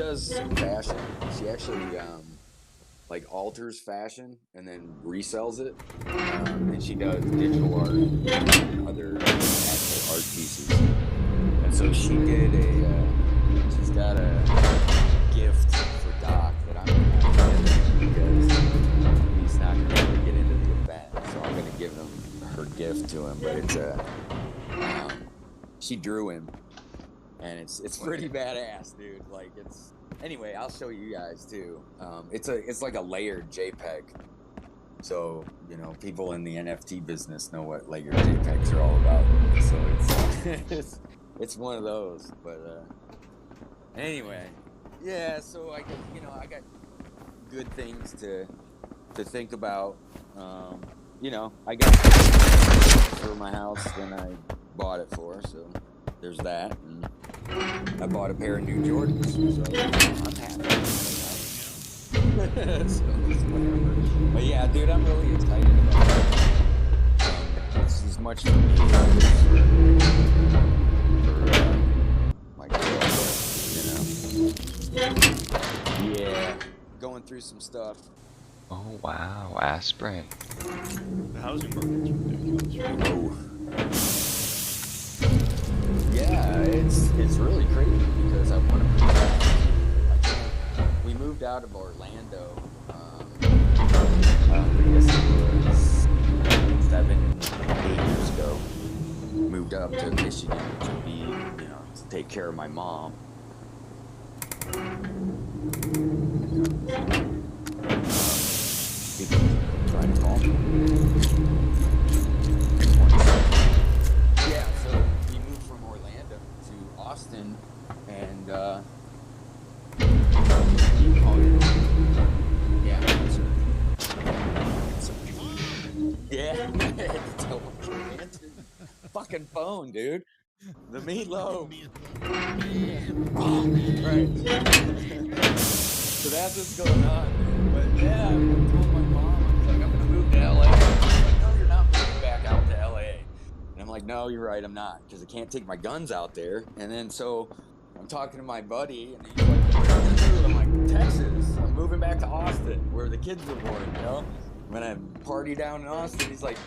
does fashion. She actually like alters fashion and then resells it. And she does digital art and other actual art pieces. And so she did she's got a gift for Doc that I'm gonna have to give him because he's not gonna be able to get into the event. So I'm gonna give him her gift to him. But it's she drew him, and it's pretty badass, dude. Like it's anyway. I'll show you guys too. It's like a layered JPEG. So people in the NFT business know what layered JPEGs are all about. So it's one of those. But anyway, yeah. So I got good things to think about. I got for my house than I bought it for, so there's that. And I bought a pair of new Jordans, so I'm happy. So, but yeah, dude, I'm really excited about it. It's as much for me as for my girl, Yeah, going through some stuff. Oh wow, aspirin. The housing market's ridiculous. Oh. Yeah, it's really crazy because I want to move back. We moved out of Orlando. I guess it was 7-8 years ago. Moved up to Michigan to be, to take care of my mom. People trying to call me. Yeah, so we moved from Orlando to Austin, and you call me? Yeah, sir. Yeah, tell him to answer the fucking phone, dude. The meatloaf. Right. So that's what's going on. But yeah, I told my mom, I was like, I'm gonna move to LA. She's like, no, you're not moving back out to LA. And I'm like, no, you're right, I'm not, because I can't take my guns out there. And then so I'm talking to my buddy, and he's like, where are you gonna move? I'm like, Texas. I'm moving back to Austin, where the kids were born, When I party down in Austin, he's like,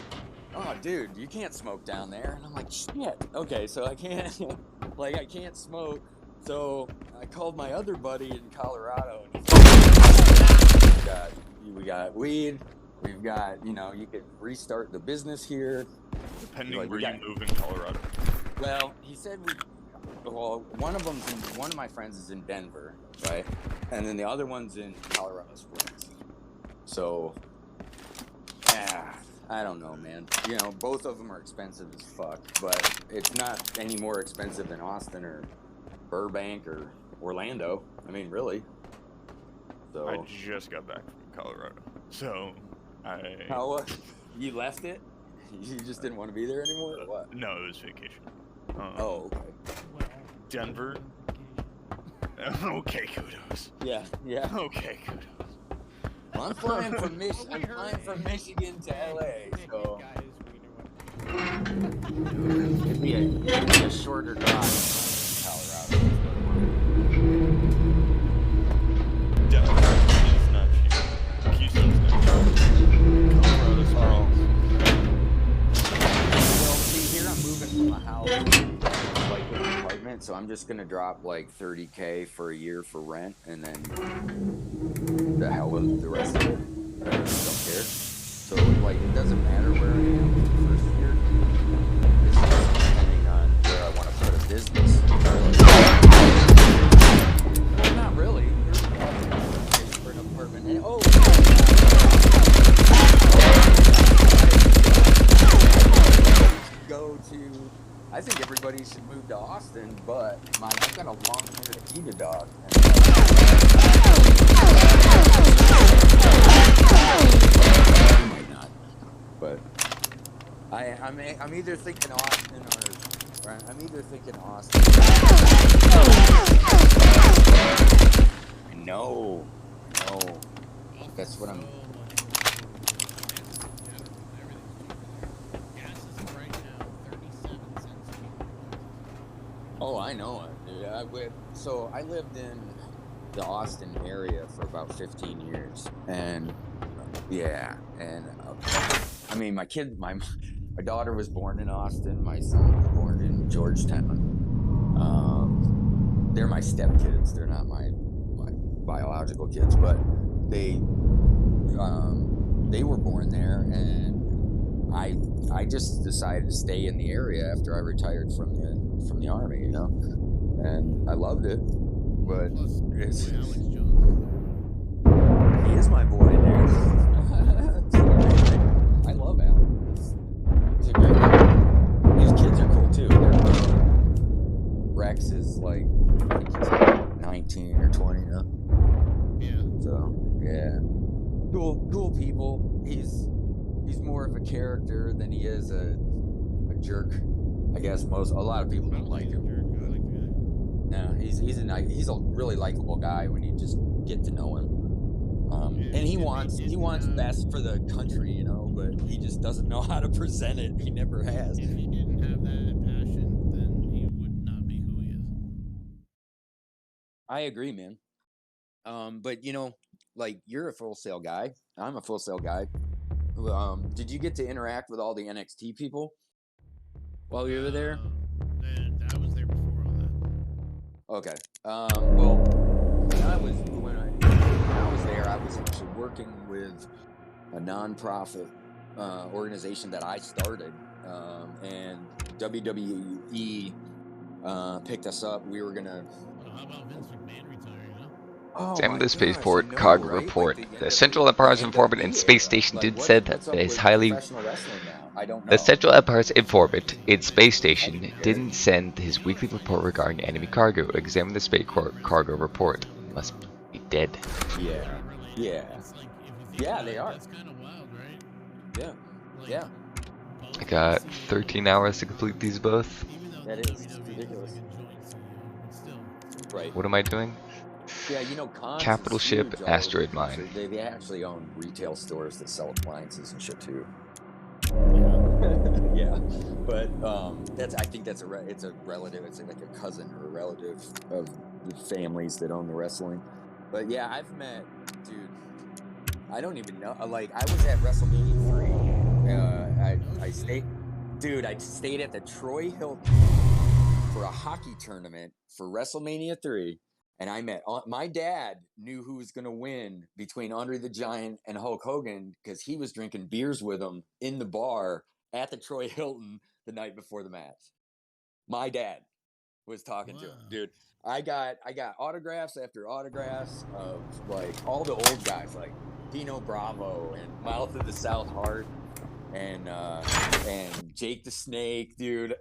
oh, dude, you can't smoke down there. And I'm like, shit. Okay, so I can't, I can't smoke. So I called my other buddy in Colorado, and he's like, we got weed. We've got, you could restart the business here. Depending where you move in Colorado. Well, he said one of my friends is in Denver, right? And then the other one's in Colorado Springs. So, I don't know, man. Both of them are expensive as fuck, but it's not any more expensive than Austin or Burbank or Orlando. I mean, really. So I just got back from Colorado, so How you left it? You just didn't want to be there anymore, or what? No, it was vacation. Oh, okay. Denver. Okay, kudos. Yeah. Okay, kudos. Well, I'm flying from Michigan to LA, so it'd be a shorter drive from Colorado. Denver is not cheap. Houston's not cheap. Colorado Springs. Well, see, here I'm moving from a house to an apartment, so I'm just gonna drop like $30K for a year for rent, and then the hell with the rest of it. I don't care. So it doesn't matter where I am for the first year. It's just depending on where I want to put a business. Well, not really. There's a for an apartment. And, I think everybody should move to Austin, but I've got a long-haired Akita dog. You might not, but I'm either thinking Austin or I'm either thinking Austin. No, that's what I'm. Oh, I know it, dude. So I lived in the Austin area for about 15 years, and yeah, and I mean, my daughter was born in Austin. My son was born in Georgetown. They're my stepkids. They're not my biological kids, but they were born there, and I just decided to stay in the area after I retired from the army, you know, and I loved it. But it's, Alex Jones. he is my boy, dude. I love Alex. He's a great guy. His kids are cool too. Rex is like, I think he's like 19 or 20 now. Yeah. So yeah, cool people. He's more of a character than he is a jerk. I guess a lot of people don't like him. Jerk. I like the guy. No, he's a really likable guy when you just get to know him. And he wants best for the country, you know, but he just doesn't know how to present it. He never has. If he didn't have that passion, then he would not be who he is. I agree, man. But you know, like, you're a Full Sail guy. I'm a Full Sail guy. Did you get to interact with all the NXT people while you were there? I was there before all that. Okay. Well, when I was there, I was actually working with a nonprofit organization that I started, and WWE picked us up. We were gonna. Well, how about Vince McMahon retiring, huh? Oh Sam my of the gosh, Spaceport I know, Cargo right? Report. Like The Central Empire's informant and space station did said that what's up it is with highly. professional wrestling now? I don't know. The Central Empire's informant in space station didn't send his weekly report regarding enemy cargo. Examine the Spaceport Cargo Report. Must be dead. Yeah. Yeah. It's like, if you think Yeah, about they it, are. That's kind of wild, right? Yeah. Like, Yeah. I got 13 hours to complete these both. Even though That the is WWE ridiculous. like a joint CEO, but still. Right. What am I doing? Yeah, you know, Cons Capital is ship, huge all over asteroid the country. mine. They actually own retail stores that sell appliances and shit too. Yeah. Yeah, but I think it's a relative. It's like a cousin or a relative of the families that own the wrestling. But yeah, I've met, dude. I don't even know. Like, I was at WrestleMania 3. I stayed at the Troy Hilton for a hockey tournament for WrestleMania 3. And I met, my dad knew who was going to win between Andre the Giant and Hulk Hogan because he was drinking beers with him in the bar at the Troy Hilton the night before the match. My dad was talking to him, dude. I got autographs after autographs of, like, all the old guys, like Dino Bravo and Mouth of the South Heart and Jake the Snake, dude.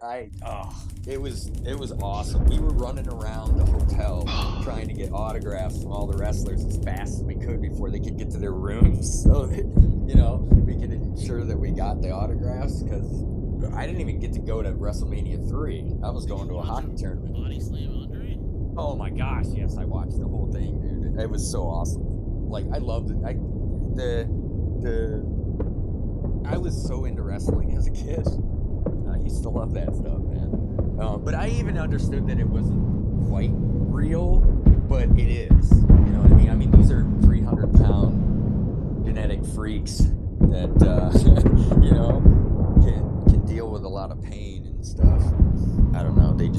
It was awesome. We were running around the hotel trying to get autographs from all the wrestlers as fast as we could before they could get to their rooms, so that, you know, we could ensure that we got the autographs, because I didn't even get to go to WrestleMania 3. I was going to a hockey tournament. Body slam Andre? Oh my gosh, yes, I watched the whole thing, dude. It was so awesome. Like, I loved it. I was so into wrestling as a kid. I used to love that stuff, man. But I even understood that it wasn't quite real, but it is. You know what I mean? I mean, these are 300-pound genetic freaks that, you know, can deal with a lot of pain and stuff. I don't know. They're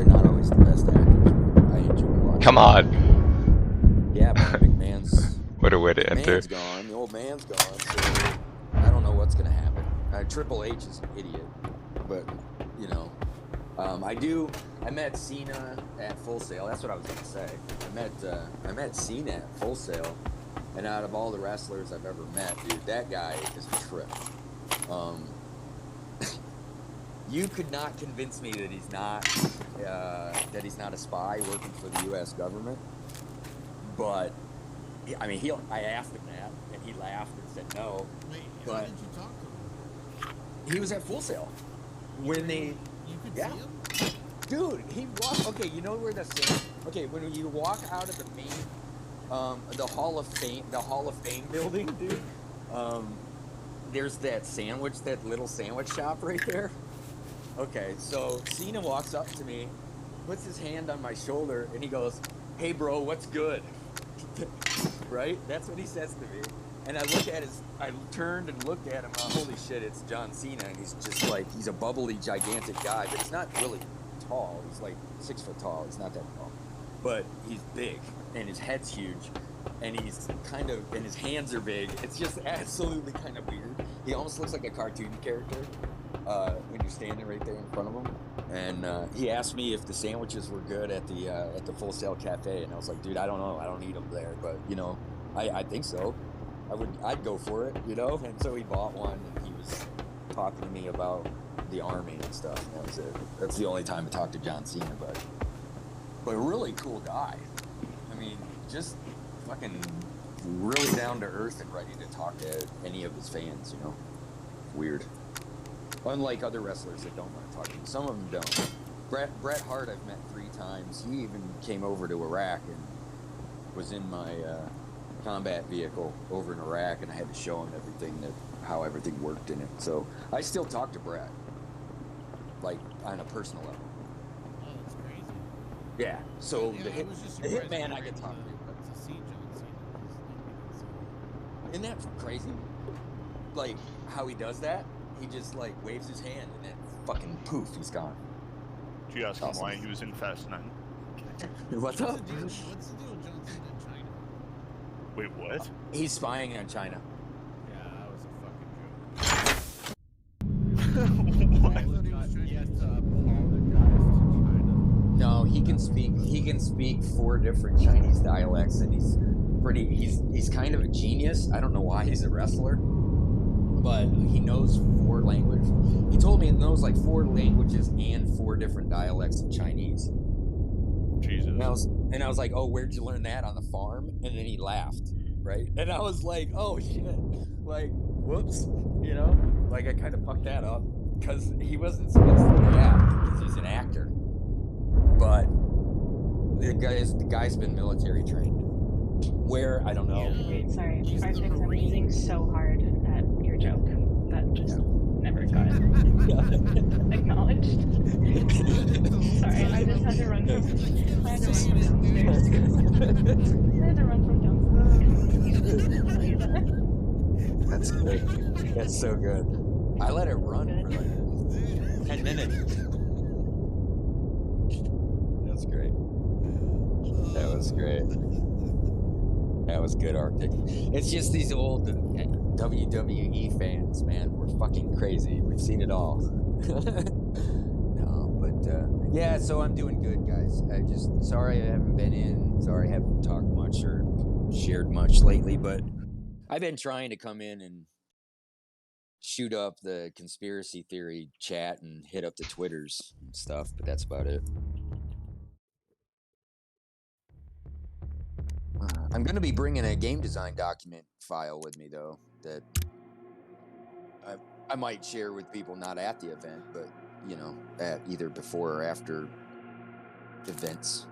not always the best actors. I enjoy watching. Come on. Yeah, Brian McMahon's. What a way to enter. McMahon's gone. The old man's gone. So I don't know what's gonna happen. Triple H is an idiot, but you know, I met Cena at Full Sail. That's what I was gonna say. I met Cena at Full Sail, and out of all the wrestlers I've ever met, dude, that guy is a trip. You could not convince me that he's not a spy working for the U.S. government. But I mean, I asked him that, and he laughed and said no. Wait, how But did you talk to him? he was at Full Sail when they. You could Yeah. see him? Dude, he walked. Okay, you know where the sand. Okay, when you walk out of the main, the Hall of Fame building, dude. There's that little sandwich shop right there. Okay, so Cena walks up to me, puts his hand on my shoulder, and he goes, "Hey, bro, what's good?" Right? That's what he says to me. And I turned and looked at him. Holy shit, it's John Cena, and he's just like, he's a bubbly, gigantic guy, but he's not really tall. He's like 6 foot tall. He's not that tall, but he's big, and his head's huge, and and his hands are big. It's just absolutely kind of weird. He almost looks like a cartoon character when you're standing right there in front of him. And he asked me if the sandwiches were good at the Full Sail Cafe, and I was like, dude, I don't know. I don't eat them there, but I think so. I'd go for it, And so he bought one, and he was talking to me about the Army and stuff. And that was it. That's the only time I talked to John Cena, but a really cool guy. I mean, just fucking really down to earth and ready to talk to any of his fans. Weird. Unlike other wrestlers that don't want to talk to him. Some of them don't. Bret Hart I've met 3 times. He even came over to Iraq and was in my combat vehicle over in Iraq, and I had to show him how everything worked in it. So I still talk to Bret, like on a personal level. Oh, that's crazy. Yeah. So Yeah, the hitman I could talk to. To see John Cena. Isn't that crazy? Like how he does that? He just like waves his hand and then fucking poof, he's gone. Did you ask him Awesome. why he was in Fast 9? What's up? What's the deal with John Cena in China? Wait, what? He's spying on China. Yeah, that was a fucking joke. What? I thought he was trying to apologize to China. No, he can speak 4 different Chinese dialects, and he's kind of a genius. I don't know why he's a wrestler, but he knows 4 languages. He told me he knows like 4 languages and 4 different dialects of Chinese. Jesus. And I was like, oh, where'd you learn that? On the farm? And then he laughed, right? And I was like, oh shit, like, whoops, like I kind of fucked that up because he wasn't supposed to react because he's an actor. But the guy's been military trained. Where? I don't know. Wait, sorry. Arthur, I'm using so hard at your joke that just never got acknowledged. Sorry, I just had to run from downstairs. I had to run from downstairs. That's good. That's so good. I let it run for like 10 minutes. That's great. That was great. That was good, Arctic. It's just these old WWE fans, man. We're fucking crazy. We've seen it all. No, but yeah, so I'm doing good, guys. Sorry I haven't been in. Sorry I haven't talked much or shared much lately, but I've been trying to come in and shoot up the conspiracy theory chat and hit up the Twitters and stuff, but that's about it. I'm going to be bringing a game design document file with me, though, that I might share with people not at the event, but, at either before or after events.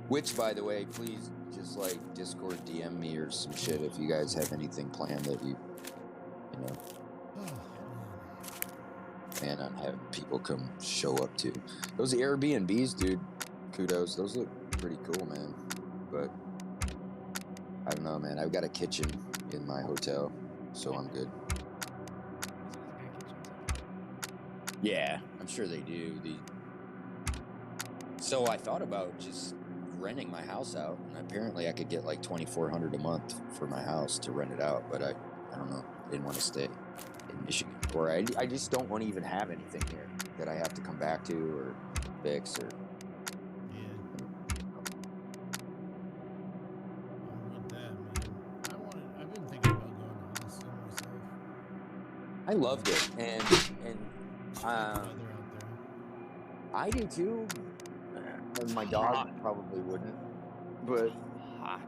Which, by the way, please just, Discord DM me or some shit if you guys have anything planned that you plan on having people come show up to. Those Airbnbs, dude, kudos. Those look pretty cool, man. But I don't know, man. I've got a kitchen in my hotel, so I'm good. Yeah, I'm sure they do. So I thought about just renting my house out, and apparently I could get like $2,400 a month for my house to rent it out, but I don't know. I didn't want to stay in Michigan, or I just don't want to even have anything here that I have to come back to or fix or. I loved it, and I do too. And my dog probably wouldn't, but Hot.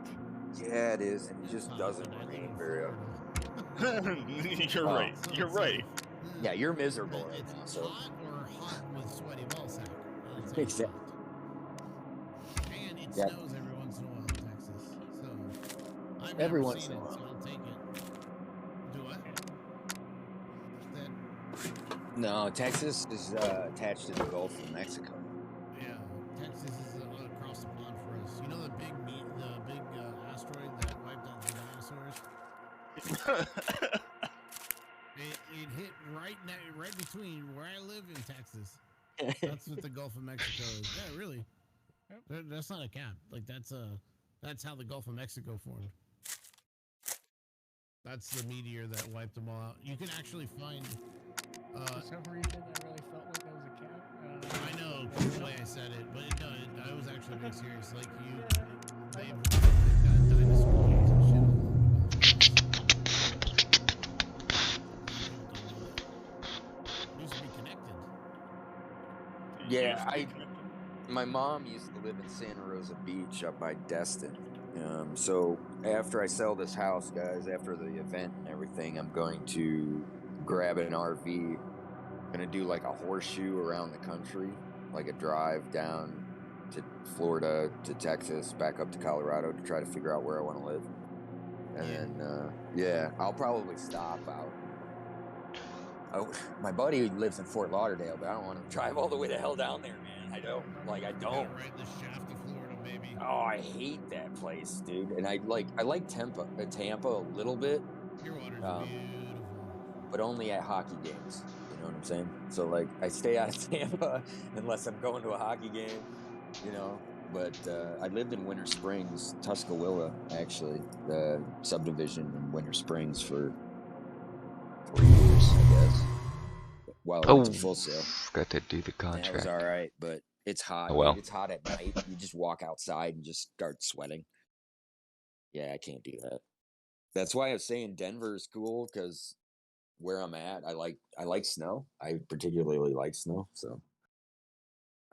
yeah, it is, and it just doesn't rain very often. You're right. You're right. Yeah, you're miserable right It's now, so. hot or hot with sweaty ballsack. Exactly. And it Yeah. snows every once in a while in Texas, so I've Every never once seen in a it, while. so I'll take it. Do what? No, Texas is attached to the Gulf of Mexico. Yeah, Texas is across the pond for us. It hit right between where I live in Texas. That's what the Gulf of Mexico is. Yeah, really. That's not a cap. Like that's how the Gulf of Mexico formed. That's the meteor that wiped them all out. You can actually find. For some reason, I really felt like that was a cat. I know the way I said it, but no, I was actually being serious. Like they've got dinosaurs and shit all over the Gulf. Used to be connected. Yeah, my mom used to live in Santa Rosa Beach up by Destin. So after I sell this house, guys, after the event and everything, I'm going to grab an RV. Gonna do like a horseshoe around the country, like a drive down to Florida, to Texas, back up to Colorado to try to figure out where I want to live. And then, yeah, I'll probably stop out. My buddy lives in Fort Lauderdale, but I don't want to drive all the way the hell down there, man. I don't. Right in the shaft of Florida, baby. Oh, I hate that place, dude. And I like Tampa a little bit. Your water's beautiful. But only at hockey games. You know what I'm saying? So like, I stay out of Tampa unless I'm going to a hockey game. You know. But I lived in Winter Springs, Tuscaloosa, actually, the subdivision in Winter Springs for 3 years, I guess. While it went to Full Sail. Got to do the contract. That was all right, but it's hot. Oh, well. It's hot at night. You just walk outside and just start sweating. Yeah, I can't do that. That's why I was saying Denver is cool, because where I'm at, I like snow. I particularly like snow, so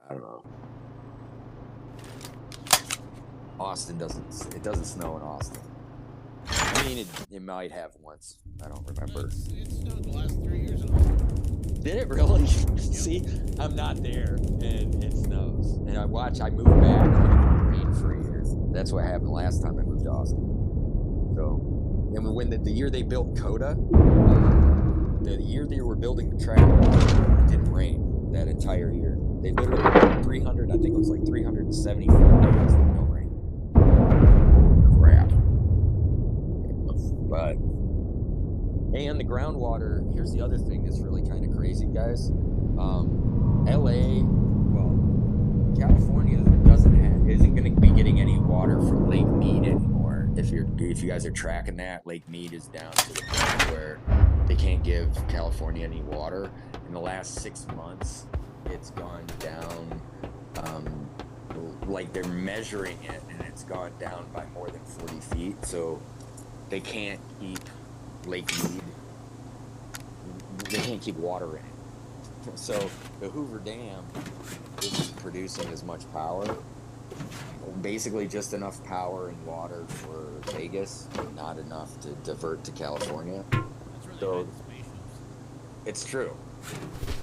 I don't know. Austin doesn't snow in Austin. I mean, it might have once. I don't remember. It snowed the last 3 years in Austin. Did it really? See, I'm not there, and it snows. And I moved back, and it rained for a year. That's what happened last time I moved to Austin. So, and when the year they built Coda, the year they were building the track, it didn't rain that entire year. They literally had 300, I think it was like 374 days with no rain. Crap. But, and the groundwater, here's the other thing that's really kind of crazy, guys. LA, well, California isn't going to be getting any water from Lake Mead anymore. If you guys are tracking that, Lake Mead is down to the point where they can't give California any water. In the last 6 months, it's gone down, like they're measuring it, and it's gone down by more than 40 feet. So they can't keep Lake Mead, they can't keep water in it. So the Hoover Dam isn't producing as much power. Basically just enough power and water for Vegas, but not enough to divert to California. So it's true.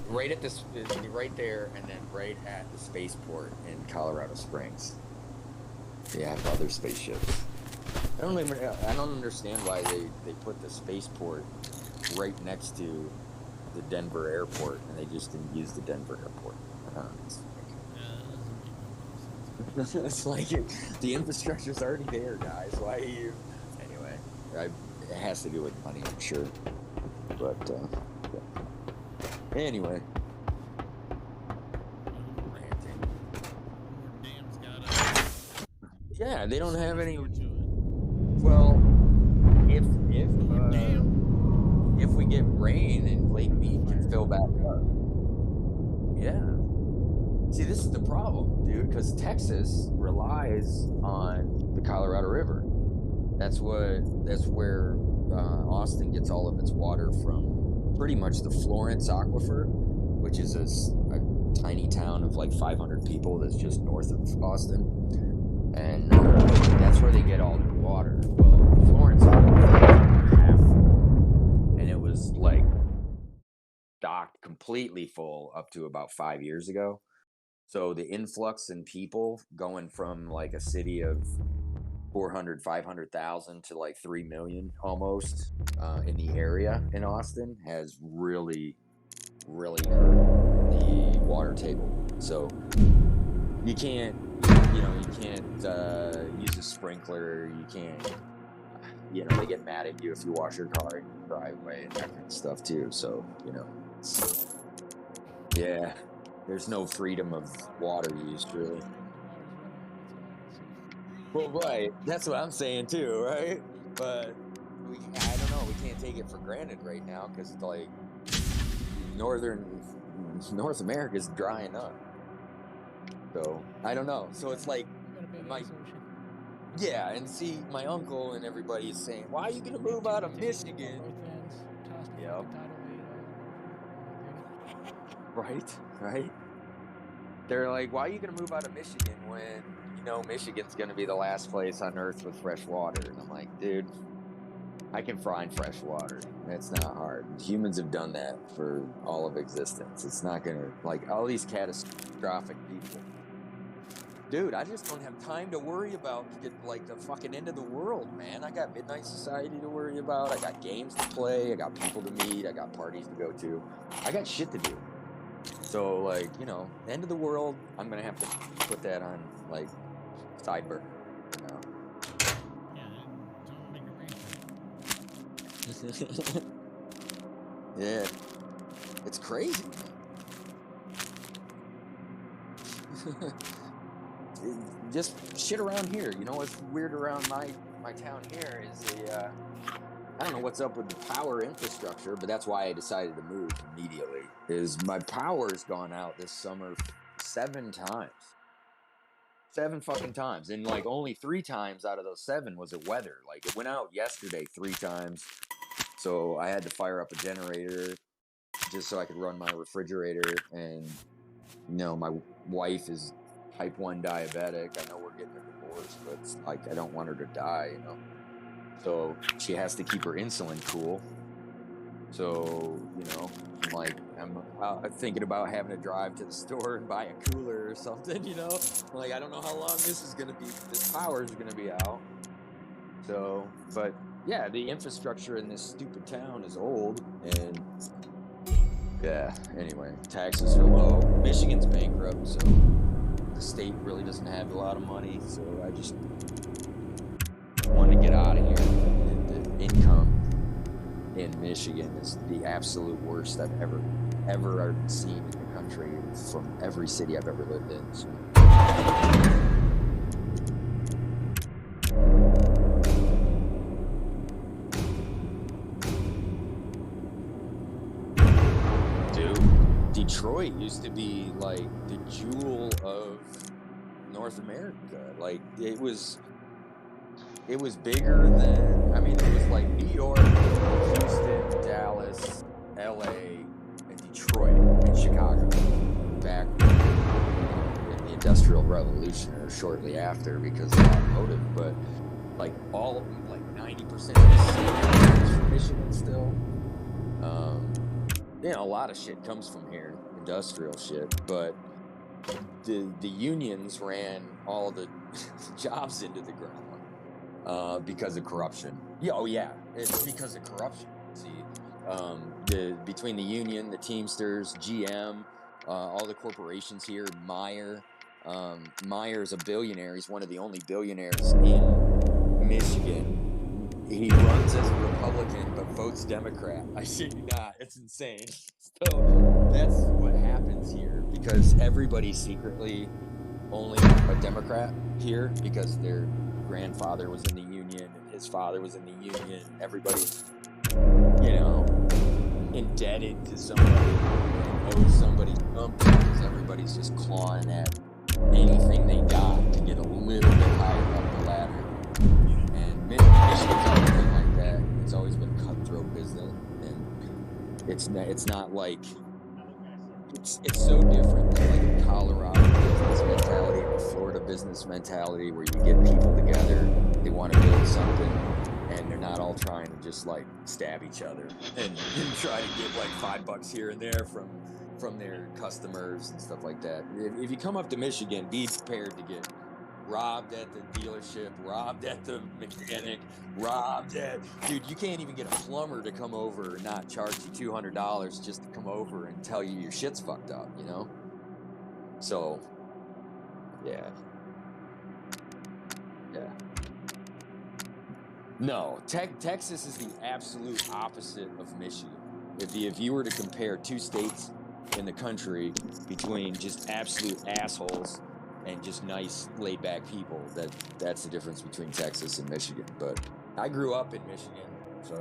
Right at this, right there, and then right at the spaceport in Colorado Springs. They have other spaceships. I don't understand why they put the spaceport right next to the Denver airport, and they just didn't use the Denver airport. It's like the infrastructure's already there, guys. Why are you? Anyway, it has to do with money, I'm sure. But yeah. Anyway. Yeah, they don't have any. Well, if we get rain and Lake Mead can fill back up, yeah. See, this is the problem, dude, because Texas relies on the Colorado River. That's where Austin gets all of its water from. Pretty much the Florence Aquifer, which is a tiny town of like 500 people that's just north of Austin, and that's where they get all their water. Well, the Florence Aquifer was half full, and it was like stocked completely full up to about 5 years ago. So the influx in people going from like a city of 400, 500,000 to like 3 million almost in the area in Austin has really, really hurt the water table. So you can't use a sprinkler. You can't. you know, they get mad at you if you wash your car in your driveway and that kind of stuff too. So, you know, yeah, there's no freedom of water use really. Well, right, that's what I'm saying too, right? But I don't know, we can't take it for granted right now because like North America is drying up. So I don't know. So it's like my yeah, and see, my uncle and everybody is saying, "Why are you gonna move out of Michigan?" Yeah. Right. They're like, "Why are you gonna move out of Michigan when you know Michigan's gonna be the last place on Earth with fresh water?" And I'm like, "Dude, I can find fresh water. It's not hard. Humans have done that for all of existence. It's not gonna like all these catastrophic people." Dude, I just don't have time to worry about like the fucking end of the world, man. I got Midnight Society to worry about. I got games to play. I got people to meet. I got parties to go to. I got shit to do. So, like, you know, end of the world, I'm gonna have to put that on like side burner. You know? Yeah, don't make it rain. Yeah, it's crazy. Just shit around here. You know what's weird around my town here is I don't know what's up with the power infrastructure, but that's why I decided to move immediately. Is my power's gone out this summer 7 times. 7 fucking times. And like only 3 times out of those 7 was it weather. Like it went out yesterday 3 times. So I had to fire up a generator just so I could run my refrigerator. And you know, my wife is type 1 diabetic. I know we're getting a divorce, but it's like I don't want her to die, you know. So she has to keep her insulin cool. So, you know, I'm thinking about having to drive to the store and buy a cooler or something, you know? Like, I don't know how long this power is going to be out. So, but yeah, the infrastructure in this stupid town is old. And yeah, anyway, taxes are low. Michigan's bankrupt, so the state really doesn't have a lot of money. So I just want to get out of here. The income in Michigan is the absolute worst I've ever seen in the country from every city I've ever lived in. So. Dude, Detroit used to be like the jewel of North America. Like it was bigger than, I mean, it was like New York, Houston, Dallas, LA, and Detroit, and Chicago back in the Industrial Revolution or shortly after because of automotive. But like all of them, like 90% of the city comes from Michigan still. You know, a lot of shit comes from here, industrial shit, but the unions ran all the jobs into the ground. Because of corruption. Yeah, oh yeah, it's because of corruption. See, between the union, the Teamsters, GM, all the corporations here, Meyer's a billionaire. He's one of the only billionaires in Michigan. He runs as a Republican but votes Democrat. I shit you not. It's insane. So that's what happens here because everybody's secretly only a Democrat here because their grandfather was in the union and his father was in the union. Everybody's, you know, indebted to somebody and owes somebody something because everybody's just clawing at anything they got to get a little bit higher up the ladder. And Michigan's always been like that. It's always been cutthroat business, and it's not like it's so different than like a Colorado business mentality or a Florida business mentality where you get people together, they want to build something, and they're not all trying to just like stab each other and try to get like $5 here and there from their customers and stuff like that. If you come up to Michigan, be prepared to get robbed at the dealership, robbed at the mechanic, dude, you can't even get a plumber to come over and not charge you $200 just to come over and tell you your shit's fucked up, you know? So, yeah. No, Texas is the absolute opposite of Michigan. If you were to compare two states in the country between just absolute assholes and just nice, laid-back people, that's the difference between Texas and Michigan. But I grew up in Michigan, so.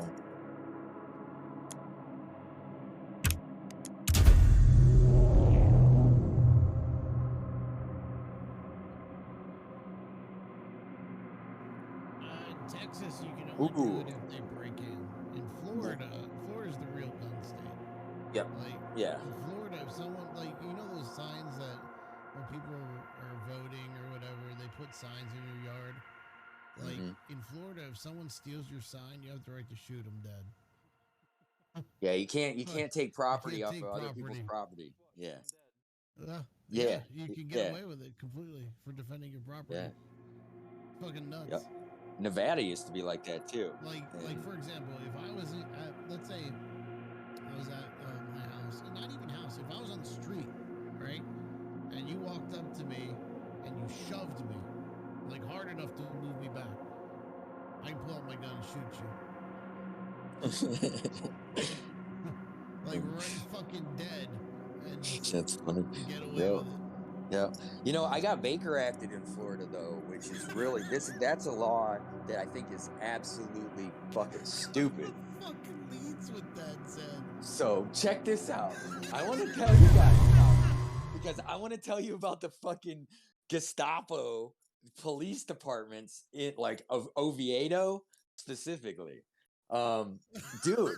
In Texas, you can only do it if they break in. In Florida, Florida's the real gun state. Yep. Like, yeah. In Florida, if someone, like, you know those signs that when people are voting or whatever, they put signs in your yard? Like, in Florida, if someone steals your sign, you have the right to shoot them dead. Yeah, you can't take property off of other people's property. Yeah. Yeah, you can get away with it completely for defending your property. Yeah. Fucking nuts. Yep. Nevada used to be like that too. Like for example, if I was at, let's say, I was at my house, and not even house, if I was on the street, right, and you walked up to me and you shoved me, like hard enough to move me back, I can pull out my gun and shoot you. Like right fucking dead. And that's funny. Get away with it. Yeah, you know, I got Baker acted in Florida though, which is really that's a law that I think is absolutely fucking stupid. What fucking leads with that, Zed? So check this out. I want to tell you guys about, because I want to tell you about the fucking Gestapo police departments in of Oviedo specifically. Dude,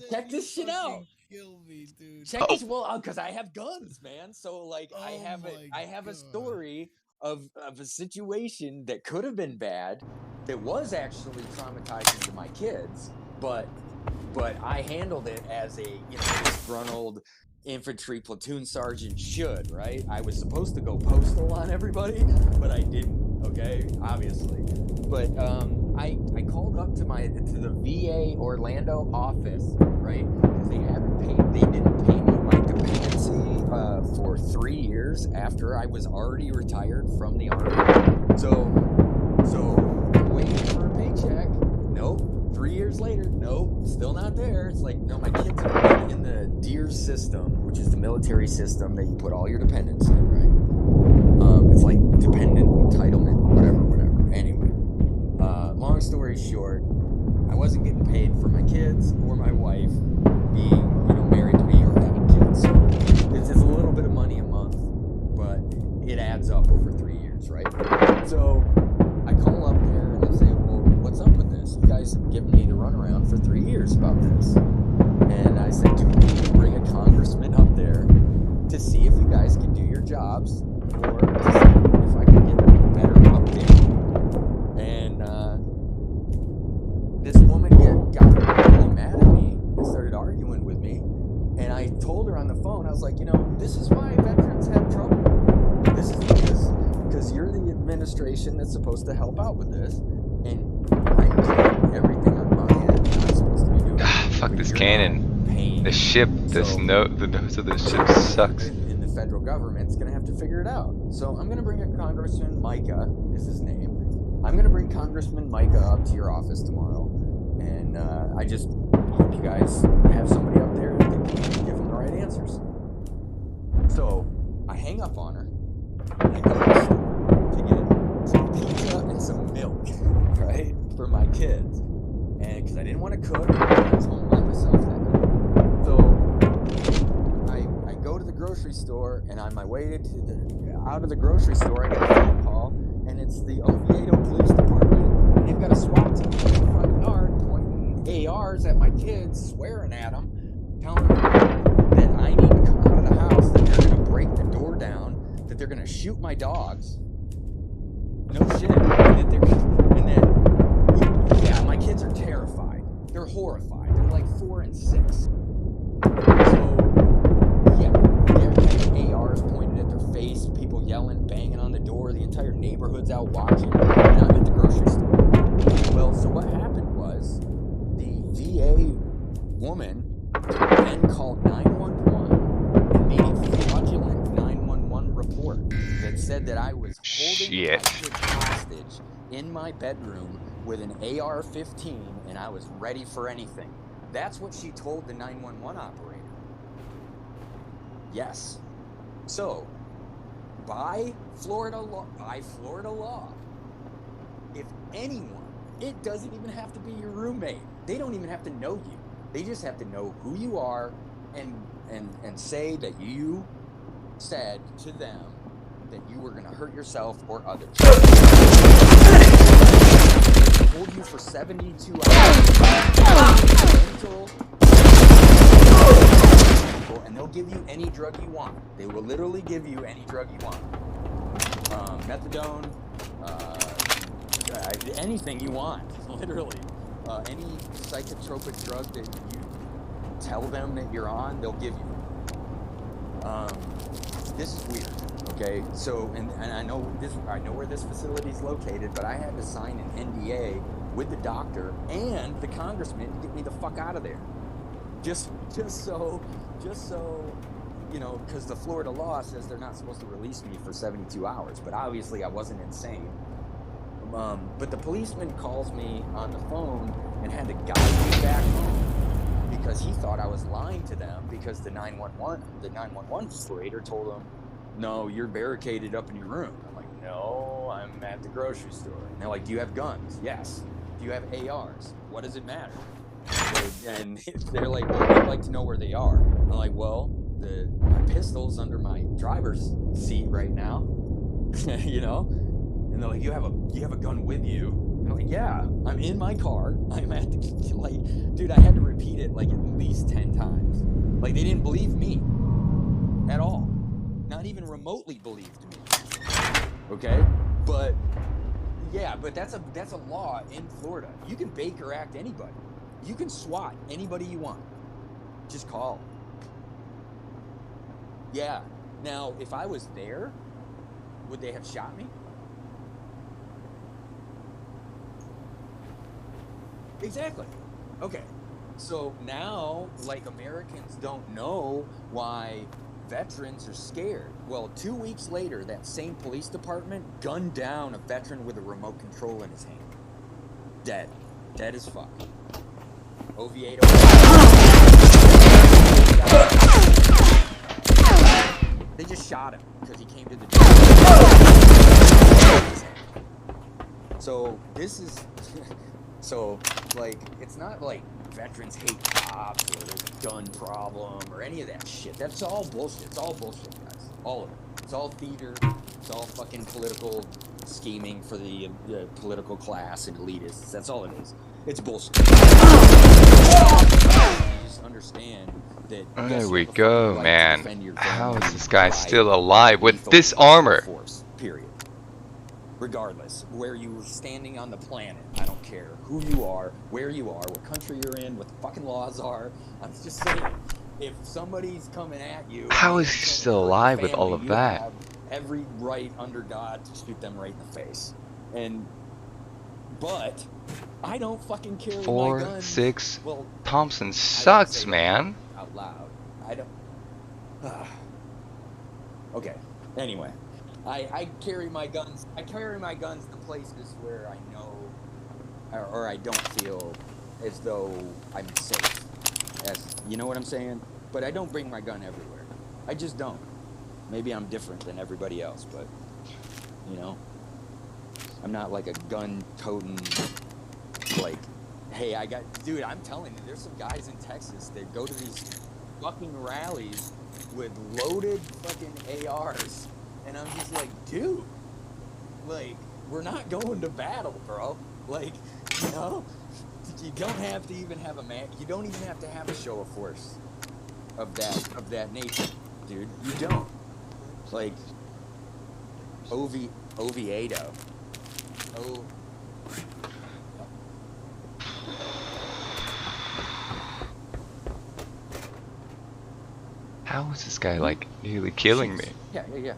check this shit out. Kill me, dude. Check this because I have guns, man. So I have a story of a situation that could have been bad, that was actually traumatizing to my kids, but I handled it as a disgruntled infantry platoon sergeant should, right? I was supposed to go postal on everybody, but I didn't. Okay, obviously. But I called up to the VA Orlando office, right? Because they didn't pay me my dependency for 3 years after I was already retired from the Army. So I'm waiting for a paycheck. Nope. 3 years later, nope, still not there. It's like, no, my kids are in the DEER system, which is the military system that you put all your dependents in, right? It's like dependent entitlement, whatever. Anyway, long story short, I wasn't getting paid for my kids or my wife being, married to me or having kids. So it's a little bit of money a month, but it adds up over 3 years, right? So I call up there and I say, well, what's up with this? You guys have given me the runaround for 3 years about this. And I said, do we need to bring a congressman up there to see if you guys can do your jobs, or to see if I can get a better update? And this woman got really mad at me and started arguing with me. And I told her on the phone, I was like, this is why veterans have trouble. This is because you're the administration that's supposed to help out with this. And I'm doing everything on my end that I'm supposed to be doing. Fuck this cannon. The ship, the nose of the ship sucks. In the federal government's gonna have to figure it out. So I'm gonna bring a Congressman, Micah is his name. I'm gonna bring Congressman Micah up to your office tomorrow, and I just hope you guys have somebody up there that can give them the right answers. So I hang up on her, and I go to the store to get some pizza and some milk, right, for my kids, and because I didn't want to cook, I was home by myself that night. So I go to the grocery store, and on my way out of the grocery store, I get a phone call, and it's the Oviedo Police Department, and they've got a SWAT team in the front yard pointing ARs at my kids, swearing at them, telling them that I need to come out of the house, that they're going to break the door down, that they're going to shoot my dogs. No shit. Yeah, my kids are terrified. They're horrified. They're like 4 and 6. So, yeah, they're having ARs pointed at their face, people yelling, banging on the door, the entire neighborhood's out watching, and I'm at the grocery store. Well, so what happened was, the VA woman then called 911 and made a fraudulent 911 report that said that I was holding my kids hostage in my bedroom with an AR-15 and I was ready for anything. That's what she told the 911 operator. Yes. So, by Florida law, if anyone, it doesn't even have to be your roommate. They don't even have to know you. They just have to know who you are and say that you said to them that you were going to hurt yourself or others. Hold you for 72 hours and they'll give you any drug you want. They will literally give you any drug you want. Methadone, anything you want, literally. Any psychotropic drug that you tell them that you're on, they'll give you. This is weird, okay? So, and I know where this facility is located, but I had to sign an NDA with the doctor and the congressman to get me the fuck out of there. Just so, you know, because the Florida law says they're not supposed to release me for 72 hours, but obviously I wasn't insane. But the policeman calls me on the phone and had to guide me back home because he thought I was lying to them because the 911 operator told him, no, you're barricaded up in your room. I'm like, no, I'm at the grocery store. And they're like, do you have guns? Yes. Do you have ARs? What does it matter? And they're like, well, I'd like to know where they are. I'm like, well, my pistol's under my driver's seat right now, you know? And they're like, you have a gun with you? And I'm like, yeah, I'm in my car. I'm at the, like, dude, I had to repeat it like at least 10 times. Like, they didn't believe me at all. Not even remotely believed me. Okay? But, yeah, but that's a law in Florida. You can Baker Act anybody. You can SWAT anybody you want. Just call. Yeah. Now, if I was there, would they have shot me? Exactly. Okay. So now, like, Americans don't know why veterans are scared. Well, 2 weeks later, that same police department gunned down a veteran with a remote control in his hand. Dead. Dead as fuck. Oviedo. They just shot him because he came to the jail. So this is so, like, it's not like veterans hate cops or there's a gun problem or any of that shit. That's all bullshit. It's all bullshit, guys. All of it. It's all theater. It's all fucking political scheming for the political class and elitists. That's all it is. It's bullshit. You just understand that. There we go, man. How is this guy still alive with this armor? Force, period. Regardless, where you were standing on the planet, I don't care who you are, where you are, what country you're in, what the fucking laws are. I'm just saying, if somebody's coming at you, how is he still alive with all of that? You have every right under God to shoot them right in the face. But I don't fucking carry my gun. 4-6. Well, Thompson sucks, man. Out loud, I don't. Okay. Anyway. I carry my guns. I carry my guns to places where I know, or I don't feel as though I'm safe. You know what I'm saying? But I don't bring my gun everywhere. I just don't. Maybe I'm different than everybody else, but you know, I'm not like a gun-toting, like, hey, dude, I'm telling you, there's some guys in Texas that go to these fucking rallies with loaded fucking ARs. And I'm just like, dude, like, we're not going to battle, bro. Like, you know, you don't have to even have you don't even have to have a show of force of that nature, dude. You don't. Like, Oviedo. Oh. How is this guy, like, nearly killing me? Yeah.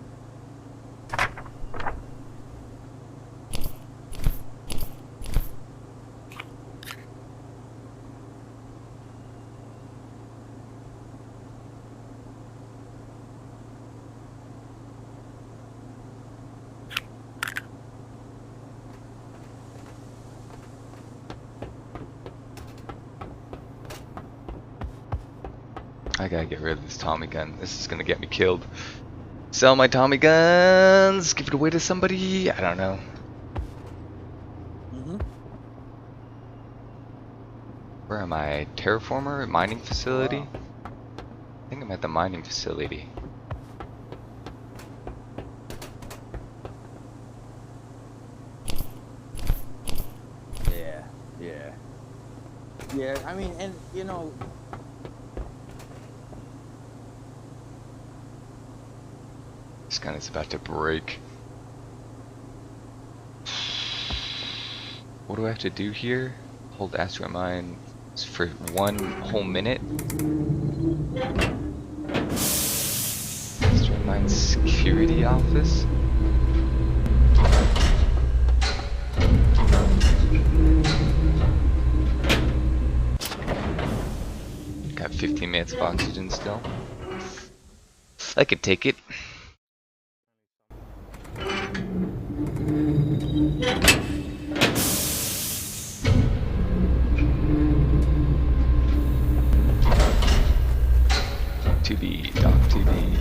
I gotta get rid of this Tommy gun. This is gonna get me killed. Sell my Tommy guns. Give it away to somebody. I don't know. Mm-hmm. Where am I? Terraformer? Mining facility? Wow. I think I'm at the mining facility. Yeah, I mean, and you know, This gun is about to break. What do I have to do here? Hold asteroid mine for 1 whole minute. Asteroid mine security office. Got 15 minutes of oxygen still. I could take it. To be, doc to be.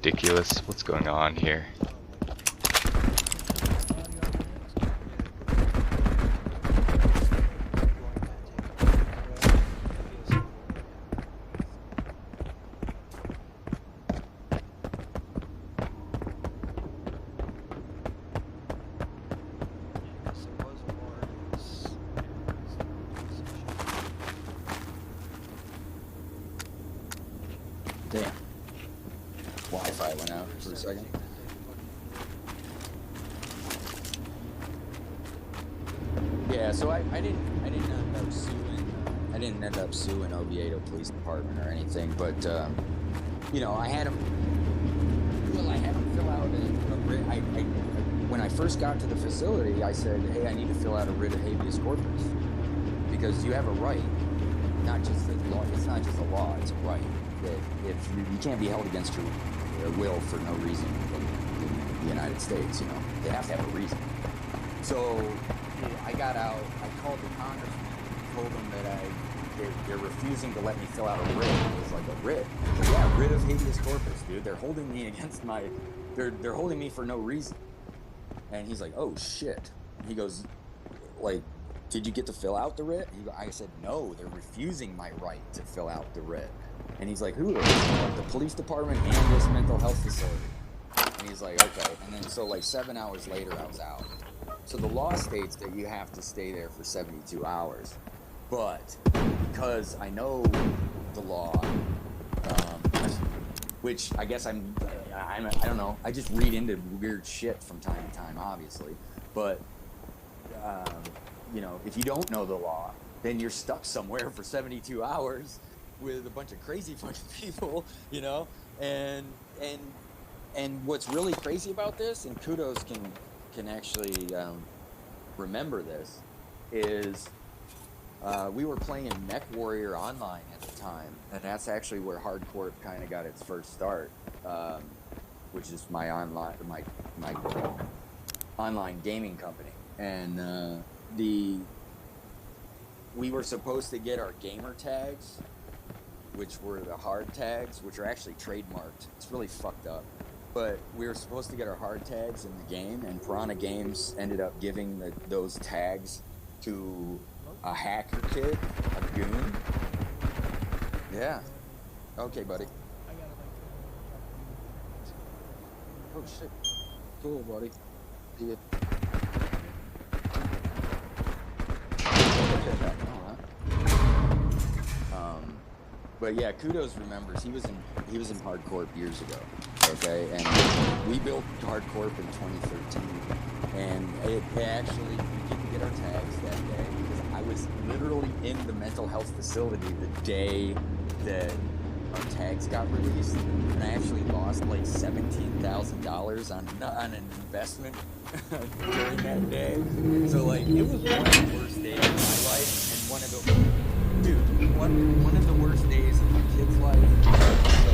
Ridiculous. What's going on here? damn. Wi-Fi went out for a second. Yeah, so I didn't end up suing Oviedo Police Department or anything, but you know, I had him fill out a writ. When I first got to the facility, I said, hey, I need to fill out a writ of habeas corpus because you have a right, not just the law. It's not just a law; it's a right. That if you can't be held against your will for no reason in the United States, you know, they have to have a reason. So I got out. I called the congressman, told him that they're refusing to let me fill out a writ. It was like a writ. Yeah, writ of habeas corpus, dude. They're holding me against my. They're holding me for no reason. And he's like, oh shit. He goes, like, did you get to fill out the writ? I said, no, they're refusing my right to fill out the writ. And he's like, who? The police department and this mental health facility. And he's like, okay. And then so like 7 hours later, I was out. So the law states that you have to stay there for 72 hours. But because I know the law, which I guess I don't know. I just read into weird shit from time to time, obviously. But, you know, if you don't know the law, then you're stuck somewhere for 72 hours with a bunch of crazy fucking people, you know? And what's really crazy about this, and kudos can actually remember this, is we were playing Mech Warrior Online at the time, and that's actually where Hardcore kind of got its first start, which is my online gaming company. And we were supposed to get our gamer tags, which were the hard tags, which are actually trademarked. It's really fucked up. But we were supposed to get our hard tags in the game, and Piranha Games ended up giving those tags to a hacker kid, a goon. Yeah. Okay, buddy. Oh shit. Cool, buddy. See ya. But yeah, Kudos remembers he was in Hardcorp years ago. Okay, and we built Hardcorp in 2013, and it actually we didn't get our tags that day because I was literally in the mental health facility the day that our tags got released, and I actually lost like $17,000 on an investment during that day. So like it was one of the worst days of my life, and one of the worst days of my kid's life. So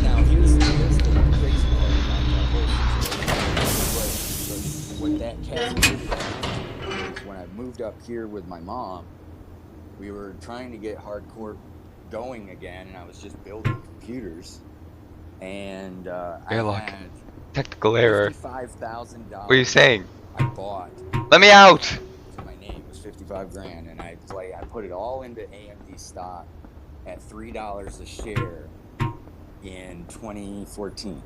now here's the crazy part about that whole situation. What that cascaded on is when I moved up here with my mom, we were trying to get Hardcorp going again, and I was just building computers, and Airlock. I had Technical error. $55,000. What are you saying? I bought. Let me out! To my name it was 55 grand, and I put it all into AMD stock at $3 a share in 2014.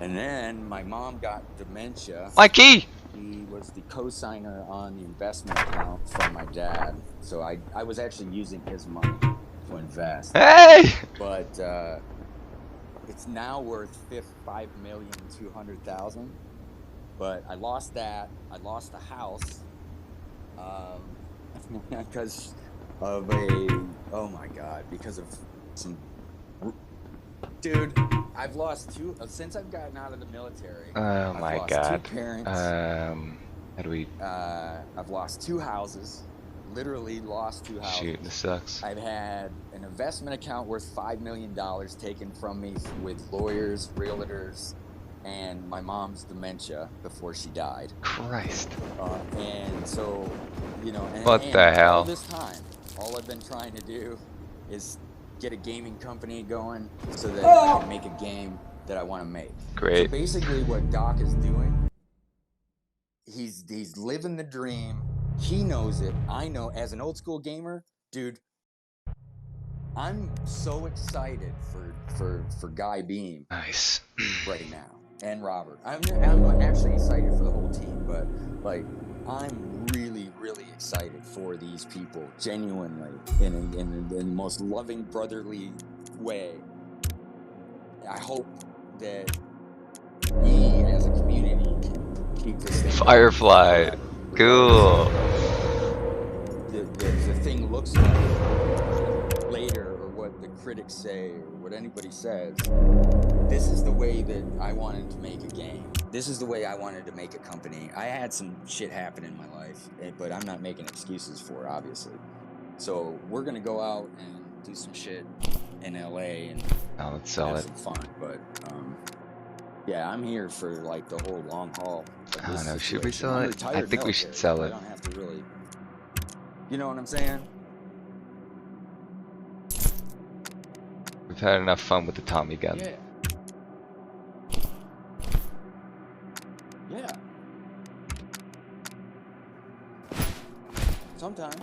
And then my mom got dementia. Mikey! He was the co-signer on the investment account from my dad, so I was actually using his money to invest. Hey! But it's now worth $5,200,000. But I lost that. I lost the house because of some. Dude, I've lost two since I've gotten out of the military. Oh I've my lost god. Two parents. How do we I've lost two houses. Literally lost two houses. shoot? This sucks. I've had an investment account worth $5 million taken from me with lawyers, realtors, and my mom's dementia before she died. Christ. And so, What the hell? All this time, all I've been trying to do is get a gaming company going so that I can make a game that I want to make. Great. So basically what Doc is doing, he's living the dream. He knows it. I know. As an old school gamer, dude, I'm so excited for Guy Beam Nice. right now, and Robert. I'm actually excited for the whole team, but like I'm really excited for these people, genuinely, in the most loving, brotherly way. I hope that we as a community can keep this thing Firefly. going. Cool. The thing looks like later, or what the critics say, or what anybody says. This is the way that I wanted to make a game. This is the way I wanted to make a company. I had some shit happen in my life, but I'm not making excuses for it, obviously. So we're gonna go out and do some shit in LA and Now let's sell have it. some fun. But yeah, I'm here for like the whole long haul. I don't know. Should we situation. sell I'm it? I retired think we should military, sell so it. I don't have to really. You know what I'm saying? We've had enough fun with the Tommy gun. Yeah. Yeah. Sometimes.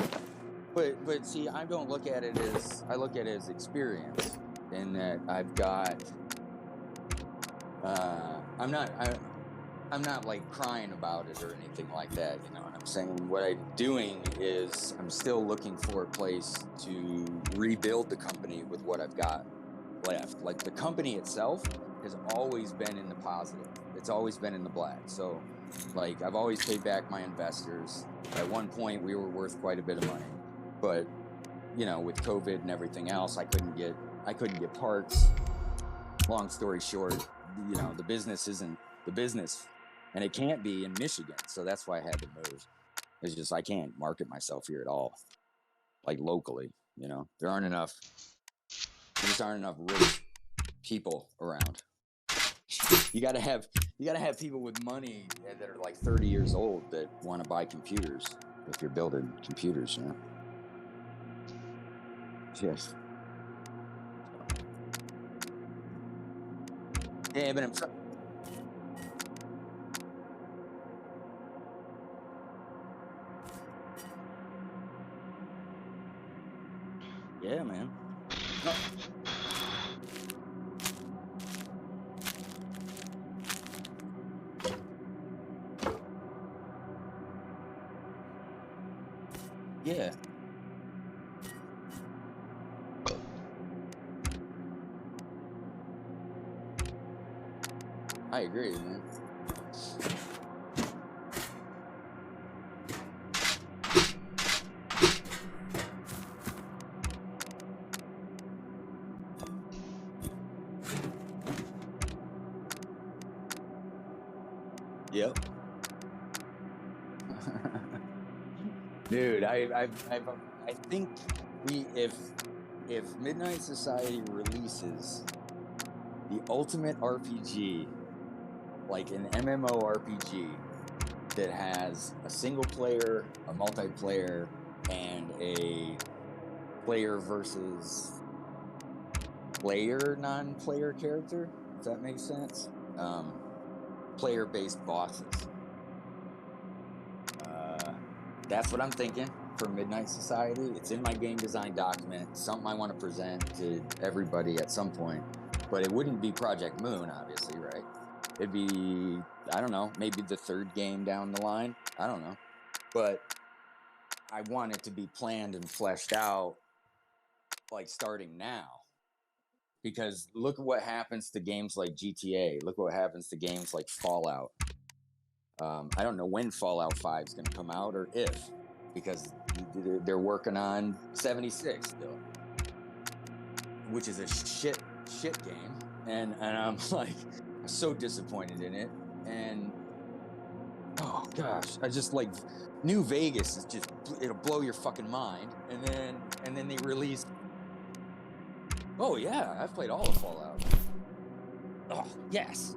But see, I don't look at it as I look at it as experience, in that I've got. I'm not like crying about it or anything like that. You know what I'm saying? What I'm doing is I'm still looking for a place to rebuild the company with what I've got left. Like the company itself has always been in the positive. It's always been in the black. So like I've always paid back my investors. At one point we were worth quite a bit of money, but with COVID and everything else, I couldn't get parts. Long story short, the business isn't the business, and it can't be in Michigan. So that's why I had to move. It's just I can't market myself here at all, like locally. There aren't enough. There just aren't enough rich people around. You gotta have people with money that are like 30 years old that want to buy computers. If you're building computers, Yes. Yeah, but I'm sorry. Yeah, man. No. Yeah. I agree, man. Yep. Dude, I think if Midnight Society releases the ultimate RPG, like an MMORPG that has a single player, a multiplayer, and a player versus player non-player character, if that makes sense. Player-based bosses. That's what I'm thinking for Midnight Society. It's in my game design document. Something I want to present to everybody at some point. But it wouldn't be Project Moon, obviously, right? It'd be, I don't know, maybe the third game down the line. I don't know. But I want it to be planned and fleshed out, like starting now. Because look at what happens to games like GTA. Look what happens to games like Fallout. I don't know when Fallout 5 is going to come out or if, because they're working on 76 still, which is a shit game. And I'm like, I'm so disappointed in it. And oh gosh, I just like New Vegas is just, it'll blow your fucking mind. And then they release. Oh yeah, I've played all of Fallout. Oh yes,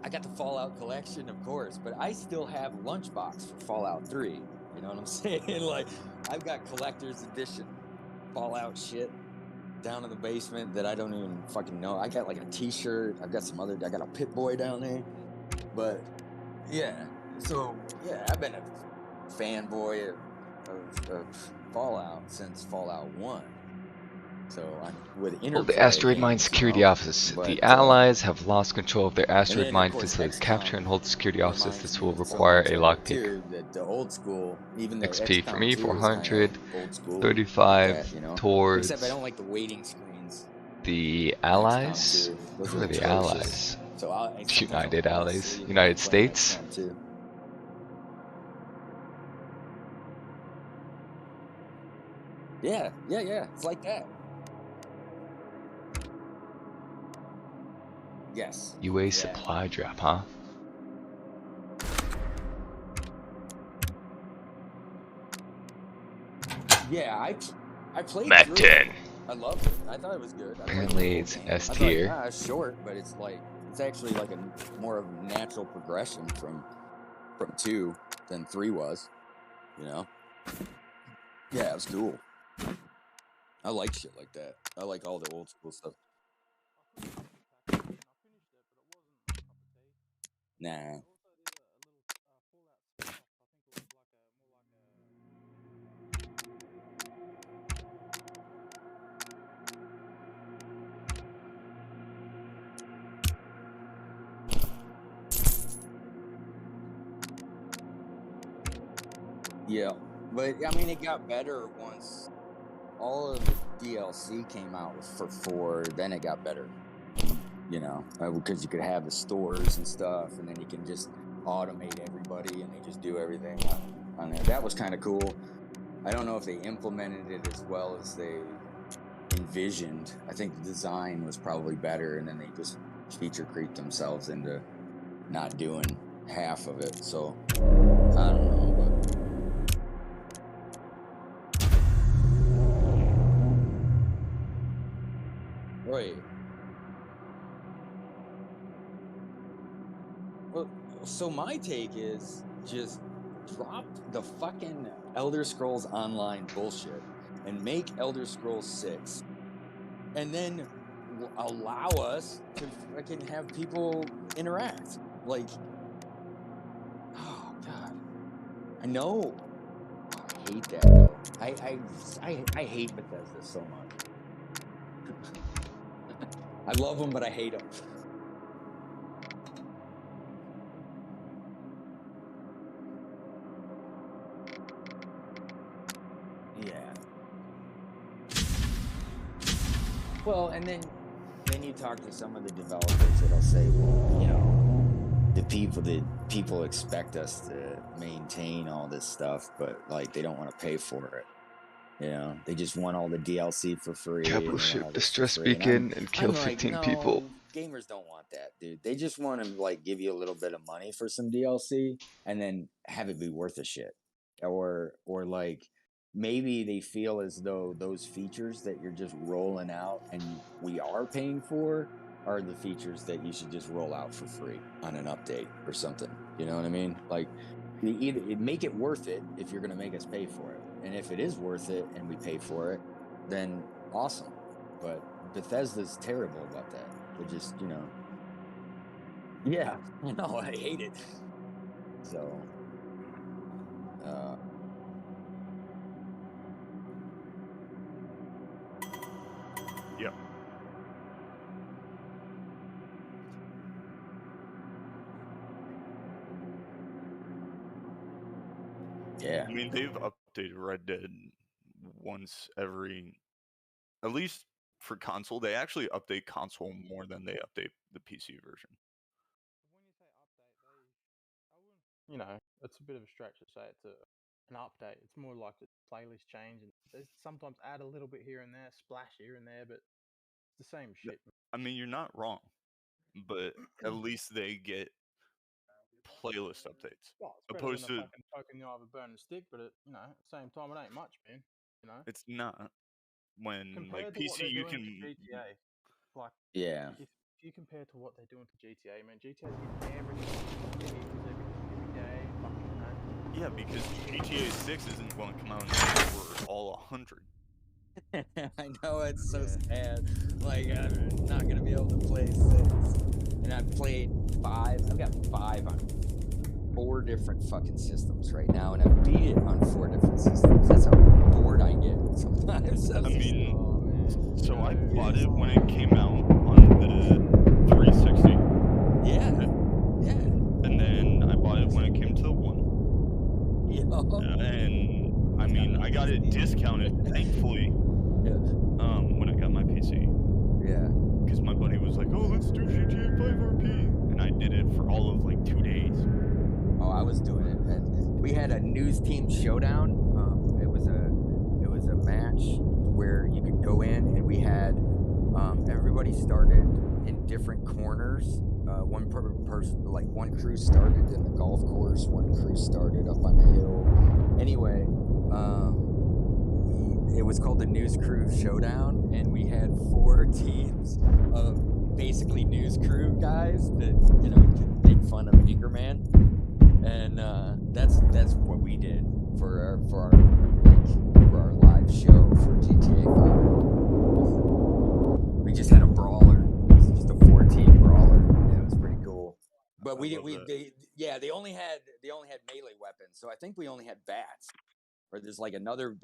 I got the Fallout collection, of course, but I still have Lunchbox for Fallout 3. You know what I'm saying? Like, I've got collector's edition Fallout shit down in the basement that I don't even fucking know. I got like a T-shirt. I got a Pit Boy down there. But yeah, so yeah, I've been a fanboy of Fallout since Fallout 1. So with Well, the Interplay asteroid mine games, security offices. The but Allies have lost control of their and asteroid then of mine course facility. Capture XCOM and hold the security offices. reminds This me will so require much a of it lockpick. too. That the old school, even though XP for XCOM me, 2 is kind of 400. old school, like 35 that, you know. Except I towards don't like the waiting screens the in XCOM Allies. 2. Those Who are are the atrocious. Allies? So sometimes I'll United fall Allies. asleep while I'm United playing States. XCOM 2. Yeah. It's like that. Yes. UA Yeah. supply drop, huh? Yeah, I played Mac through 10. it. I loved it. I thought it was good. I played the Apparently whole it's game. S I tier. thought, it's short, but it's like it's actually like a more of a natural progression from 2 than 3 was. You know? Yeah, it was cool. I like shit like that. I like all the old school stuff. Nah. Yeah, but I mean, it got better once all of the DLC came out for 4. Then it got better, you know, because you could have the stores and stuff, and then you can just automate everybody, and they just do everything on there. That was kind of cool. I don't know if they implemented it as well as they envisioned. I think the design was probably better, and then they just feature creeped themselves into not doing half of it. So I don't know, but. Right. Well, so my take is just drop the fucking Elder Scrolls Online bullshit and make Elder Scrolls 6, and then allow us to fucking have people interact. Like, oh god, I know. Oh, I hate that though. I hate Bethesda so much. I love them, but I hate them. and then you talk to some of the developers that'll say, well, you know, the people expect us to maintain all this stuff, but like they don't want to pay for it. You know, they just want all the DLC for free. Capital And they want ship all this for distress free. beacon and kill I'm like, 15 no, people. gamers don't want that, dude. They just want to like give you a little bit of money for some DLC and then have it be worth a shit. Or like maybe they feel as though those features that you're just rolling out and we are paying for are the features that you should just roll out for free on an update or something. You know what I mean? Like either make it worth it if you're going to make us pay for it. And if it is worth it and we pay for it, then awesome. But Bethesda's terrible about that. They just, you know. Yeah, I know, I hate it. So, Yep. yeah. I mean, they've updated Red Dead once every, at least for console. They actually update console more than they update the PC version. When you say update, I wouldn't, you know, it's a bit of a stretch to say it's an update. It's more like the playlist change, and they sometimes add a little bit here and there, splash here and there, but it's the same shit. I mean, you're not wrong, but at least they get playlist updates. Well, it's better Opposed than a to, fucking poke in the eye of a burning stick, but at the same time, it ain't much, man. You know, it's not. When compared like to what PC, they're you doing can. to GTA, like Yeah. if you compare to what they're doing to GTA, man, GTA's getting everything every day, fucking, you know. Yeah, because GTA 6 isn't going to come out until we're all 100. I know, it's so Yeah. sad. Like, I'm not going to be able to play 6. And I've played 5. I've got 5 on 4 different fucking systems right now. And I've beat it on 4 different systems. That's how bored I get sometimes. I mean, Oh, man. so I bought it when it came out on the 360. Yeah. Yeah. And then I bought it when it came to the 1. Yo. And I mean, I got it discounted, thankfully, when I got my PC. Yeah. Because my buddy was like, oh, let's do GTA 5 RP. And I did it for all of like 2 days. Oh, I was doing it. And we had a news team showdown. It was a match where you could go in, and we had everybody started in different corners. One person, like one crew started in the golf course, one crew started up on a hill. Anyway, it was called the News Crew Showdown, and we had 4 teams of basically news crew guys that, you know, could make fun of Anchorman, and that's what we did for our live show for GTA 5. We just had a brawler. It was just a 4-team brawler. Yeah, it was pretty cool. But they only had melee weapons, so I think we only had bats. Or there's like another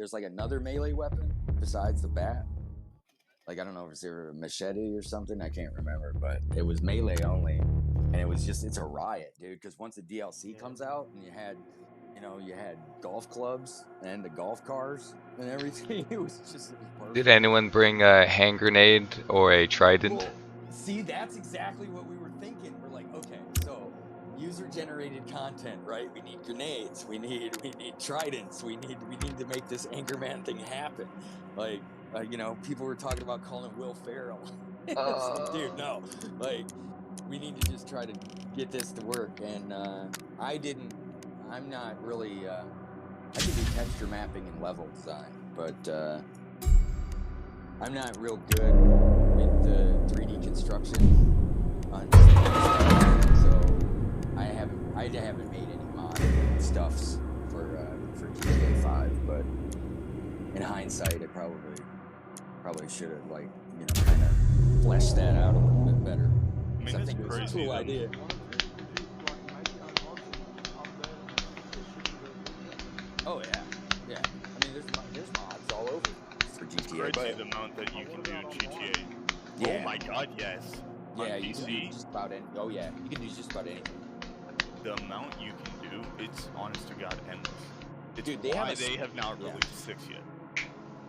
melee weapon besides the bat. Like, I don't know if it's a machete or something. I can't remember, but it was melee only, and it's a riot, dude. Because once the DLC comes out, and you had golf clubs and the golf cars and everything, it was perfect. Did anyone bring a hand grenade or a trident? Well, see, that's exactly what we were thinking. We're like, okay, so user-generated content, right? We need grenades, we need tridents, we need to make this Anchorman thing happen. Like, people were talking about calling Will Ferrell. It's like, dude, no. Like, we need to just try to get this to work. And I'm not really. I can do texture mapping and level design, but I'm not real good with the 3D construction on stuff, so I haven't made any mod stuffs for GTA 5. But in hindsight, I probably should have kind of fleshed that out a little bit better. I mean, I it's think it was a crazy. cool idea. Oh yeah. I mean, there's mods all over for GTA. It's crazy the amount that you can do in GTA. Yeah. Oh my god, yes. Yeah, on you can do PC, just about any. Oh yeah, you can do just about anything. the amount you can do, it's honest to god endless. It's Dude, they why have they have not released 6 yet.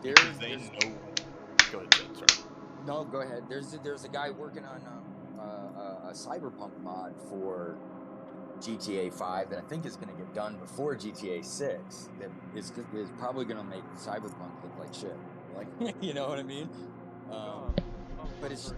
There- Because they there's- know. Go ahead, Ted, sorry. No, go ahead. There's a guy working on a cyberpunk mod for GTA 5 that I think is going to get done before GTA 6. That is probably going to make cyberpunk look like shit. Like, you know what I mean? But it's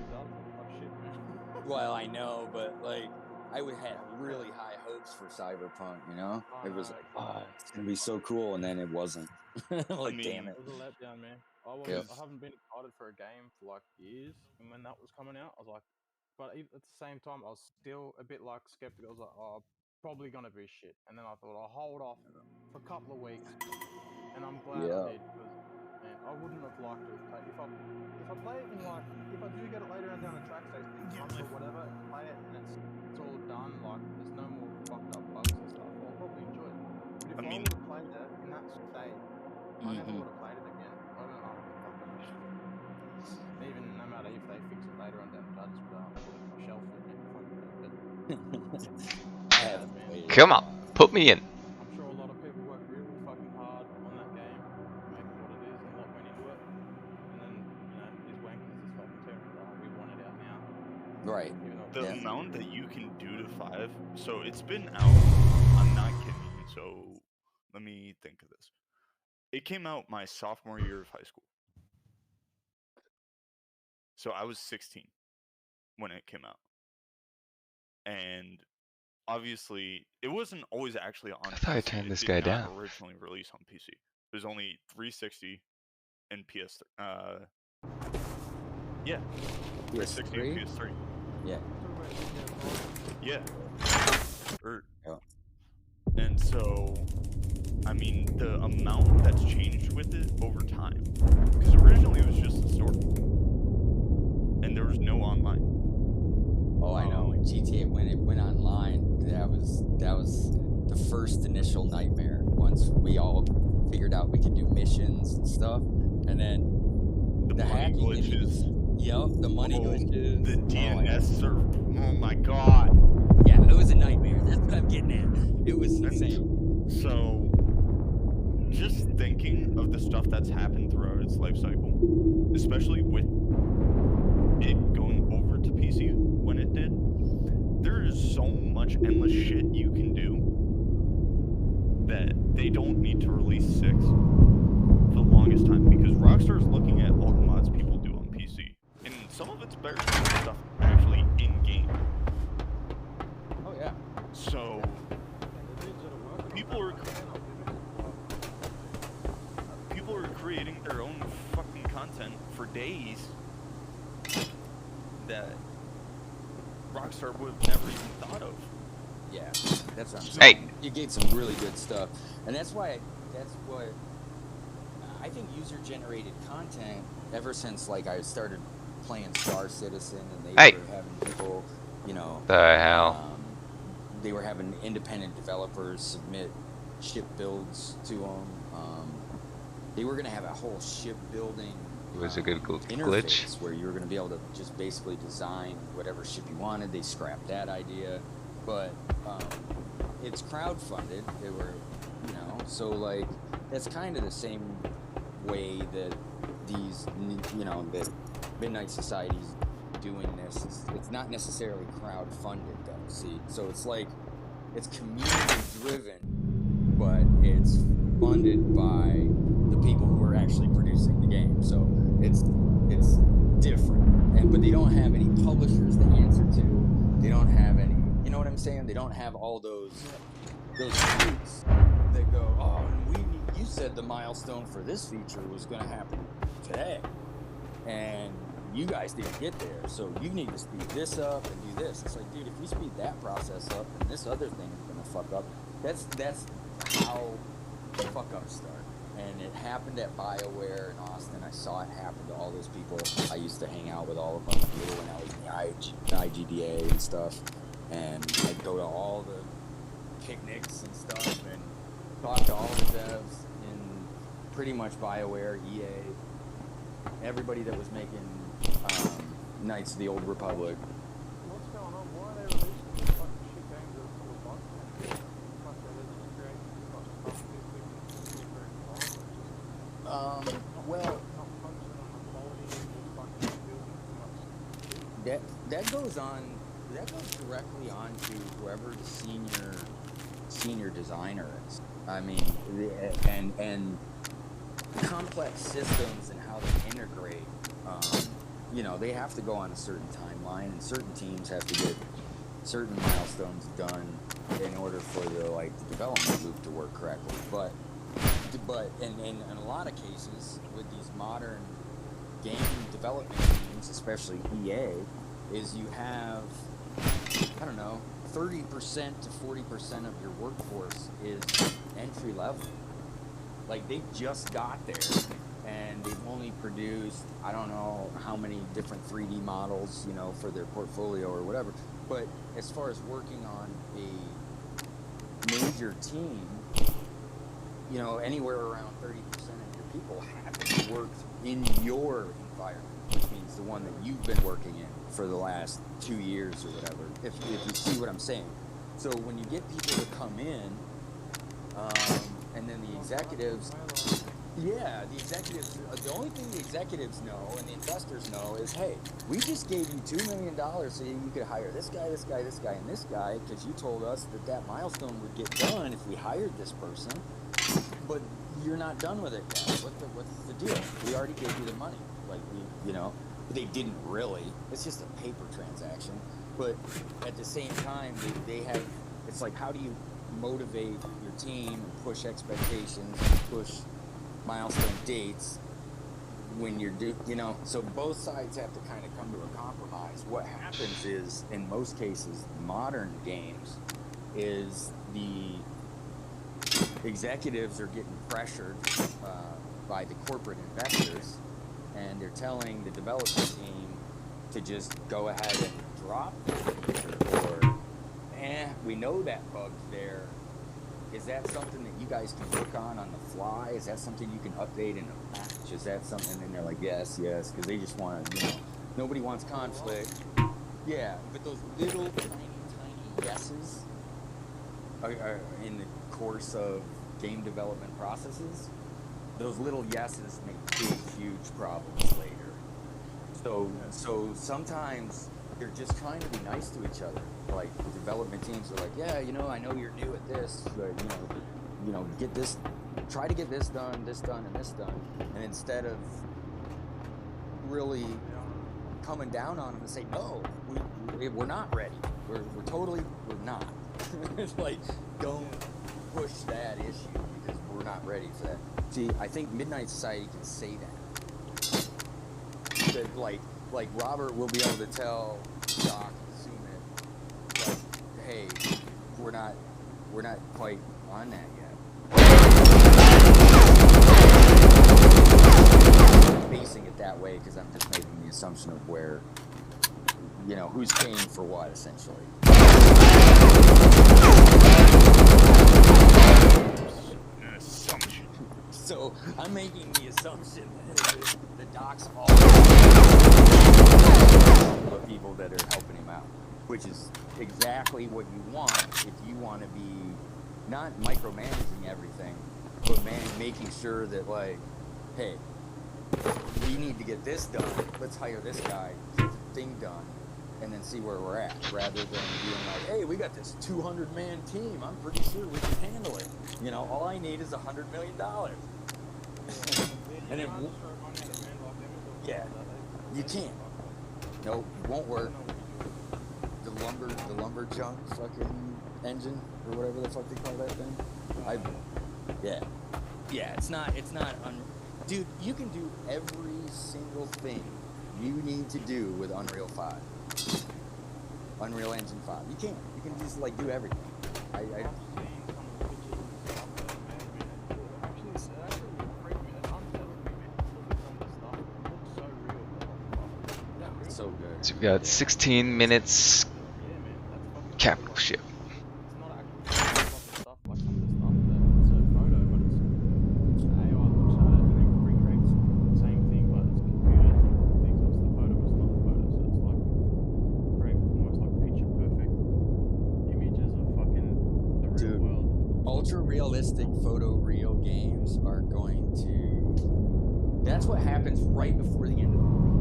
well, I know, but like I would had really high hopes for cyberpunk. You know, it was like, oh, it's going to be so cool, and then it wasn't. Like, I mean, damn it. It was a letdown, man. Yep. I haven't been excited for a game for like years, and when that was coming out, I was like, but at the same time, I was still a bit like skeptical. I was like, oh, probably gonna be shit. And then I thought I'll hold off for a couple of weeks, and I'm glad I Yeah. did because man, I wouldn't have liked to have played if I play it in like if I do get it later on down the track, say 6 months or whatever, and play it and it's all done, like there's no more fucked up bugs and stuff. I'll probably enjoy it. But if I mean- would have played it in that state, I never would have played it again. I don't know. Fuck that shit. Even no matter if they fix it later on down the track, just put it on my shelf and fuck it. But I haven't played it. Come on, put me in. I'm sure a lot of people worked really fucking hard on that game to make it what it is and what went into it. And then, these wankers just fucking turn around. Oh, we want it out now. Right. The Yeah. amount that you can do to 5, so it's been out. I'm not kidding. So let me think of this. It came out my sophomore year of high school. So I was 16 when it came out. And obviously, it wasn't always actually on I thought I PC. turned It this did guy not down. originally release on PC. It was only 360 and PS. Yeah, 360 and PS3. Yeah. Yeah. Yeah. And so, I mean, the amount that's changed with it over time. Because originally it was just the story. And there was no online. Oh, I know. When GTA, when it went online, that was the first initial nightmare. Once we all figured out we could do missions and stuff, and then The money hacking glitches. Yep, the money glitches. The Oh, yeah. DNS server. Oh my god. Yeah, it was a nightmare. That's what I'm getting at. It was insane. So, just thinking of the stuff that's happened throughout its life cycle, especially with it going over to PC when it did, there is so much endless shit you can do that they don't need to release 6 for the longest time, because Rockstar is looking at all the mods people do on PC, and some of it's better than stuff actually in game. Oh yeah. So people are creating their own fucking content for days that Rockstar would have never even thought of. Yeah, that's what I'm Hey. saying. You get some really good stuff, and that's what I think user-generated content. Ever since like I started playing Star Citizen, and they Hey. were having people, The hell? they were having independent developers submit ship builds to them. They were going to have a whole shipbuilding It was a good glitch. interface where you were going to be able to just basically design whatever ship you wanted. They scrapped that idea, but it's crowdfunded. They were, so like that's kind of the same way that these, that Midnight Society's doing this. It's not necessarily crowdfunded though. See, so it's like it's community driven, but it's funded by the people who are actually producing the game. So it's different, but they don't have any publishers to answer to. They don't have any, you know what I'm saying? They don't have all those tweets that go, oh, and you said the milestone for this feature was going to happen today, and you guys didn't get there, so you need to speed this up and do this. It's like, dude, if we speed that process up, then this other thing is going to fuck up. That's how fuck-ups start. And it happened at BioWare in Austin. I saw it happen to all those people. I used to hang out with all of them when I was in the IGDA and stuff. And I'd go to all the picnics and stuff and talk to all the devs in pretty much BioWare, EA, everybody that was making Knights of the Old Republic. What's going on? Why are they releasing these fucking shit games that are full of bugs? Fuck, they're just creating too much stuff too quick and too very fast. Well, Not focusing on the quality of just fucking building goes directly on to whoever the senior designer is. I mean, and complex systems and how they integrate. You know, they have to go on a certain timeline, and certain teams have to get certain milestones done in order for the development loop to work correctly. But in a lot of cases with these modern game development teams, especially EA, is you have, I don't know, 30% to 40% of your workforce is entry level. Like, they just got there and they've only produced, I don't know how many different 3D models, you know, for their portfolio or whatever. But as far as working on a major team, you know, anywhere around 30% of your people have to work in your environment, which means the one that you've been working in for the last 2 years or whatever, if you see what I'm saying. So when you get people to come in, and then the executives, the only thing the executives know and the investors know is, hey, we just gave you $2 million so you could hire this guy, this guy, this guy, and this guy, because you told us that milestone would get done if we hired this person, but you're not done with it yet. What's the deal? We already gave you the money. They didn't really. It's just a paper transaction. But at the same time, they have, it's like, how do you motivate your team and push expectations and push milestone dates when you're so both sides have to kind of come to a compromise. What happens is, in most cases, modern games, is the executives are getting pressured by the corporate investors, and they're telling the development team to just go ahead and drop the feature, or we know that bug's there. Is that something that you guys can work on the fly? Is that something you can update in a patch? Is that something? And they're like, yes, because they just want to, nobody wants conflict. Yeah, but those little tiny yeses are in the course of game development processes. Those little yeses make big, huge problems later. So sometimes they're just trying to be nice to each other. Like, development teams are like, yeah, I know you're new at this, but get this, try to get this done, and this done. And instead of really coming down on them and say, no, we're not ready. We're not. It's like, don't push that issue because we're not ready for that. See, I think Midnight Society can say that. That like Robert will be able to tell Doc and Sumit, like, hey, we're not quite on that yet. I'm basing it that way because I'm just making the assumption of where, who's paying for what, essentially. An assumption. So I'm making the assumption that the Doc's all the people that are helping him out, which is exactly what you want if you want to be not micromanaging everything, but making sure that, like, hey, we need to get this done. Let's hire this guy, get the thing done, and then see where we're at, rather than being like, hey, we got this 200-man team. I'm pretty sure we can handle it. All I need is $100 million. And it you can't. Nope, it won't work. The lumber junk fucking engine, or whatever the fuck they call that thing. It's not dude, you can do every single thing you need to do with Unreal 5. Unreal Engine 5. You can just do everything. So good. So we got 16 minutes. Capital ship. It's not actually stuff like some of the stuff that it's a photo, but it's AI looks at it and it recreates the same thing, but it's computer thinks it's the photo, but it's not the photo. So it's like create almost like picture perfect images of fucking the real world. Ultra realistic photoreal games are going to. That's what happens right before the end of the movie.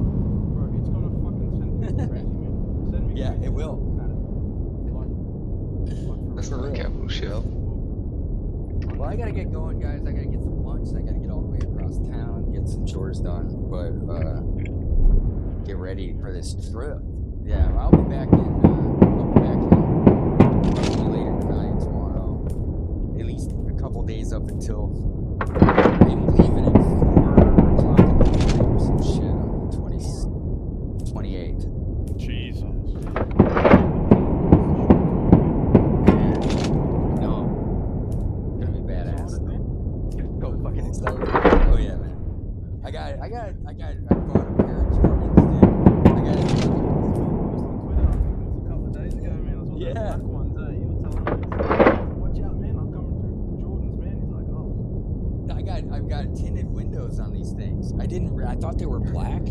Bro, it's gonna fucking send me crazy, man. Send me Yeah, it will. That's For not a real. capital shell. Well, I gotta get going, guys. I gotta get some lunch. I gotta get all the way across town, get some chores done. But get ready for this trip. Yeah, I'll be back in. Probably later tonight, tomorrow. At least a couple days up until I'm leaving at 4 o'clock in the morning or some shit on the 28th. Jesus. No, gonna be badass. So fucking excited. Oh yeah, man. I bought a pair of Jordans, dude. I got it. A couple of days ago, man. I saw Yeah. that black ones. You were telling me, watch out, man. I'm coming through with the Jordans, man. He's like, oh. I've got tinted windows on these things. I thought they were black.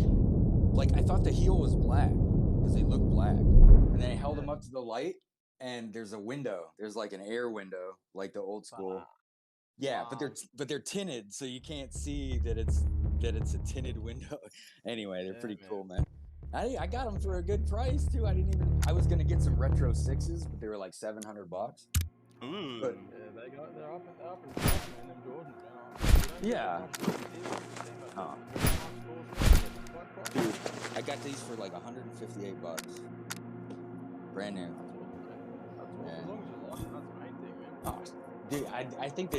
Like I thought the heel was black because they look black. And then I held them up to the light, and there's a window. There's like an air window, like the old school. Yeah, but they're tinted, so you can't see that it's a tinted window. Anyway, they're pretty cool, man. I got them for a good price too. I was gonna get some retro 6s, but they were like $700. Ooh. But Yeah, they're up and man. Them Jordans, man. yeah. Oh. Dude, I got these for like $158. Brand new. As long as you like it, that's the main thing, man. Oh, dude, I think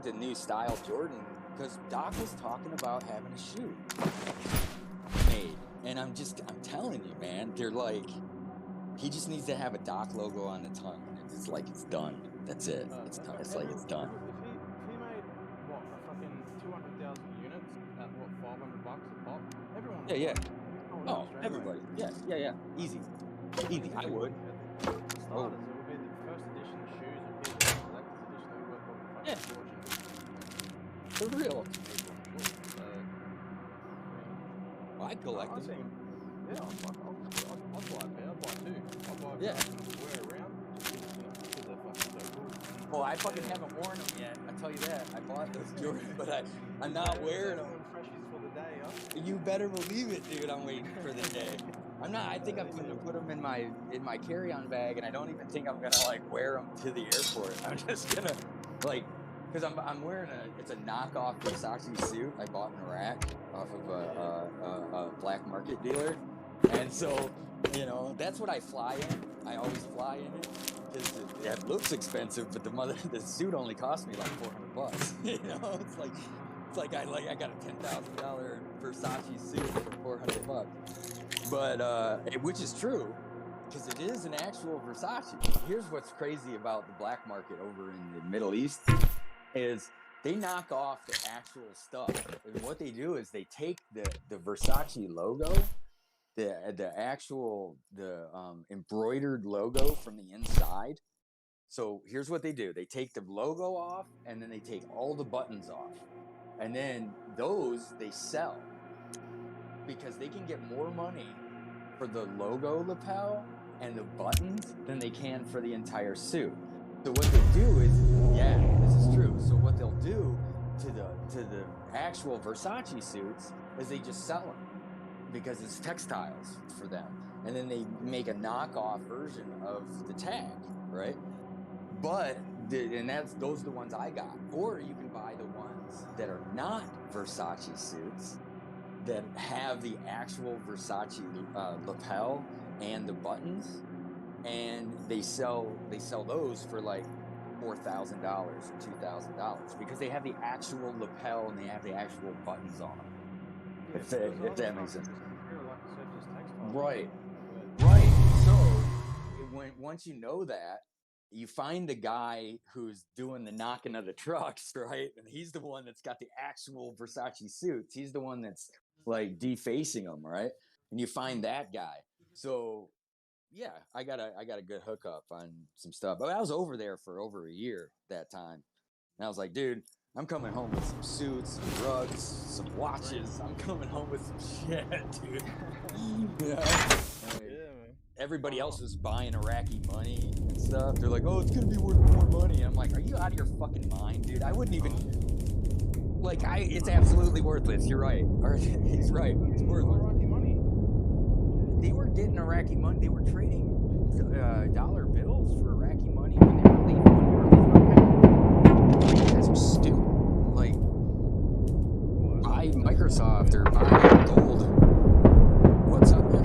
the new style Jordan, because Doc was talking about having a shoe made, and I'm telling you, man, they're like, he just needs to have a Doc logo on the tongue, and it's like it's done. That's it. It's done. It's like it's done. If he made what a fucking 200,000 units at what $500 a pop, everyone. Would Yeah. buy it. No one Oh, else straight everybody. away. Yeah. Easy. I would. For starters, it would be the first edition of shoes. It would be the collector's edition. It would worth a Yeah. fucking fortune. For real. So, I collect I them. think, yeah, I'll buy a pair. I'll buy two. I'll buy a pair Yeah. to wear around. Because they're fucking so cool. Well, I fucking haven't worn them yet. I tell you that. I bought those Jordans, but I'm not wearing them. Freshies for the day, huh? You better believe it, dude. I'm waiting for the day. I'm not. I think I'm gonna put them in my carry-on bag, and I don't even think I'm gonna like wear them to the airport. I'm just gonna like, because I'm wearing it's a knockoff Versace suit I bought in Iraq off of a black market dealer, and so that's what I fly in. I always fly in it because it looks expensive, but the suit only cost me like $400. It's like I got a $10,000 Versace suit for $400, but which is true because it is an actual Versace. Here's what's crazy about the black market over in the Middle East is they knock off the actual stuff, and what they do is they take the Versace logo, the embroidered logo from the inside. So here's what they do: they take the logo off, and then they take all the buttons off. And then those they sell because they can get more money for the logo lapel and the buttons than they can for the entire suit. So what they do is, this is true. So what they'll do to the actual Versace suits is they just sell them because it's textiles for them, and then they make a knockoff version of the tag, right? But those are the ones I got. Or you can buy the ones that are not Versace suits that have the actual Versace lapel and the buttons, and they sell those for like $4,000 or $2,000 because they have the actual lapel and they have the actual buttons on them. If that makes sense. Right. So once you know that, you find the guy who's doing the knocking of the trucks, right? And he's the one that's got the actual Versace suits. He's the one that's like defacing them, right? And you find that guy. So yeah, I got a good hookup on some stuff. But I was over there for over a year that time. And I was like, dude, I'm coming home with some suits, some rugs, some watches. I'm coming home with some shit, dude. Everybody else was buying Iraqi money and stuff. They're like, oh, it's going to be worth more money. And I'm like, are you out of your fucking mind, dude? I wouldn't even... it's absolutely worthless. You're right. He's right. It's worthless. they were getting Iraqi money. They were trading dollar bills for Iraqi money when they were leaving. You guys are stupid. Like, buy Microsoft or buy gold. What's up, man?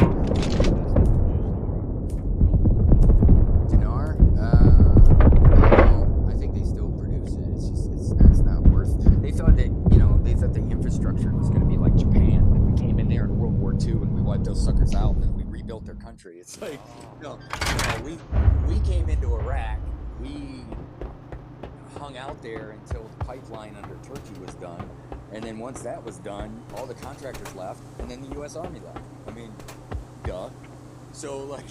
Dinar? No, I think they still produce it. It's just it's not worth. They thought that the infrastructure was going to be like Japan. Like we came in there in World War II and we wiped those suckers out and we rebuilt their country. It's like we came into Iraq. We hung out there until the pipeline under Turkey was done, and then once that was done, all the contractors left, and then the U.S. Army left. I mean, duh. So, like,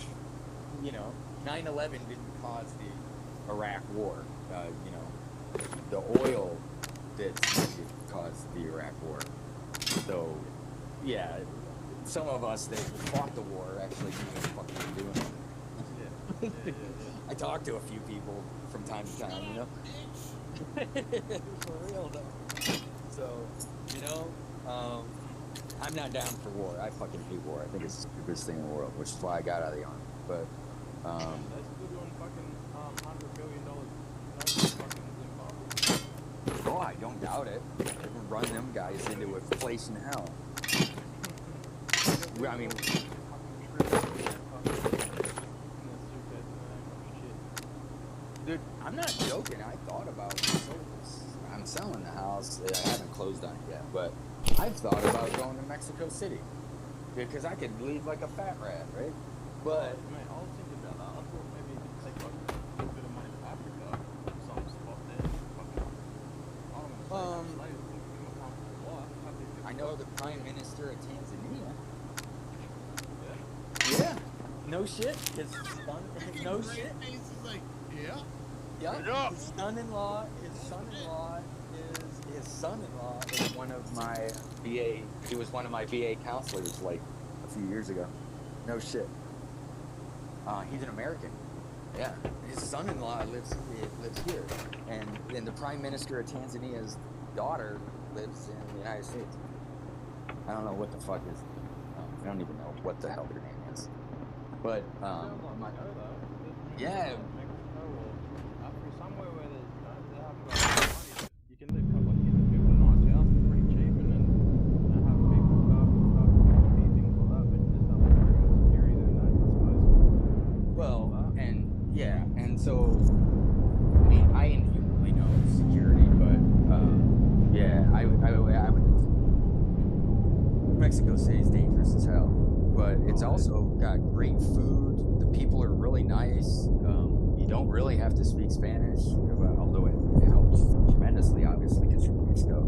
9/11 didn't cause the Iraq War. The oil that caused the Iraq War. So, yeah, some of us that fought the war actually knew what the fuck we were doing. Yeah. I talked to a few people from time to time, For real though. So, I'm not down for war. I fucking hate war. I think it's the stupidest thing in the world, which is why I got out of the army. But They're still doing fucking $100 billion fucking Zimbabwe. oh, I don't doubt it. They can run them guys into inflation hell. I mean, dude, I'm not joking. I thought about I'm selling the house. I haven't closed on it yet, but I've thought about going to Mexico City because I could leave like a fat rat, right? But man, I was thinking about that. I thought maybe you could take like a little bit of money to Africa, some spot there. I know the Prime Minister of Tanzania. Yeah. No shit. His son. No shit. Yeah. Yeah. His son-in-law is one of my VA. He was one of my VA counselors like a few years ago. No shit. He's an American. Yeah. His son-in-law lives here, and the Prime Minister of Tanzania's daughter lives in the United States. I don't know what the fuck is. I don't even know what the hell their name is. But yeah. Somewhere where they haven't got money, but you can live like you can build a nice house for pretty cheap, and then have people look after things like that. But you just have very good security than that, I suppose. Well, and so I mean, I inherently know security, but I would. Mexico City is dangerous as hell, but it's also got great food. The people are really nice. You don't really have to speak Spanish, although it helps tremendously, obviously, because you're from Mexico.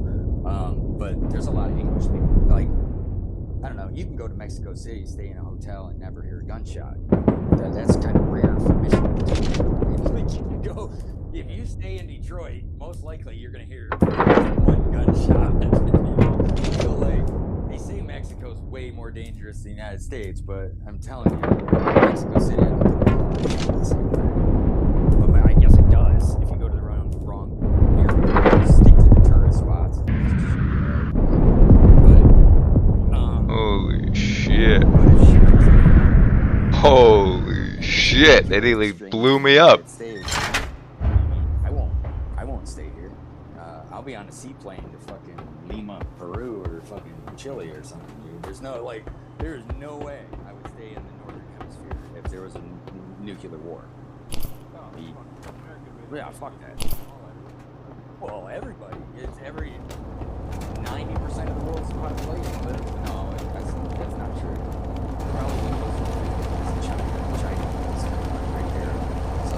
But there's a lot of English people. Like, I don't know, you can go to Mexico City, stay in a hotel, and never hear a gunshot. That's kind of rare for Michigan. Like, you can go, if you stay in Detroit, most likely you're going to hear one gunshot. So, like, they say Mexico's way more dangerous than the United States, but I'm telling you, Mexico City, I don't think it's but I guess it does if you go to the wrong area. Stick to the tourist spots. But, holy shit. Holy shit. They nearly blew me up. I won't stay here. I'll be on a seaplane to fucking Lima, Peru, or fucking Chile or something, dude. There's no way I would stay in the northern hemisphere if there was a nuclear war. Yeah, fuck that. Well, everybody. It's every 90% of the world's population lives. No, that's not true. Probably the most is China. China is right there. So,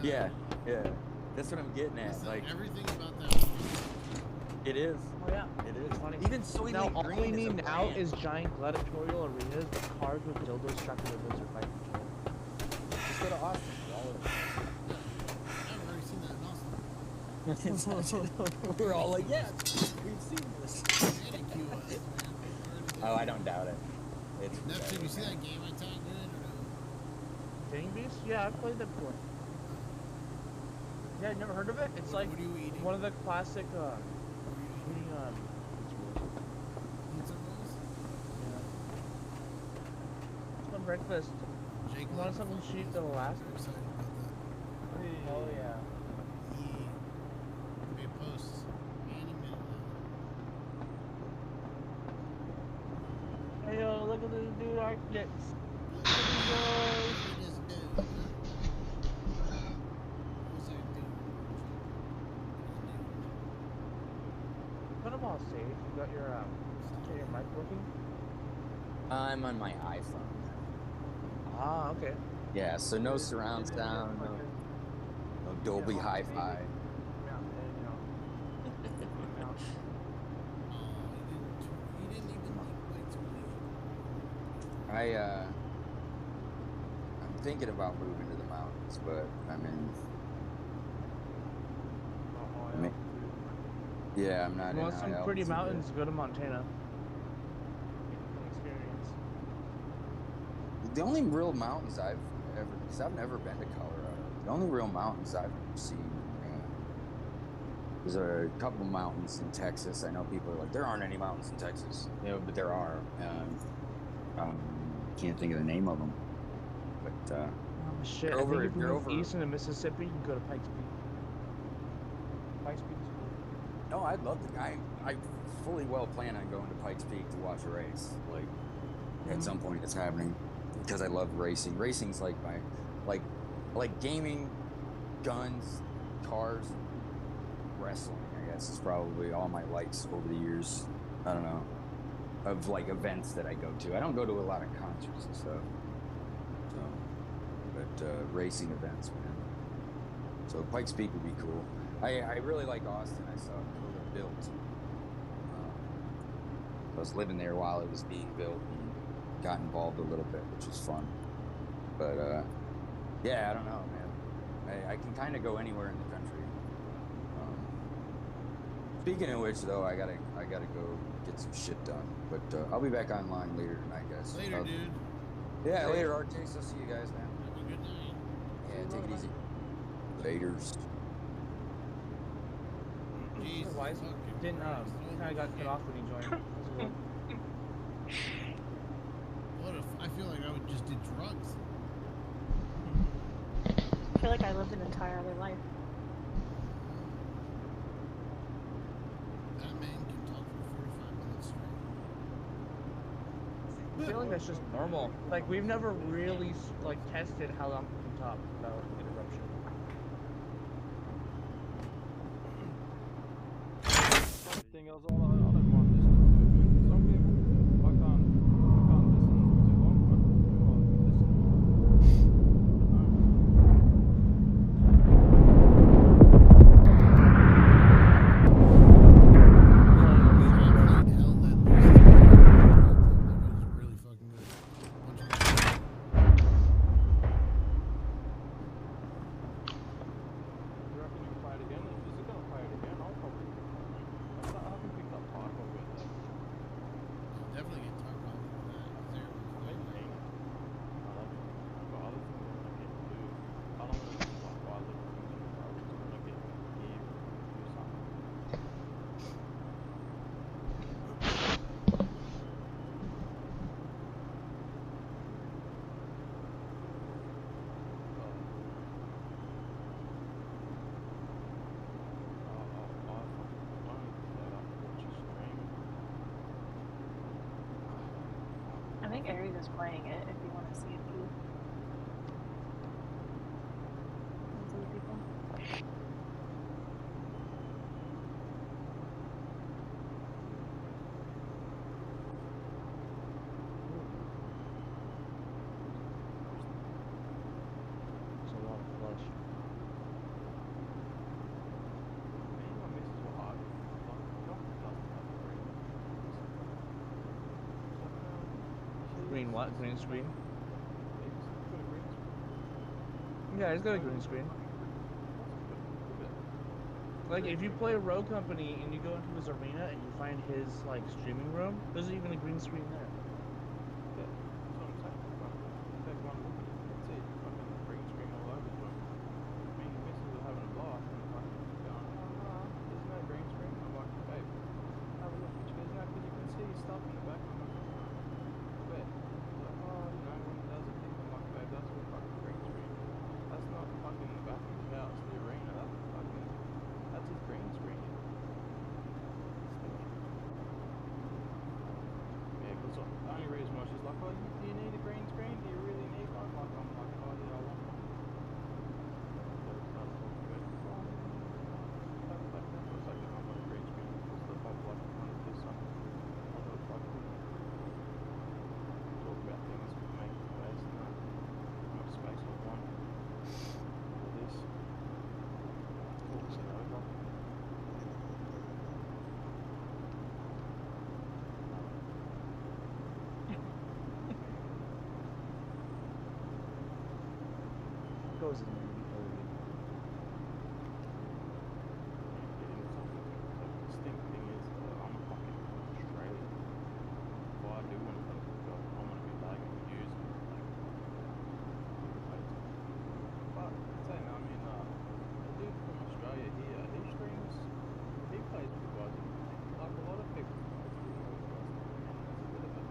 Yeah, yeah. That's what I'm getting at. Listen, Like, everything about that movie. it is. Oh yeah, It it's is. funny. Even Soylent Now all Green we is a need now brand. is giant gladiatorial arenas with cars with dildos strapped to their wheels or fighting each other. Just go to Austin. For all of I've already seen that in Austin. it. We're all like, yeah, we've seen this. And in Key West, man. Oh, I don't doubt it. It's Neptune, you see that game I tagged you in or no? Dang Beast? Yeah, I've played that before. Yeah, you never heard of it? It's like What are you eating? one of the classic eating Pizza rolls? yeah. It's on breakfast. Jake You want something cheap that'll last? Very excited about that. Oh yeah. Could be a post any minute now. Hey yo, look at this dude architects. Look at this dude. What's that dude? Put them all safe. You got your mic working? I'm on my iPhone. Ah, okay. Yeah, so no surround sound, no Dolby Hi-Fi. Yeah, you know. He didn't even like to I'm thinking about moving to the mountains, but I'm yeah, I'm not You in want some high pretty altitude yet. mountains? Go to Montana. Experience. The only real mountains I've ever, because I've never been to Colorado, the only real mountains I've seen, there's a couple mountains in Texas. I know people are like, there aren't any mountains in Texas, but there are. Can't think of the name of them. But Oh shit! You're I over- think if we you're move over- east into Mississippi, you can go to Pikes Peak. Pikes Peak is cool. no, I'd love to. I fully well plan on going to Pikes Peak to watch a race. Like at some point, it's happening because I love racing. Racing's like my like gaming, guns, cars, wrestling. I guess is probably all my likes over the years. I don't know, of like events that I go to. I don't go to a lot of concerts and stuff. So, but racing events, man. So Pikes Peak would be cool. I really like Austin. I saw it built. I was living there while it was being built and got involved a little bit, which was fun. But yeah, I don't know, man. I can kind of go anywhere in the country. Speaking of which, though, I gotta go get some shit done. But I'll be back online later tonight, guys. Later, dude. Yeah, later, RJ. So see you guys, man. Have a good night. Yeah, take it easy. Laters. Jesus Why is fucking didn't Christ. kind of got cut off when he joined? How's it going? What if I feel like I would just do drugs? I feel like I lived an entire other life. That man can talk for 45 minutes straight. I feel like that's just normal. Like we've never really like tested how long we can talk without interruption. Thing else, I don't mind listening to it. Some people, I can't listen too long, but you reckon you'll play it again? Is it going to play it again? I'll probably. I haven't picked up Python yet though. Definitely get talked about that. Maybe game. I've got other things I want to get to do. I don't want to just like buy little things in the car. I just want to get gear and do something. I think Aries is playing it if you want to see a few. Some people. It's a lot of flush. mean what? Green screen? He's got a green screen. Yeah, he's got a green screen. Like, if you play Rogue Company and you go into his arena and you find his, like, streaming room, there's even a green screen there. Yeah, that's what I'm saying. Take one look at it. That's it. Fucking green screen all over the place. Me and the missus are having a blast and fucking going, oh no, there's no green screen. I'm like, babe, have a look. She goes, no, because you can see stuff in the back. I'm like, where? She's like, oh, you know, when it does a thing. I'm like, babe, that's all fucking green screen. That's not fucking the back of his house, the arena. That's fucking, that's his green screen. Yeah, because the only reason why she's like, oh, do you need a green screen? Do you really need one? Like, I'm like, oh yeah, I want one. So we started talking about it. Oh, that's like that. I was like, no, I want a green screen. Because the whole like one of this one. I was like, talk about things that make space and that. Not space I want. All this. Talks it over. Goes in there. The distinct thing is, I'm fucking from Australia. If I do want to play football, I want to be lagging and using it. But saying that, I mean, a dude from Australia here, he streams, he plays with guys. Like a lot of people play with guys. There's a bit of a,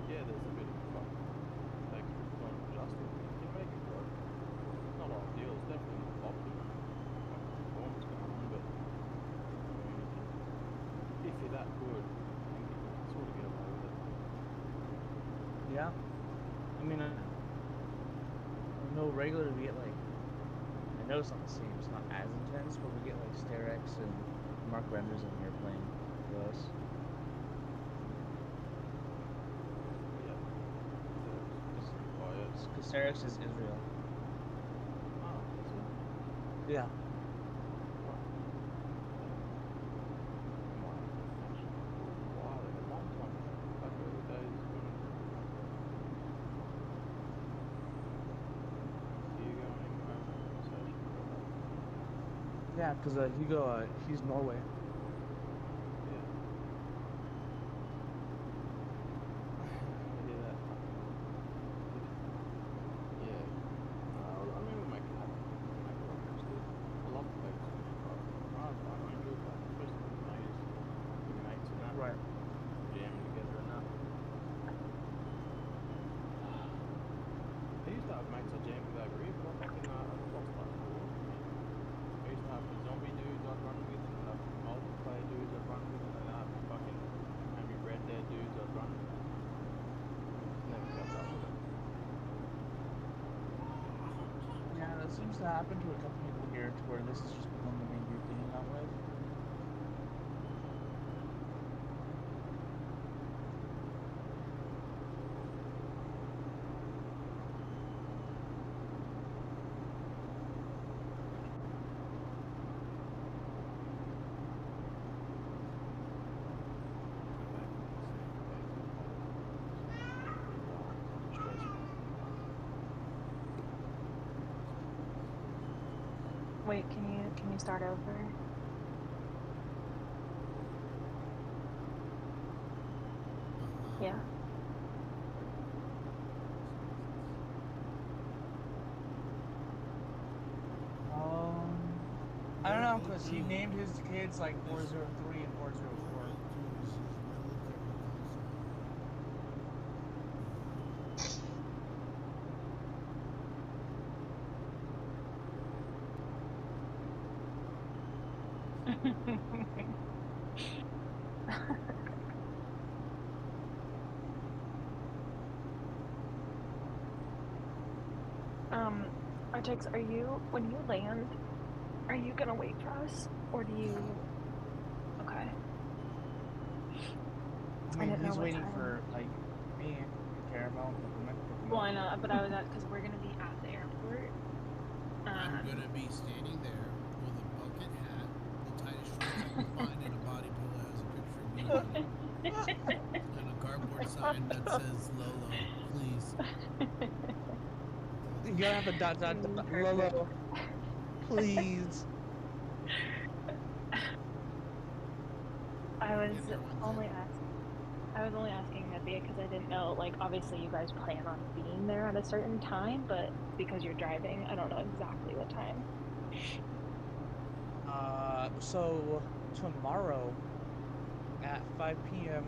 yeah, there's a bit of a fuck. Takes time to adjust it. You can make it work. It's not ideal, it's definitely not optimum. Performance going on, but I mean, if you're that good, I think you can sort of get away with it. Yeah. I mean, I know regular we get like, I know it's not the same, it's not as intense, but we get like Starex and Mark Renders in here playing with us. Yeah. Oh, yeah. Because Starex is Israel. Oh, is it? Yeah. Yeah, because Hugo, he's Norway. Right. Jamming together and that. I used to have mates I jammed with over here, but I fucking lost that before. I used to have the zombie dudes I'd run with, and the multiplayer dudes I'd run with, and then I'd fucking maybe Red Dead dudes I'd run with. Never kept up with it. Yeah, that seems to happen to a couple people here, to where this has just become the main group they hang out with. Wait, can you start over? Yeah. I don't know, because he named his kids like 403 and 404. Artex, are you, when you land, are you gonna wait for us? Or do you... Okay. I mean, didn't know he's what waiting time. for, like, me, Caramel, Well, I know, but I was at, because we're gonna be at the airport. I'm gonna be standing there with a bucket hat, the tightest shorts I can find, and a body pillow that has a picture of me on it, and a cardboard sign that says Lolo, please. You gotta have a dot Lolo, please. I was Been there one only time. asking. I was only asking Nithya because I didn't know. Like, obviously, you guys plan on being there at a certain time, but because you're driving, I don't know exactly what time. So tomorrow at 5 p.m.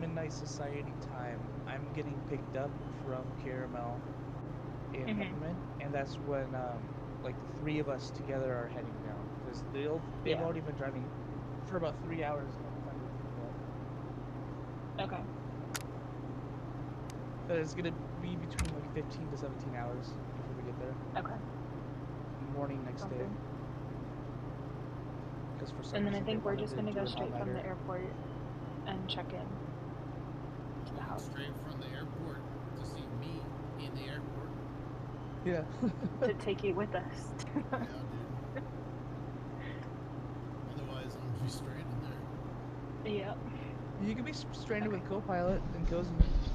Midnight Society time, I'm getting picked up from Caramel in Mhm. Peppermint, and that's when like the three of us together are heading down because they've Yeah. already been driving for about 3 hours now. Okay. So it's gonna be between like 15 to 17 hours before we get there. Okay. Morning next Sounds day. good. Because for some And then I reason they think we're wanted just to gonna do go an straight from all-nighter. the airport and check in to the house Straight from the airport to see me in the airport. Yeah. to take you with us. Yeah, dude. Otherwise, I'm gonna be stranded there. Yep. You can be stranded Okay. with Copilot and Cozy.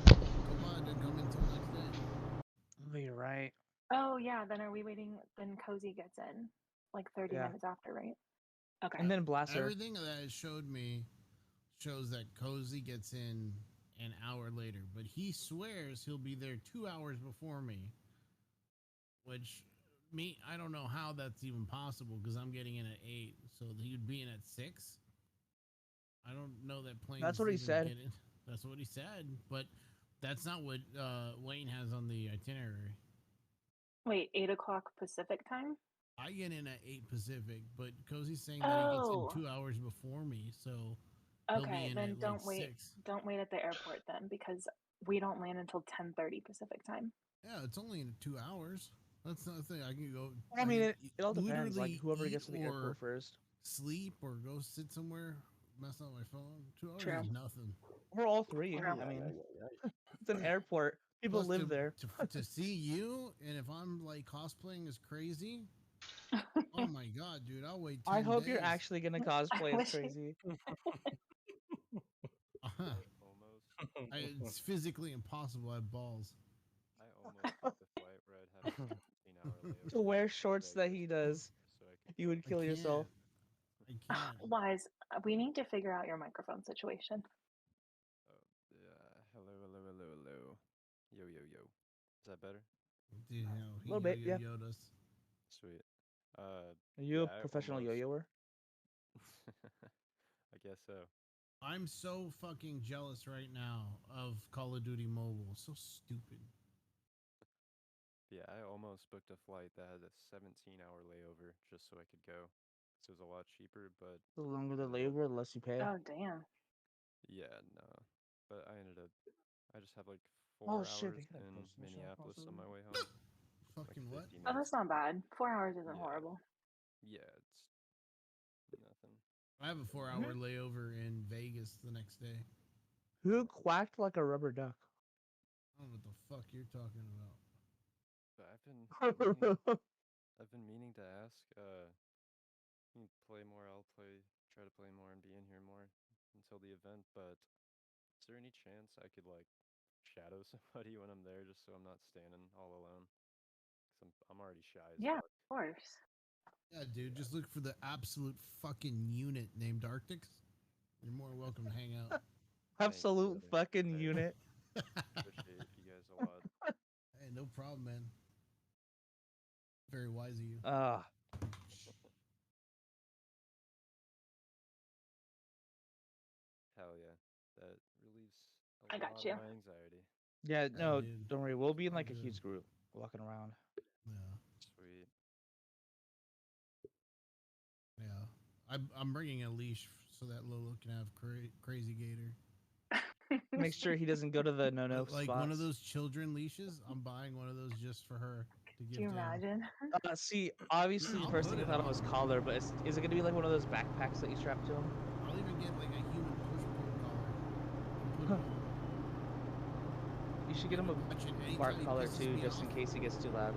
Copilot didn't come until next day. Oh, you're right. Oh yeah. Then are we waiting? Then Cozy gets in like 30 Yeah. minutes after, right? Okay. And then Blaster. Everything that it showed me shows that Cozy gets in an hour later, but he swears he'll be there 2 hours before me. Which I don't know how that's even possible because I'm getting in at 8, so he'd be in at 6. I don't know that planes. That's what he even said. Get in. That's what he said, but that's not what Wayne has on the itinerary. Wait, 8 o'clock Pacific time? I get in at 8 Pacific, but Cozy's saying that he gets in 2 hours before me, so he'll be Okay, in then at don't like wait. 6. Don't wait at the airport then, because we don't land until 10:30 Pacific time. Yeah, it's only in 2 hours. That's not the thing. I can go. I mean, can it all depends. Like literally whoever eat gets to the or airport first. sleep or go sit somewhere, mess up my phone. 2 hours True. is nothing. We're all three. True. I mean, it's an airport. People Plus live there. to see you, and if I'm like cosplaying as crazy, oh my god, dude, I'll wait 10 I hope days. you're actually gonna I cosplay as wish you- crazy. Almost. It's physically impossible. I have balls. I almost booked the flight where I'd have a 17-hour layover. To wear shorts that he does, So I could you would I kill yourself. can't. I can't. Wise, we need to figure out your microphone situation. Hello. Yo. Is that better? Dude, you know, he Little bit, yeah. yo-yo'd us. Sweet. Are you yeah, a professional yo-yoer? I guess so. I'm so fucking jealous right now of Call of Duty Mobile. So stupid. Yeah, I almost booked a flight that had a 17-hour layover just so I could go. So it was a lot cheaper, but The longer the ended up- labor, the less you pay. Oh damn. yeah, no. But I just have like 4 Oh, hours shit, they got a in postal shop Minneapolis also. on my way home. Fucking like what? 50 Oh, minutes. that's not bad. 4 hours isn't Yeah. horrible. Yeah, it's nothing. I have a 4-hour layover in Vegas the next day. Who quacked like a rubber duck? I don't know what the fuck you're talking about. But I've been meaning to ask. You can play more. Try to play more and be in here more until the event. But is there any chance I could like shadow somebody when I'm there, just so I'm not standing all alone? Cause I'm already shy as Yeah, fuck. of course. Yeah, dude, just look for the absolute fucking unit named Arctics. You're more welcome to hang out. Absolute brother. fucking Thanks. unit. Appreciate you guys a lot. Hey, no problem, man. Very wise of you. Hell yeah, that relieves I a got lot you. of my anxiety. Yeah, no, dude. don't worry. We'll be in All like a good. huge group walking around. Yeah, Sweet. yeah. I'm bringing a leash so that Lolo can have crazy gator. Make sure he doesn't go to the no-no Like spots. one of those children leashes. I'm buying one of those just for her to give Do you to him. imagine? See, obviously, Yeah, I'll first put thing I it thought it was on. collar, but is it gonna be like one of those backpacks that you strap to him? I'll even get like a human push-pull collar. And put it on. You should get him a Watch it. Anytime bark he collar pisses too, me just in off- case he gets too loud.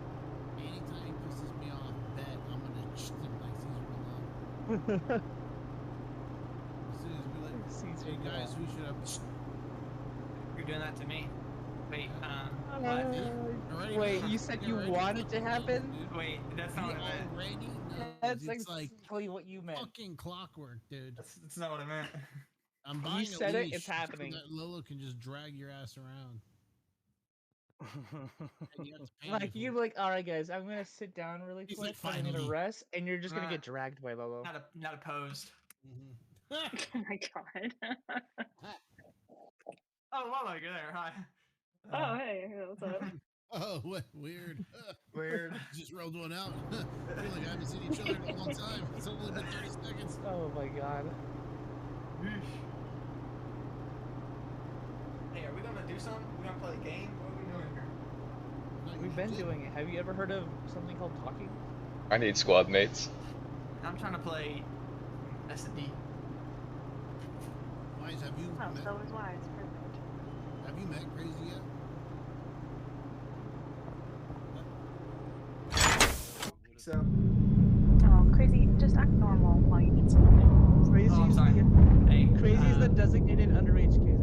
Anytime he pisses me off, bet I'm gonna him like Caesar Milan. As soon as we like, Caesar hey guys, Milan. we should have. You're doing that to me. Wait, what? Already Wait, know. you said you Already want it to fucking know, happen? dude. Wait, that's not You what I meant. already know. That's It's like exactly what you meant. fucking clockwork, dude. That's not what I meant. I'm You buying a said it, leash it's happening. so that Lolo can just drag your ass around. And you have to pay me Like for you're it. like, all right, guys, I'm gonna sit down really He's quick like, 'cause I need a finally. rest, and you're just gonna Nah. get dragged by Lolo. Not opposed. Oh my god. Oh, well, you're there. Hi. Oh hey, what's up? Oh, what weird. Weird. Just rolled one out. I feel like I haven't seen each other in a long time. It's only been 30 seconds. Oh my god. Hey, are we gonna do something? We gonna play a game? What are we doing here? We've been doing it. Have you ever heard of something called talking? I need squad mates. I'm trying to play S&D. Wise, have you Oh, met, so is Wise. Perfect. have you met Crazy yet? So. Oh, crazy. Just act normal while you eat something. Crazy Oh, I'm is sorry. the Hey, Crazy is the designated underage kid.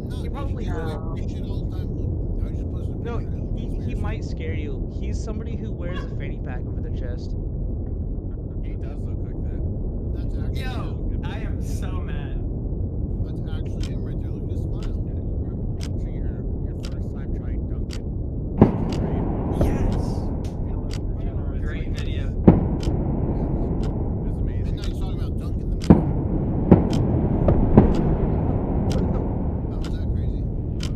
No, You probably gets will. free shit all the time. Look, I just posted a No, picture of he conspiracy. might scare you. He's somebody who wears a fanny pack over their chest. He does look like that. That's actually Yo, him. I am so mad. That's actually him right there. Look at his smile. So your first time trying Dunkin'. Yes. Great video. It was amazing. Midnight's talking about Dunkin' the man. How was that crazy?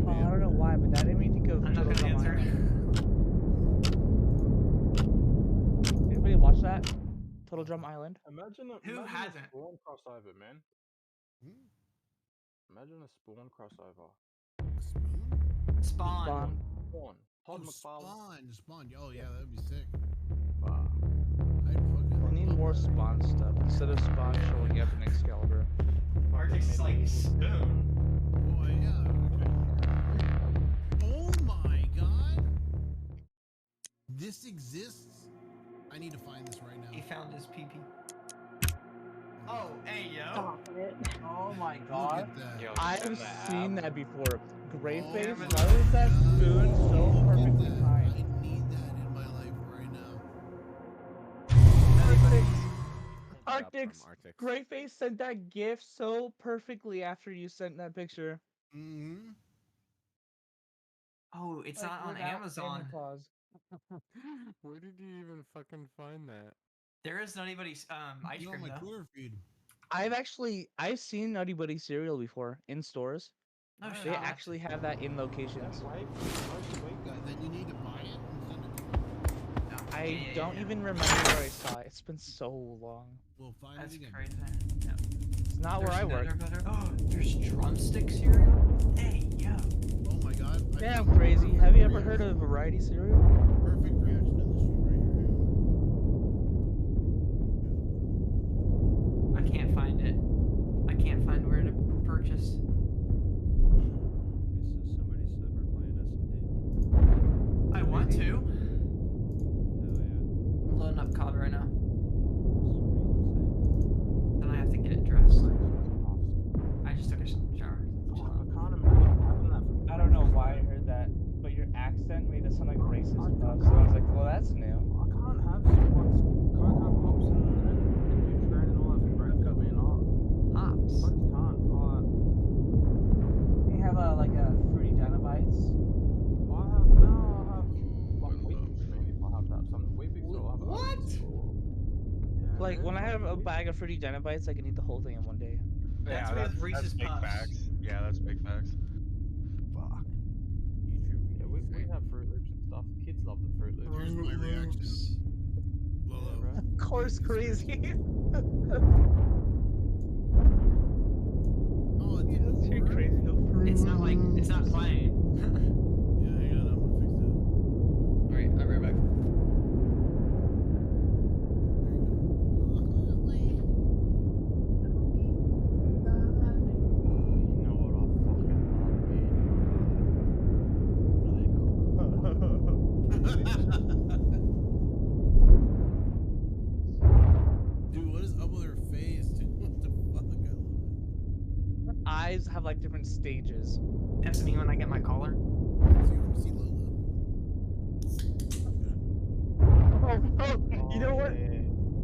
Oh, I don't know why, but that made me think of I'm not Total gonna Drama answer. Island. Anybody watch that? Total Drum Island? Imagine a, Who imagine hasn't? a Spawn crossover, man. Hmm? Imagine a Spawn crossover. A spoon? Spawn. Spawn. Spawn. Todd Oh, McFarlane. Spawn. Oh, yeah, that'd be sick. Wow. I'd fucking We need love more that. Spawn stuff instead of Spawn showing up in Excalibur. Arctic's like spoon. Oh, yeah. Oh my god! This exists? I need to find this right He now. found his PP. Oh, hey yo. Stop it. Oh my Look at that. Yo, I've send that seen app. that before. Grey Oh face, my why was that God. spoon so Look at perfectly that. timed? I need that in my life right now. Arctic's Greyface sent that gif so perfectly after you sent that picture. Mm-hmm. Oh, it's Like, not on without any Amazon. pause. Where did you even fucking find that? There is Nutty Buddy's ice It's on cream my though. Twitter feed. I've seen Nutty Buddy cereal before in stores. No They shot. They actually have that in locations. Wait, Then you need to buy it and send it to me. No. I don't even remember where I saw it. It's been so long. We'll find That's it again. crazy. Yeah. It's not where I work. Oh, there's drumstick cereal. Hey yo. Oh my god. I Damn found crazy. Have you ever heard of variety cereal? perfect reaction to this stream right here. I can't find it. I can't find where to purchase. Somebody said we're playing S&D. I want to. Hell yeah. I'm loading up COD right now. Sweet. Then I have to get it dressed. I just took a shower. I can't imagine having that. I don't know why I heard that, but your accent made it sound like racist stuff. So I was like, well, that's new. I can't have Cocoa Pops and Nutri-Grain and all that for breakfast, man. Hops. I just can't. You have a fruity Dinobites. I have like Weet-Bix, man. If I have to have something Weet-Bix, I'll have What? Yeah, Like man, when I have a Weet-Bix. bag of fruity Dinobites, I can eat the whole thing in one day. That's Yeah, with Reese's big Puffs. facts. Yeah, that's big facts. Fuck. Yeah, we have Fruit Loops and stuff. Kids love the Fruit Loops. Here's my reaction. Yeah, Lolo. bro. Of course, crazy. Oh, it didn't You're work? crazy. It's not like it's not playing. Yeah, hang on, I'm gonna fix that. Alright, I'll be right back. You know what I fucking love, man. Dude, what is up with her face? guys have like different stages. That's me when I get my collar. See Lola. You know what? Yeah.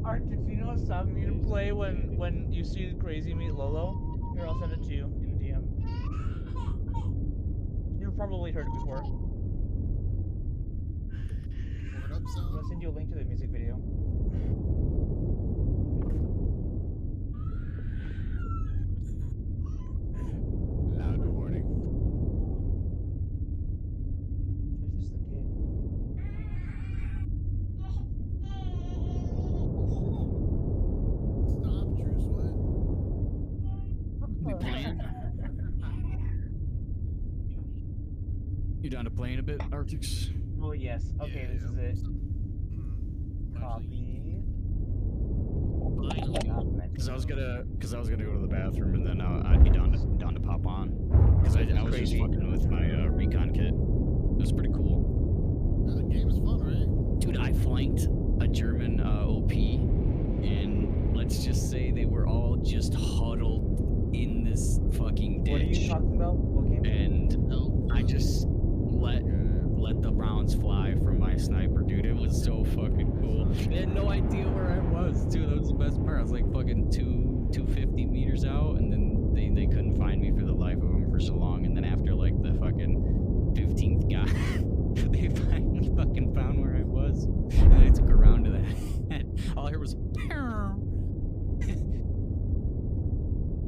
Arctic, you know what song you need to play when Crazy. you see Crazy Meet Lolo? Here, I'll send it to you in a DM. You've probably heard it before. Word up, I'm son. gonna send you a link to the music video. Loud warning. It's just the kid. Stop, True Sweat. We playing? You down to playing a bit, Arctics? Oh yes. Okay, this is it. Copy. Because I was gonna go to the bathroom and then I'd be down to pop on. Because I was just fucking with my recon kit. It was pretty cool. Yeah, the game is fun, right? Dude, I flanked a German OP, and let's just say they were all just huddled in this fucking ditch. What are you talking about? What game? And I just let the rounds fly from my sniper, dude. It was so fucking cool. They had no idea where I was, too. That was the best part. I was like fucking 250 meters out, and then they couldn't find me for the life of them for so long. And then after like the fucking 15th guy, they finally fucking found where I was, and they took a round to the head. All I heard was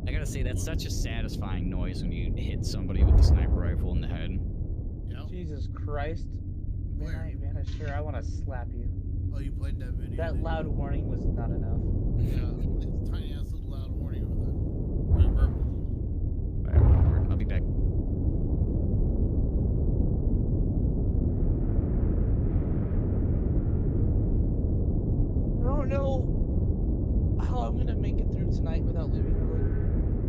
I gotta say, that's such a satisfying noise when you hit somebody with the sniper rifle in the head. Jesus Christ. Man, sure, I want to slap you. Oh, you played that video. That loud warning was not enough. Yeah, it's tiny ass little loud warning over there. I'll be back. I don't know how I'm gonna make it through tonight without leaving early.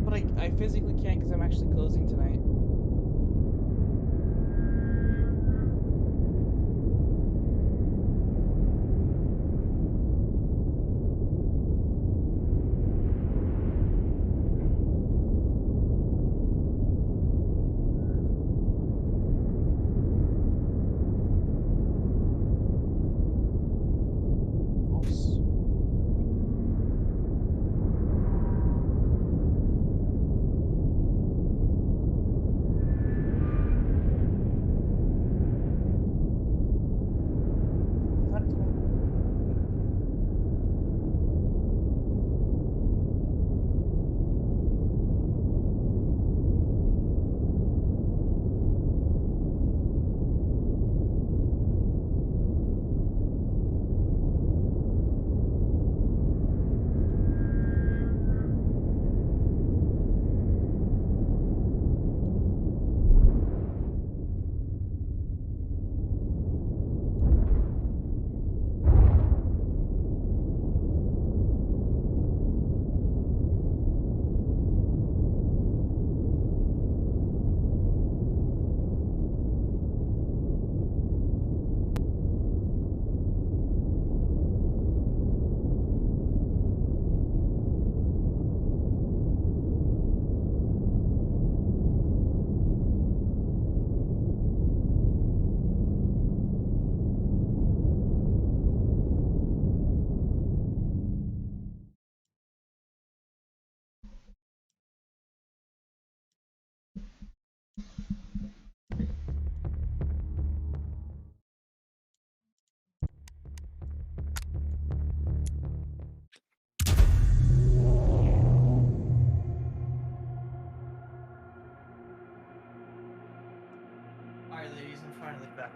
But I physically can't because I'm actually closing tonight. Alright, ladies, I'm finally back.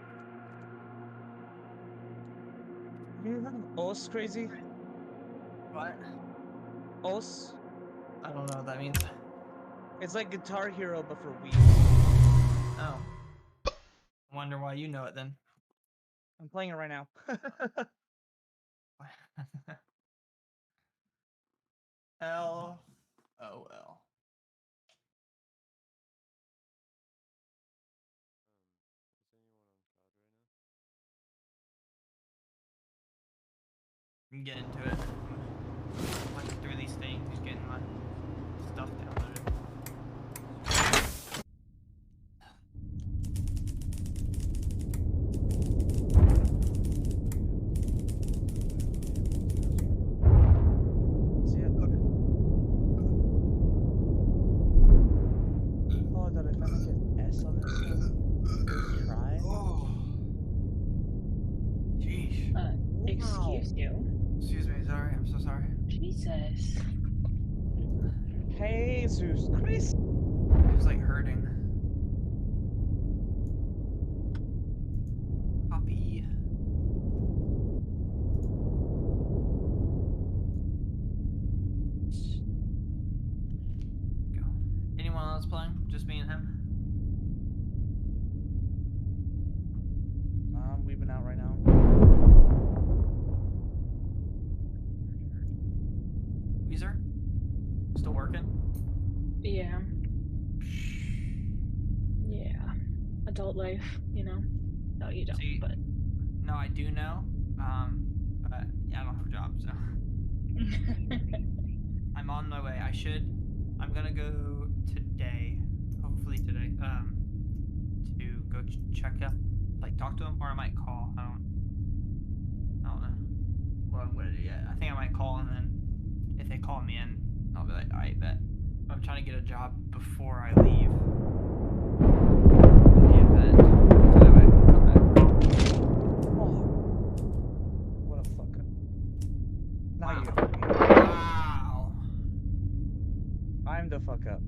You heard of OS, Crazy? What? OS? I don't know what that means. It's like Guitar Hero, but for Wii. Oh. Wonder why you know it then. I'm playing it right now. LOL. Get into it. Looking through these things, getting my stuff downloaded. Jesus Christ. It was like hurting. Copy. Go. Anyone else playing? Just me and him? I'm leaving out right now. Weezer? Still working? Yeah. Yeah. Adult life, you know. No, you don't, See, but no, I do know. But yeah, I don't have a job, so I'm on my way. I'm gonna go today, hopefully today, to go check up, like talk to him, or I might call. I don't know. What it is yet. I think I might call, and then if they call me in, I'll be like, all right, bet. I'm trying to get a job before I leave. In the event, so that way I can come back. What a fuck up. Now you hurt me. Wow. I'm the fuck up.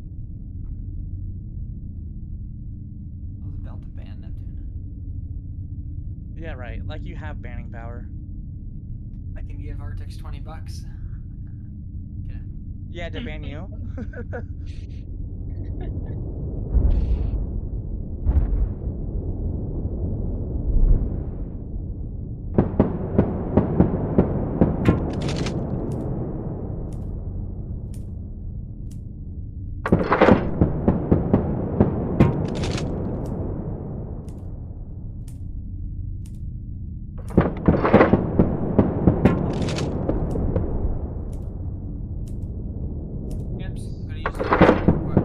I was about to ban Neptune. Yeah, right. Like you have banning power. I can give Artix $20. Yeah, to ban you. Yep, I'm gonna use the real quick.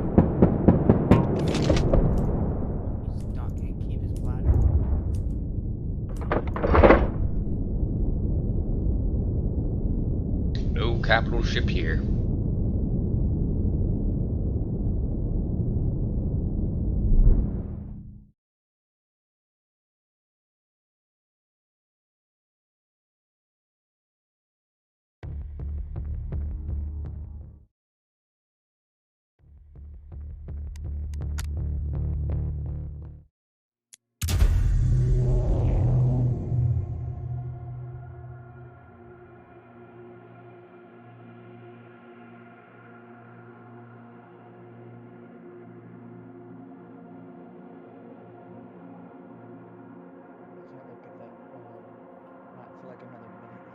He's not gonna keep his bladder. No capital ship here. I can't look at that map for like another minute.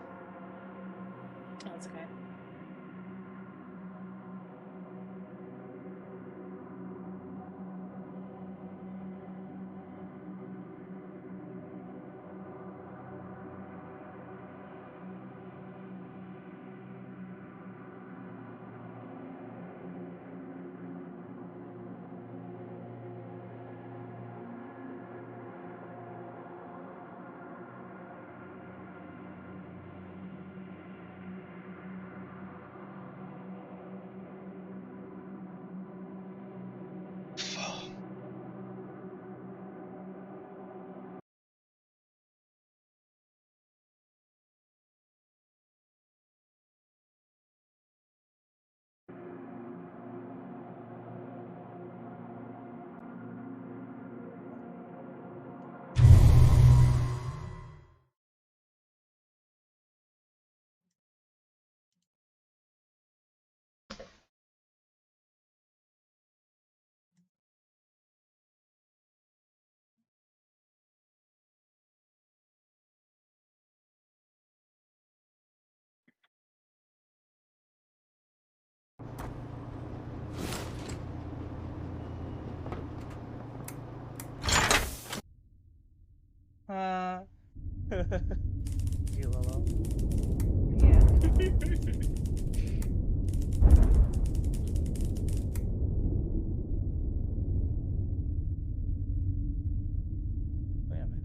oh, it's okay. Lolo. Yeah. Wait a minute.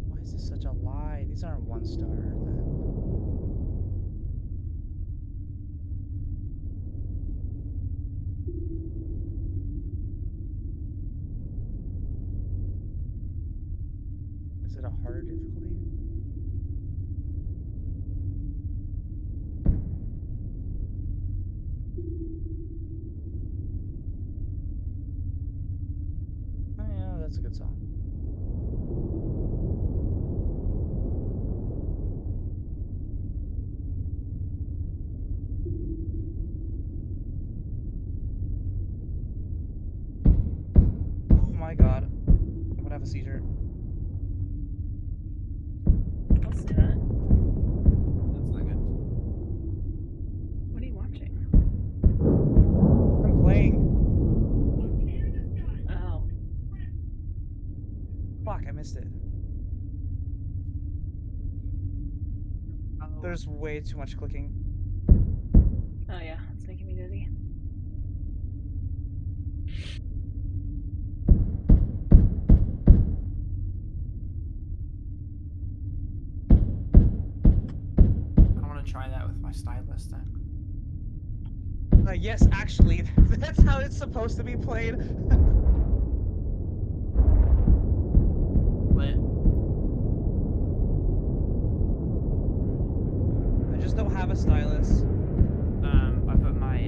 Why is this such a lie? These aren't 1-star then. Is it a harder difficulty? my god. I'm gonna have a seizure. I'll say that. That's not good. What are you watching? I'm playing. Oh. Fuck, I missed it. Oh. There's way too much clicking. Oh yeah, it's making me dizzy. I want to try that with my stylus then. Yes, actually, that's how it's supposed to be played. Lit. I just don't have a stylus. I put my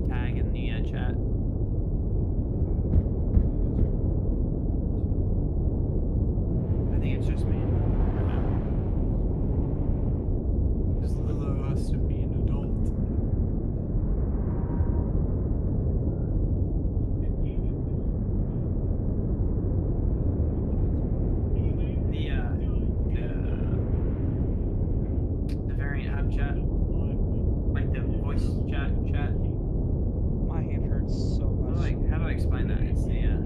tag in the chat. I think it's just me right now. Just Lilo has to be an adult. The variant app chat, like the voice chat. My hand hurts so much. How do I explain that? It's the yeah,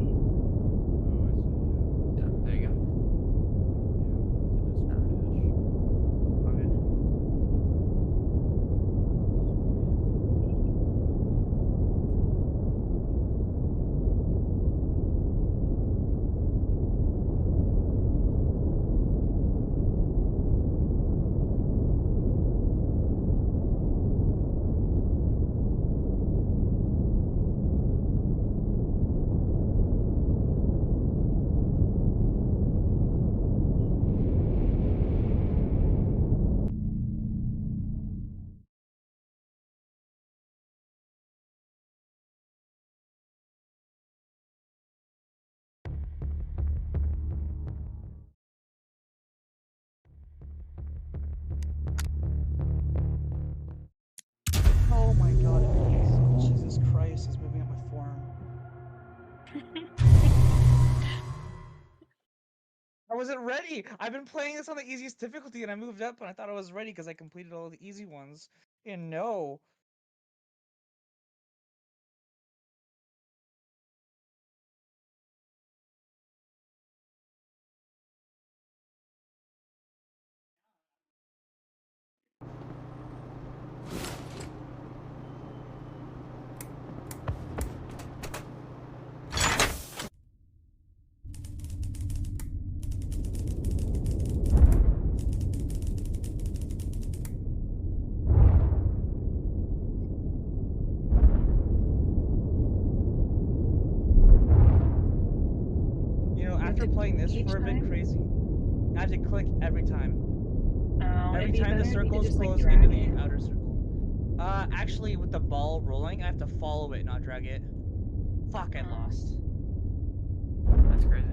there you go. All good. Oh my god, Jesus Christ is moving up my forearm. I wasn't ready! I've been playing this on the easiest difficulty and I moved up and I thought I was ready because I completed all the easy ones. And no. You know, after playing this for a bit crazy, I have to click every time. Oh, Every it'd be time the better if you could circles just like close drag into it. the outer circle. Actually, with the ball rolling, I have to follow it, not drag it. Fuck, I lost. That's crazy.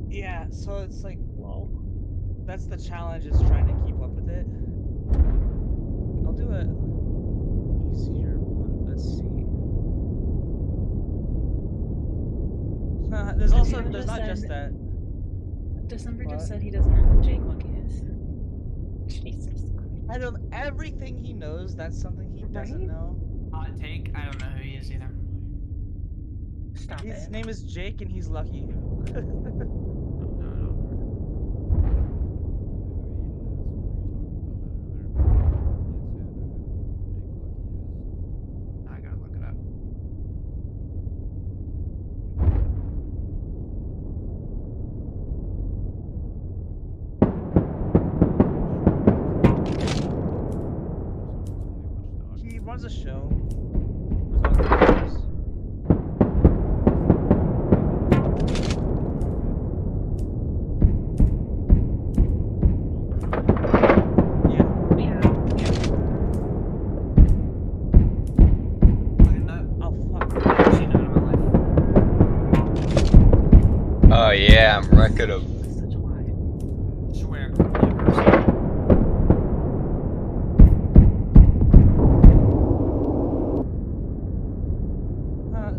Yeah, so it's like, whoa. That's the challenge, is trying to keep up with it. I'll do a easier one. Let's see. There's also, there's not just that. December What? just said he doesn't know who Jake Lucky is. Jesus. Out of everything he knows, that's something he doesn't know. Hot take. I don't know who he is either. Stop His it. name is Jake and he's lucky. I gotta look it up. He runs a show. Oh yeah, I'm wrecking him. Swear.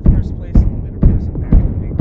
First place elevator person there, I think.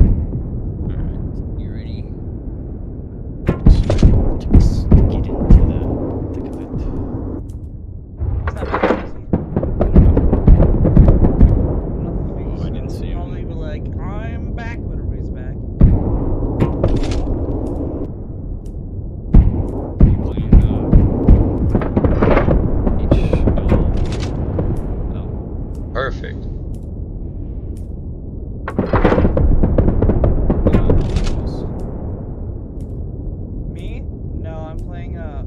playing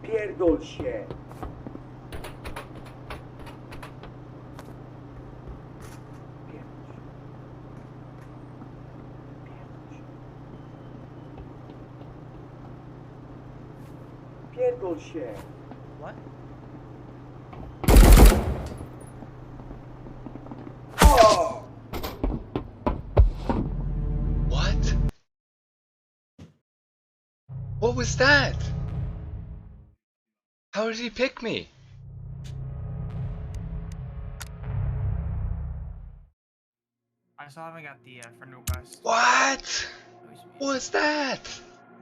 Pierdol się. Pierdol się. What? Oh! What? What was that? How did he pick me? I still haven't got the friend request. What? What was that?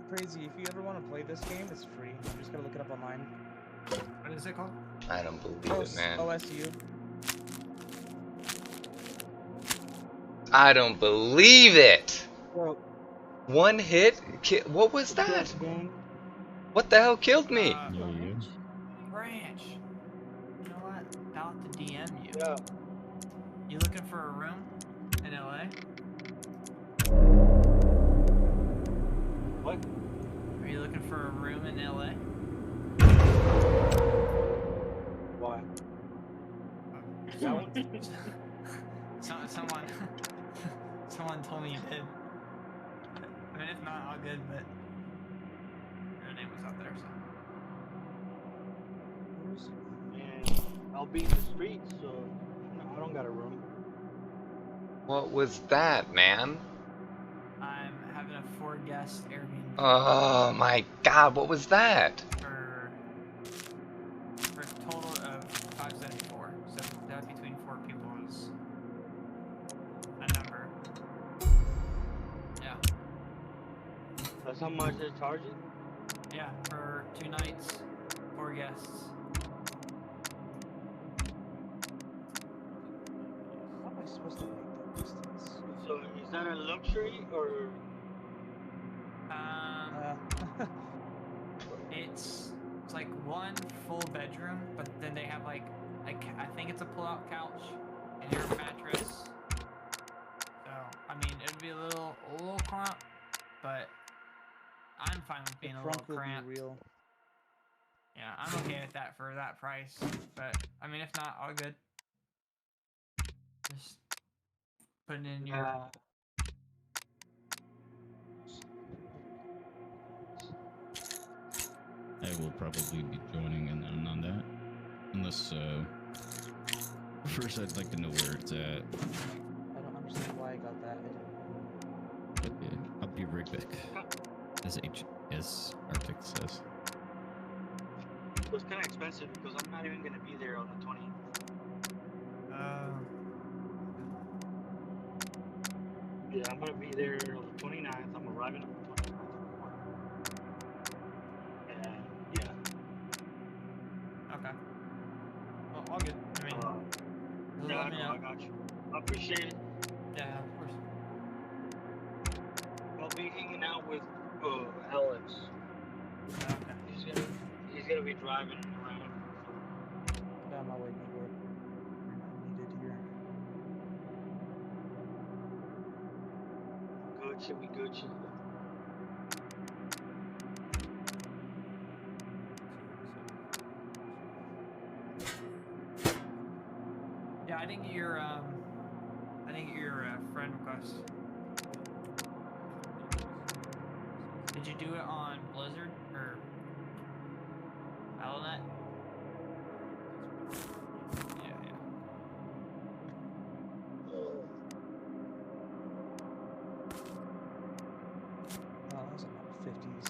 Crazy. If you ever want to play this game, it's free. You just gotta look it up online. What is it called? I don't believe it, man. OSU. I don't believe it. Bro, One hit? What was that? What the hell killed me? Branch. You know what? About to DM you. Yeah. You looking for a room in LA? What? Are you looking for a room in LA? Why? Someone someone told me you did. I mean, if not, all good, but your name was out there, so. Man, I'll be in the streets, so no, I don't got a room. What was that, man? I'm having a 4-guest Airbnb. Oh my god, what was that? For a total of 574. So that between 4 people is a number. Yeah. That's how much they're charging? Yeah, for 2 nights, 4 guests. How am I supposed to make that distance? So is that a luxury or? It's like one full bedroom, but then they have like I think it's a pull-out couch and your mattress. So I mean, it'd be a little cramped, but I'm fine with being a little cramped. Real. Yeah, I'm okay with that for that price. But I mean, if not, all good. Just put it in your. I will probably be joining in on that. Unless, first I'd like to know where it's at. I don't understand why I got that. Okay, I'll be right back. As Arctic says. It was kind of expensive because I'm not even going to be there on the 20th. Yeah, I'm going to be there on the 29th. I'm arriving on the 29th. And yeah. Okay. Well, all good. I mean, yeah, let me know. I got you. I appreciate it. Yeah, of course. I'll be hanging out with Alex. Okay. He's gonna be driving around. Get out of my way, Igor. You're not needed here. Gucci. Yeah, I didn't get your friend request. Did you do it on Blizzard or Battle.net? Yeah. Oh, that was a lot of 50s.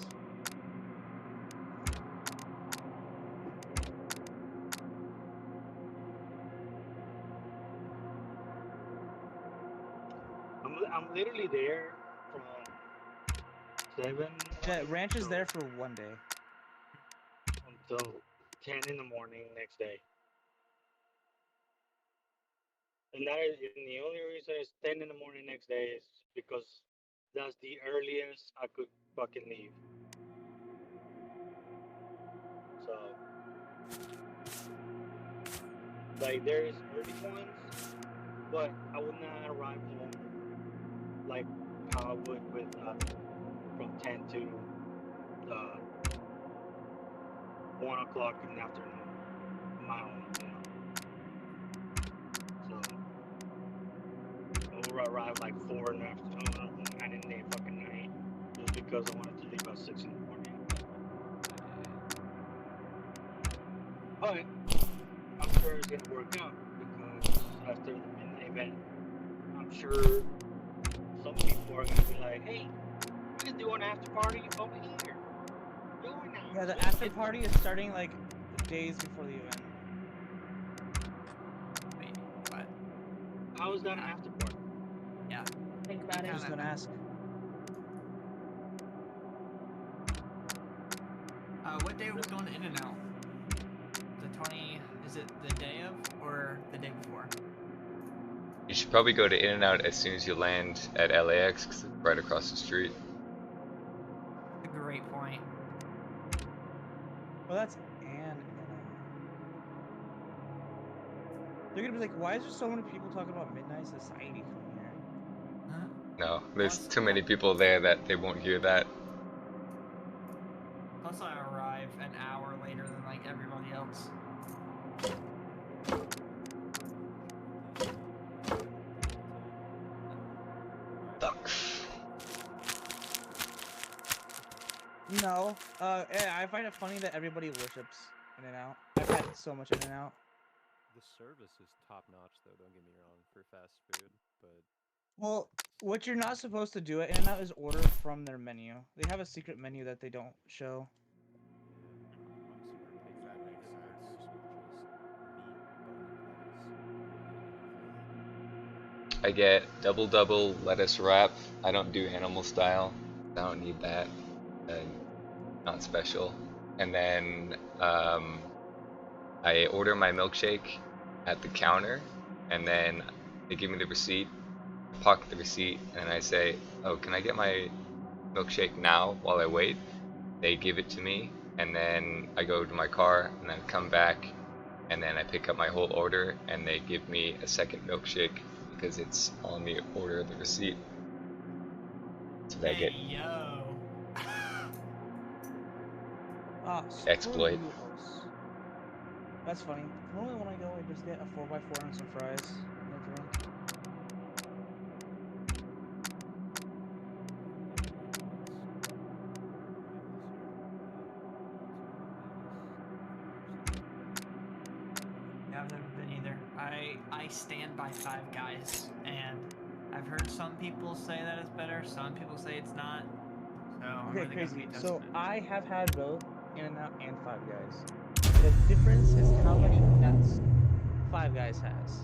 I'm literally there from 7 The ranch is till there for one day. until 10 in the morning next day. And that is and the only reason it's 10 in the morning next day is because that's the earliest I could fucking leave. So, like, there's early ones, but I would not arrive home like how I would with from 10 to 1 o'clock in the afternoon, my own, So, I would arrive like 4 in the afternoon, 9 in the fucking night, just because I wanted to leave at 6 in the morning. But I'm sure it's gonna work out because after the midnight event, I'm sure some people are gonna be like, "Hey, we can do an after party over here." Join us. Yeah, the after party is starting like days before the event. Wait, what? How is that an after party? Yeah. Think about I it. was gonna ask. What day are we going to In-N-Out? The 20. Is it the day of or the day before? You should probably go to In-N-Out as soon as you land at LAX, because it's right across the street. A great point. Well, that's an. They're gonna be like, why is there so many people talking about Midnight Society coming here? No, there's Plus- too many people there that they won't hear that. Plus, I arrive an hour later than like everybody else. No. Yeah, I find it funny that everybody worships In-N-Out. I've had so much In-N-Out. The service is top notch, though. Don't get me wrong for fast food, but Well, what you're not supposed to do at In-N-Out is order from their menu. They have a secret menu that they don't show. that makes sense. With just meat, bun, and lettuce. I get double lettuce wrap. I don't do animal style. I don't need that. Not special. And then I order my milkshake at the counter, and then they give me the receipt. I pocket the receipt, and I say, "Oh, can I get my milkshake now while I wait?" They give it to me, and then I go to my car, and then come back, and then I pick up my whole order, and they give me a second milkshake because it's on the order of the receipt. So they get Yo. exploit. Screw you, hosts. That's funny. Normally when I go, I just get a 4x4 and some fries and a drink. Yeah, I've never been either. I stand by Five Guys, and I've heard some people say that it's better, some people say it's not. So I'm Okay, really gonna crazy. be So testing it. I have had both In-N-Out and Five Guys. The difference is how many nuts Five Guys has.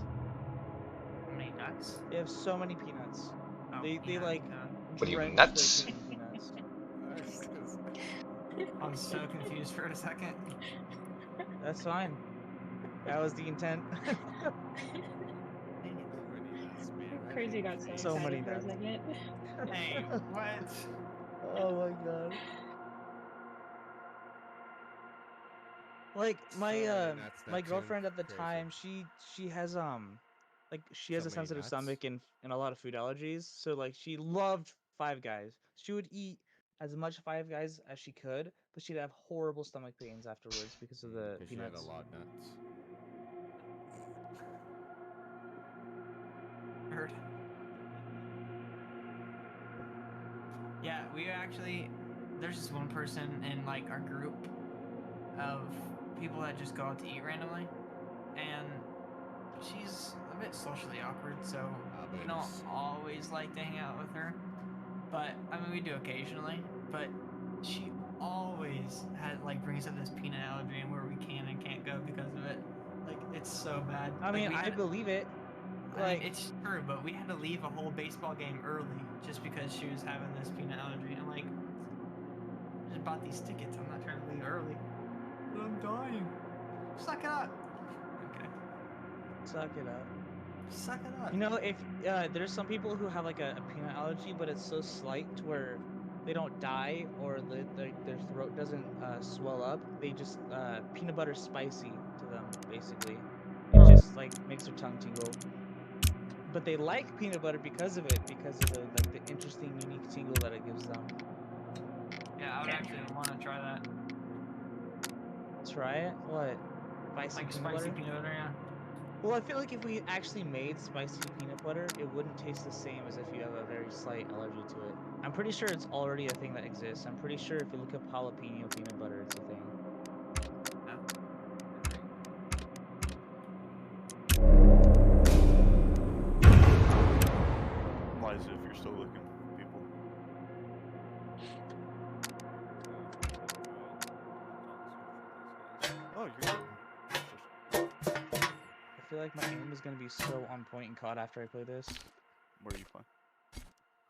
How many nuts? They have so many peanuts. Oh, They peanuts, like yeah. What are you, drench nuts? their food in peanuts. I was so confused for a second. That's fine. That was the intent. Crazy got so So many excited for a nuts. second. Hey, what? Oh my god. Like my my girlfriend at the time, she has like she has So a many sensitive nuts? stomach and a lot of food allergies, so like she loved Five Guys. She would eat as much Five Guys as she could, but she'd have horrible stomach pains afterwards because of the Because you had peanuts. a lot of nuts. Heard. Yeah, we actually, there's just one person in like our group of people that just go out to eat randomly, and she's a bit socially awkward, so we don't always like to hang out with her. But I mean, we do occasionally. But she always brings up this peanut allergy and where we can and can't go because of it. Like it's so bad. I mean, I believe it. I mean, it's true, but we had to leave a whole baseball game early just because she was having this peanut allergy. I'm like, I just bought these tickets. I'm not trying to leave early. But I'm dying. Suck it up. Okay. Suck it up. Suck it up. You know, if there's some people who have like a peanut allergy, but it's so slight to where they don't die or their throat doesn't swell up. They just peanut butter spicy to them, basically. It just like makes their tongue tingle. But they like peanut butter because of it, because of the interesting, unique tingle that it gives them. Yeah, I would actually want to try that. Try it? What? Spicy Like peanut spicy butter? peanut butter, yeah. Well, I feel like if we actually made spicy peanut butter, it wouldn't taste the same as if you have a very slight allergy to it. I'm pretty sure it's already a thing that exists. I'm pretty sure if you look up jalapeno peanut butter, it's a thing. Liza, if you're still looking, people. Oh, you're good. I feel like my aim is gonna be so on point and caught after I play this. Where are you playing?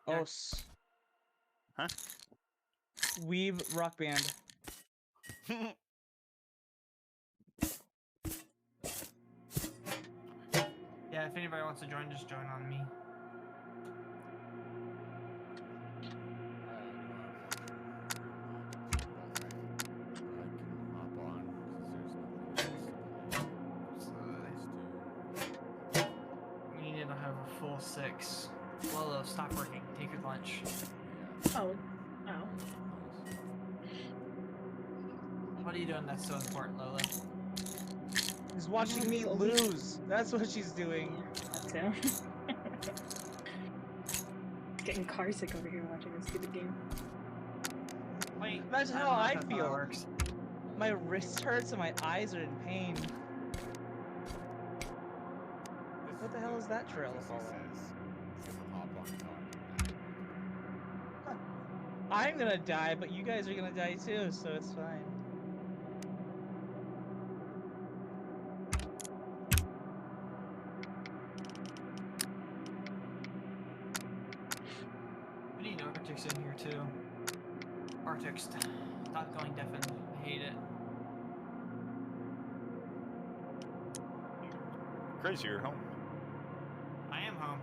Oh, huh? Weeb Rock Band. Yeah, if anybody wants to join, just join on me. We need to have a full 6. Lolo, stop working. Take your lunch. Oh. Oh. What are you doing that's so important, Lola? She's watching me lose. That's what she's doing. That too. Getting car sick over here watching this stupid game. Wait, imagine how don't know I if that's how feel. it works. My wrist hurts and my eyes are in pain. What the hell is that trail to follow? I'm gonna die, but you guys are gonna die too, so it's fine. We need Arctics in here too. Arctics, stop going deafened. I hate it. Crazy, you're home. I am home.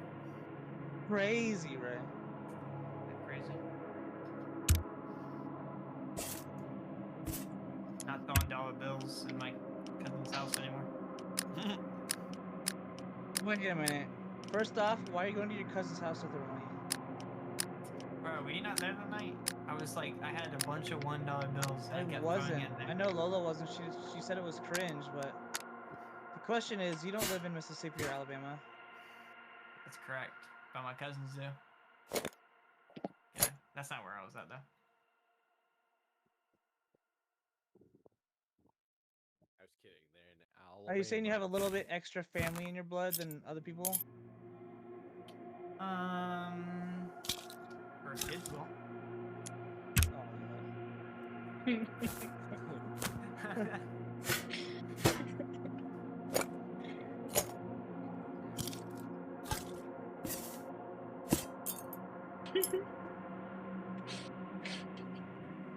Crazy, right? Crazy. Not throwing dollar bills in my cousin's house anymore. Wait a minute. First off, why are you going to your cousin's house with her money? Bro, were you not there tonight? I was like, I had a bunch of $1 bills that I kept wasn't. throwing in there. I know Lola wasn't. She said it was cringe, but the question is, you don't live in Mississippi or Alabama. That's correct. But my cousins do. Yeah, that's not where I was at though. I was kidding. They're in Alabama. Are you saying you have a little bit extra family in your blood than other people? For kids will.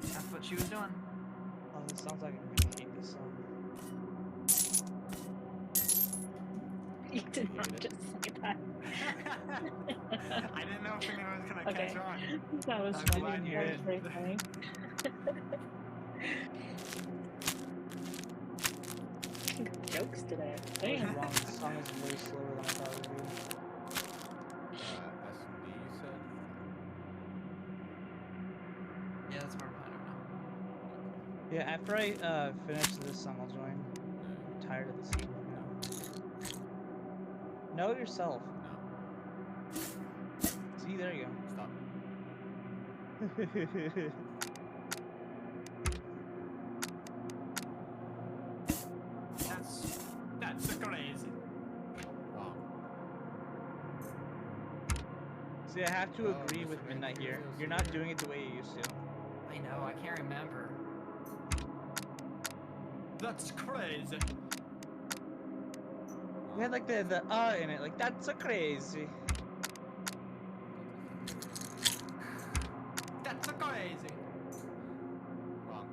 That's what she was doing. Oh, this sounds like I'm gonna hate this song. You did not just say that. I didn't know if anyone was gonna catch on. That was I'm funny. glad you That was did. very funny. Jokes today. I was Damn. wrong. This song is way slower than I thought it would be. S&D, you said? Yeah, that's where we're at now. Yeah, after I finish this song, I'll join. I'm tired of the scene now. Know yourself. No. See, there you go. Stop. That's crazy. Wrong. See, I have to Oh, agree Mr. with Midnight here. Mancuso's You're not here. doing it the way you used to. I know, I can't remember. That's crazy. We had like the in it, like that's so crazy. That's so crazy. Wrong.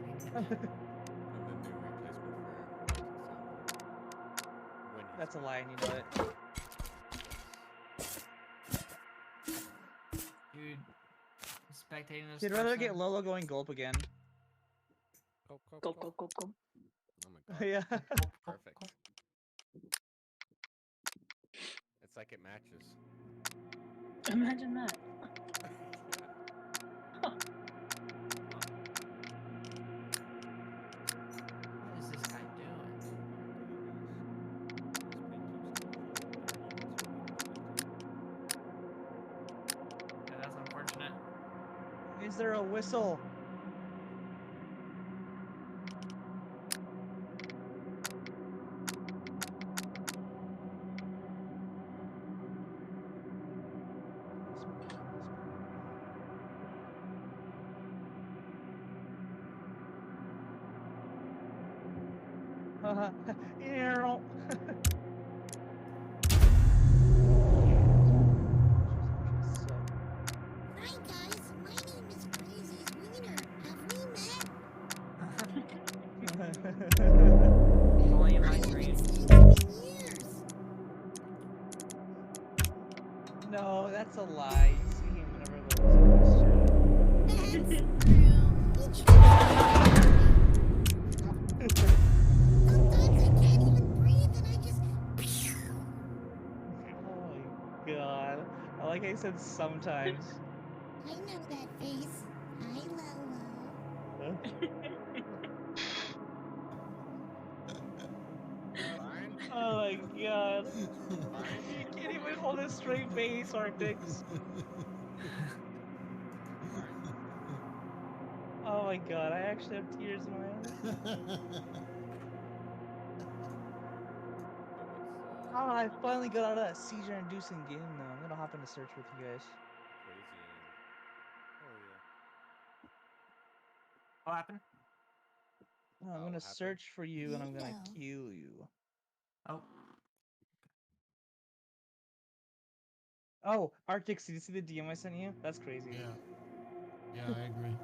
And the new replacement for when he's That's a lie, and you know it. Dude, spectating this. You'd rather get Lolo going gulp again. Gulp, gulp, Gulp, gulp. gulp, gulp, gulp. Oh my god. Yeah. Perfect. It's like it matches. Imagine that. What is this guy doing? Yeah, that's unfortunate. Is there a whistle? Yeah. Hi guys, my name is Crazy's Wiener. Have we met? Only in my I haven't dreams. seen you in years. No, that's a lie. You see him whenever Lolo's in this That's true. He tries. Sometimes I can't even breathe and I just. Oh my god. I like how you said sometimes. I know that face. Hi, Lolo. Fine. Oh my god. Fine. You can't even hold a straight face, Arctics. Fine. Oh my god, I actually have tears in my eyes. So what's Oh, I finally got out of that seizure-inducing game though. I'm gonna hop into search with you guys. crazy and hell yeah. What happened? No, I'm Oh, gonna what happened? search for you and I'm gonna Bingo. kill you. Oh. Oh, Arctics, did you see the DM I sent you? That's crazy. Yeah, I agree.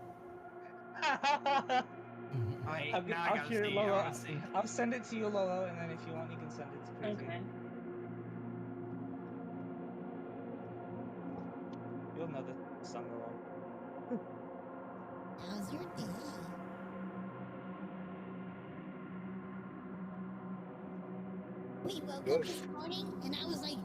Wait, I'll, now I I'll gotta hear see. Lolo. I wanna see. I'll send it to you, Lolo, and then if you want, you can send it to Crazy. Okay. You'll know the song, Lolo. How's your day? We woke up this morning and I was like,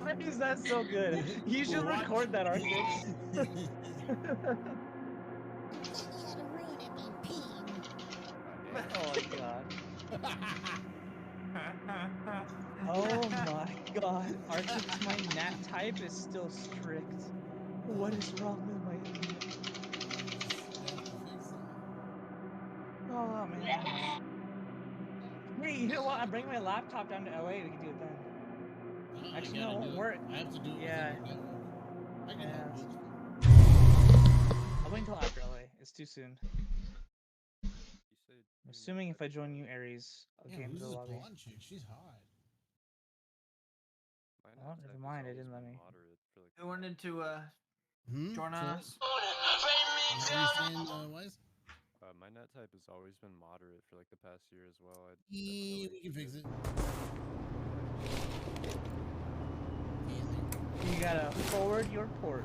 why is that so good? You should record that, Arctics. I thought you had to ruin it by peeing. Oh my god. Oh my god. Arctics, my nat type is still strict. What is wrong with my internet? Oh man. Hey, you know what? I'm bringing my laptop down to LA. We can do it then. Actually, no, it won't work. I have to do it Yeah. with the network. I can help you. I'll wait until after LA. It's too soon. You said I'm assuming if I join you, Aries, I'll get Yeah, into who's the this lobby. blonde chick? She's hot. my Oh, nut never type mind, has it didn't let always me. been moderate for like Who wanted to join Say us? what are you saying, Wise? my nut type has always been moderate for like the past year as well. Yeah, we can fix it. You gotta forward your port.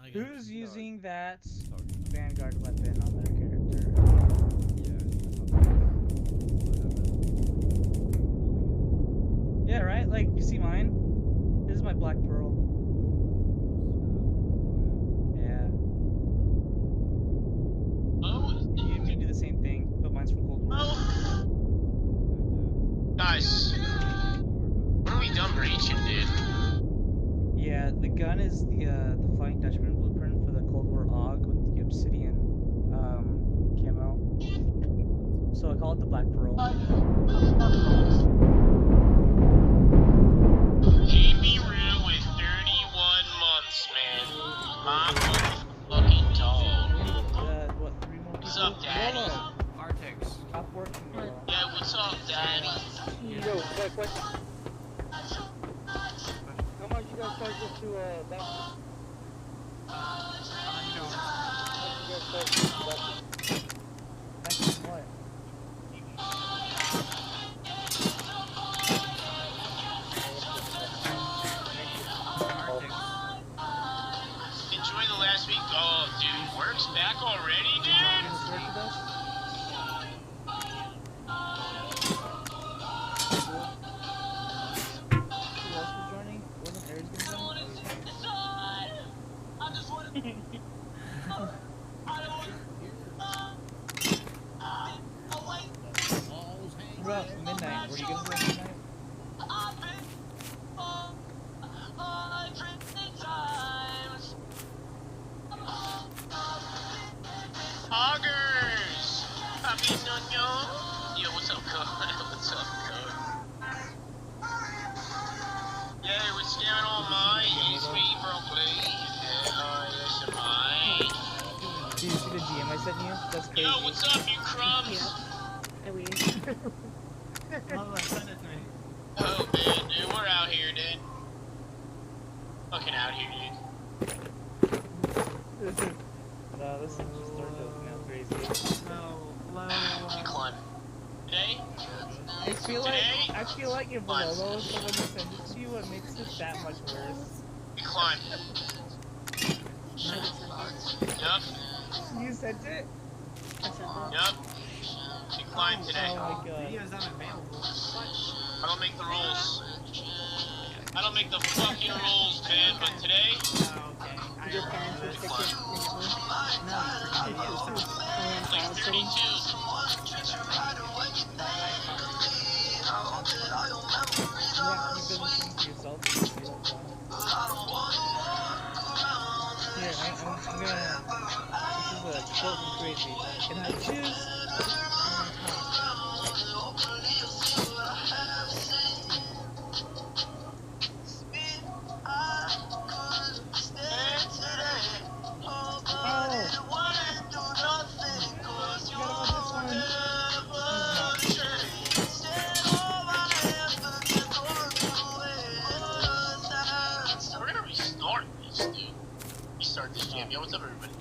I got Who's you. using that Okay. Vanguard weapon on their character? Yeah, right? Like, you see mine? This is my Black Pearl. Yeah. You can do the same thing, but mine's from Cold War. Guys, what are we done breaching, dude? Yeah, the gun is the Flying Dutchman blueprint for the Cold War AUG with the obsidian camo. So I call it the Black Pearl. JB guys charge us to Baptist? $100. How much you guys charge us to Baptist? Baptist what? Thank you. Enjoy the last week. Oh, dude, work's back already, dude. Just work with us? Who else was joining? Wasn't Aries gonna join? What about midnight? Were you gonna join midnight? Hoggers! Papi Nuno. Yo, what's up, cuz? What's up, cuz? Yeah, we're scamming all mine. It's me, broccoli. Yeah, yes, mine. Did you see the DM I sent you? That's crazy. Yo, what's up, you crumbs? Send it to me. Oh, man, dude, we're out here, dude. Fucking out here, dude. No, this is just started going out crazy. You climb. Today? I feel like if Lolo is the one who sent it to you, it makes it that much worse. You climb. Yup. You sent it? Yup. You climb today. Oh my god. Video's unavailable. I don't make the rules. I don't make the fucking rules, man, but today... Your parents restricted Like 32. You've done this thing to yourself. Here, I'm gonna... This is a quote from Crazy. Can I choose? We're gonna restart this, dude. Restart this jam. Yo, what's up, everybody?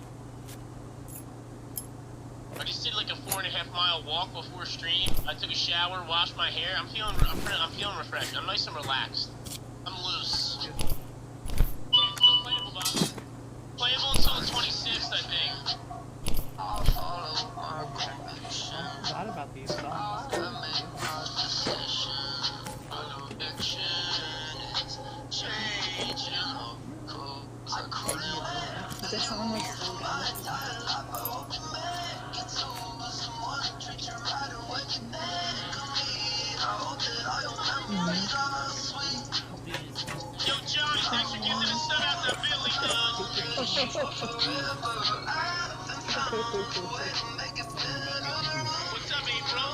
I just did like a 4.5 mile walk before stream. I took a shower, washed my hair. I'm feeling refreshed. I'm nice and relaxed. I'm loose. Yeah, it's still playable, Bob. Playable until the 26th, I think. I forgot about these songs. This song was so good. Yo, Johnny, thanks for giving a sub out to Billy, What's up, April?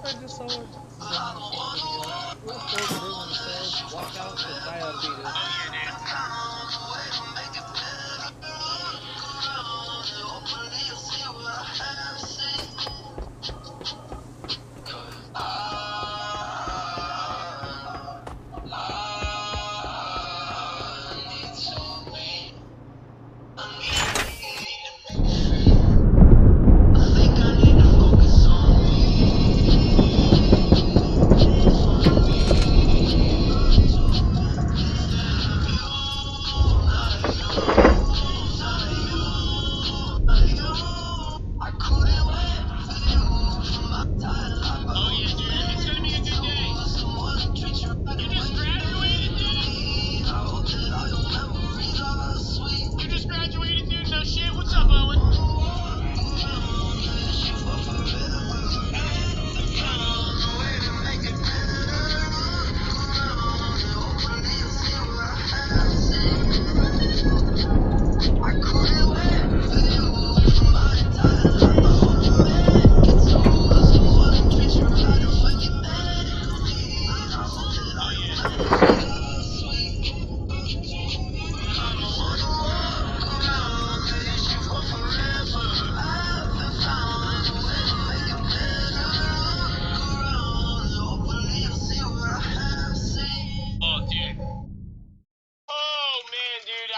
I just saw it. Walk out to diabetes.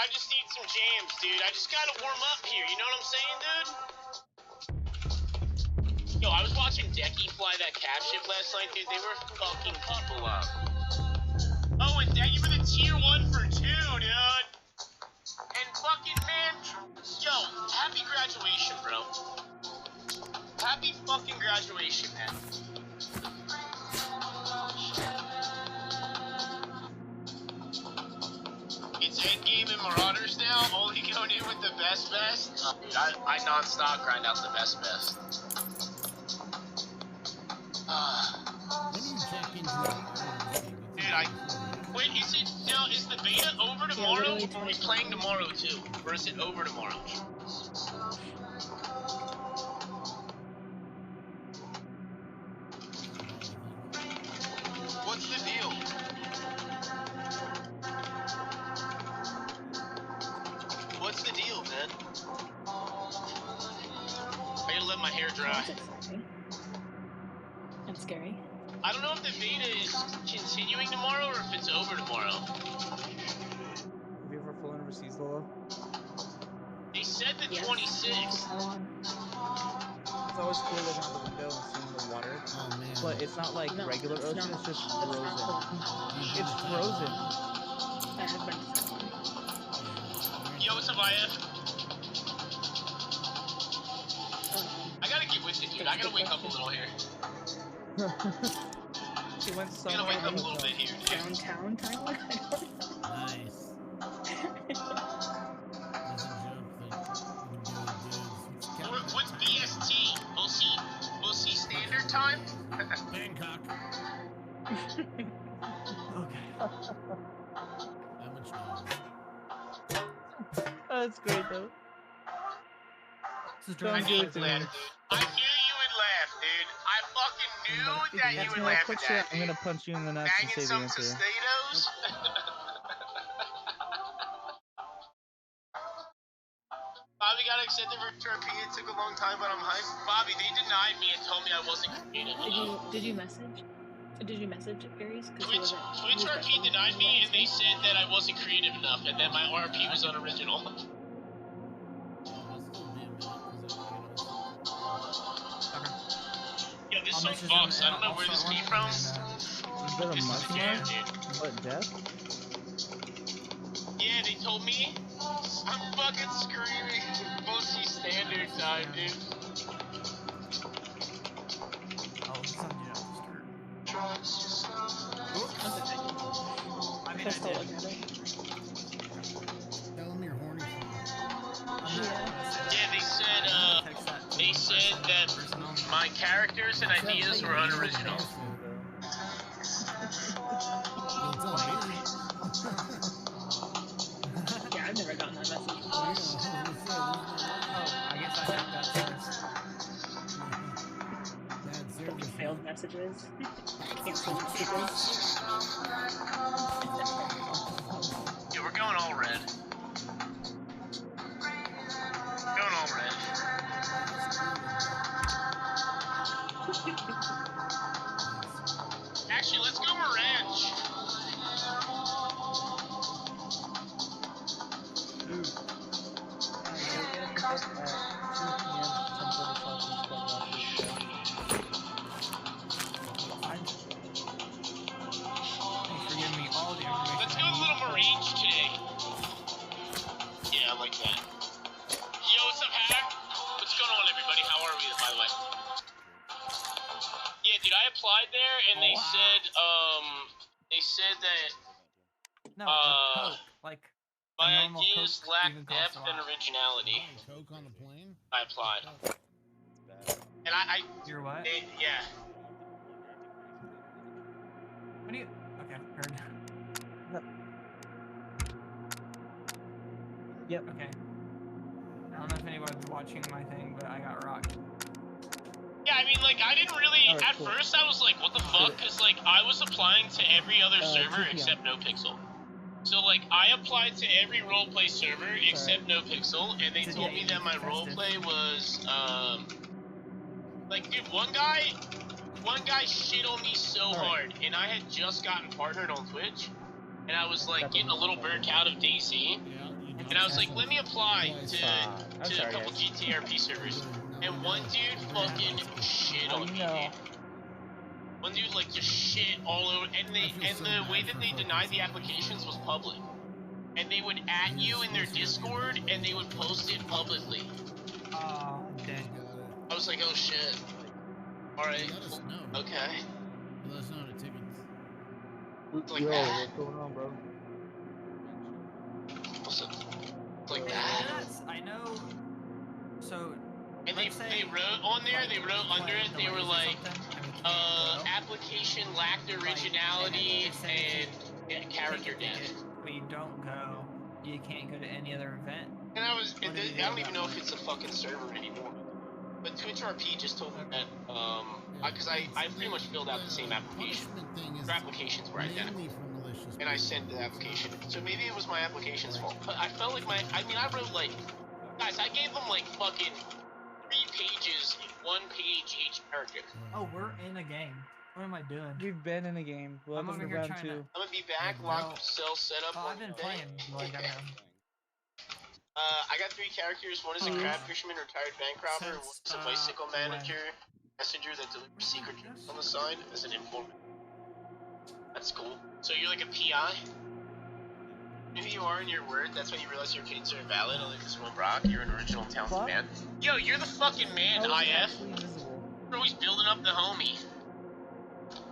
I just need some jams, dude. I just gotta warm up here, you know what I'm saying, dude? Yo, I was watching Decky fly that cap ship last night, dude. They were fucking people up. Oh, and thank you for the tier 1 for 2, dude. And fucking, man, yo, happy graduation, bro. Happy fucking graduation, man. It's Endgame and Marauders now, only going in with the best. Dude, I non-stop grind out the best. When do you check into Dude, wait, is the beta over tomorrow, or are we playing tomorrow too? Or is it over tomorrow? What's the deal? What's the deal, man? I gotta let my hair dry. That's exciting. And scary. I don't know if the beta is continuing tomorrow or if it's over tomorrow. Have you ever flown overseas, Lola? They said the 26th. It's always cool looking out the window and seeing the water. Oh, man. But it's not like regular ocean, it's just frozen. It's frozen. I have been to Scotland. Yo, what's up, IF? I gotta get with it, dude. I gotta wake up a little here. She went I gotta wake up a little bit here, dude. Downtown Taiwan? Nice. What's BST? We'll see standard time? Bangkok. Oh, that's great though. I knew you'd laugh, dude. I knew you would laugh, dude. I fucking knew that you would laugh at that, I'm gonna punch you in the nuts and Banging say the some answer. Tostitos? Bobby got accepted for TRP. It took a long time, but I'm hyped. Bobby, they denied me and told me I wasn't creative enough. Did you message? Did you message Aries? Twitch RP denied me and they said that I wasn't creative enough and that my RP was unoriginal. Yo, this song fucks. I don't know where this came from. Is that a mushroom? What, death? Yeah, they told me. I'm fucking screaming. Mostly standard time, dude. Oh, it's on Do Not Disturb. I mean, I did. Tell them you're horny. Yeah, they said that my characters and ideas were unoriginal. Yeah, I've never gotten that message. Oh, I guess I have that first. Failed messages. Canceled messages. Yeah, we're going all red. Going all red. Actually, let's go Mirage. Thanks for giving me all the information. Let's go a little Mirage today. Yeah, I like that. Yo, what's up, Hack? What's going on, everybody? How are we, by the way? Yeah, dude, I applied there, and they said that No, Coke, like my ideas lack depth and originality. Coke on a plane? I applied. And I You're what? Yeah. What do you? Okay, heard. Yep. Okay. I don't know if anyone's watching my thing, but I got rocked. Yeah, I mean, like, I didn't really, at first I was like, what the fuck, because, like, I was applying to every other server except NoPixel. So, like, I applied to every roleplay server except NoPixel, and they told me that my roleplay was, like, dude, one guy shit on me so hard, and I had just gotten partnered on Twitch, and I was, like, getting a little burnt out of DC, And I was like, let me apply I'm to a sorry, couple guys. GTRP servers. And one dude fucking shit on me, dude. One dude like just shit all over, and the way that they denied the applications was public. And they would add you in their Discord, and they would post it publicly. Oh, dang. I was like, oh shit. Alright. Let us know. Okay. Let us know the tickets. Like Yo, that. what's going on, bro? What's up? Like Wait, that. that's, I know. So, And they wrote on there, they wrote under it, they were like, application lacked originality and character depth. But you don't go, you can't go to any other event. And I don't even know if it's a fucking server anymore. But TwitchRP just told me that, because I pretty much filled out the same application. Their applications were identical. And I sent the application. So maybe it was my application's fault. But I felt like I wrote like, guys, I gave them like fucking 3 pages in 1 page each character. Oh, we're in a game. What am I doing? We've been in a game. I'm Welcome over to here round trying 2. to... I'm gonna be back, lock cell setup. Oh, I've been playing, like, I know. I got 3 characters. One is a crab fisherman, retired bank robber. One's a bicycle manager, messenger that delivers secret drugs on the side as an informant. That's cool. So you're like a PI? Who you are in your word, that's when you realize your kids are valid, unlike this one Brock. You're an original talented man. Yo, you're the fucking man, IF. You're always building up the homie.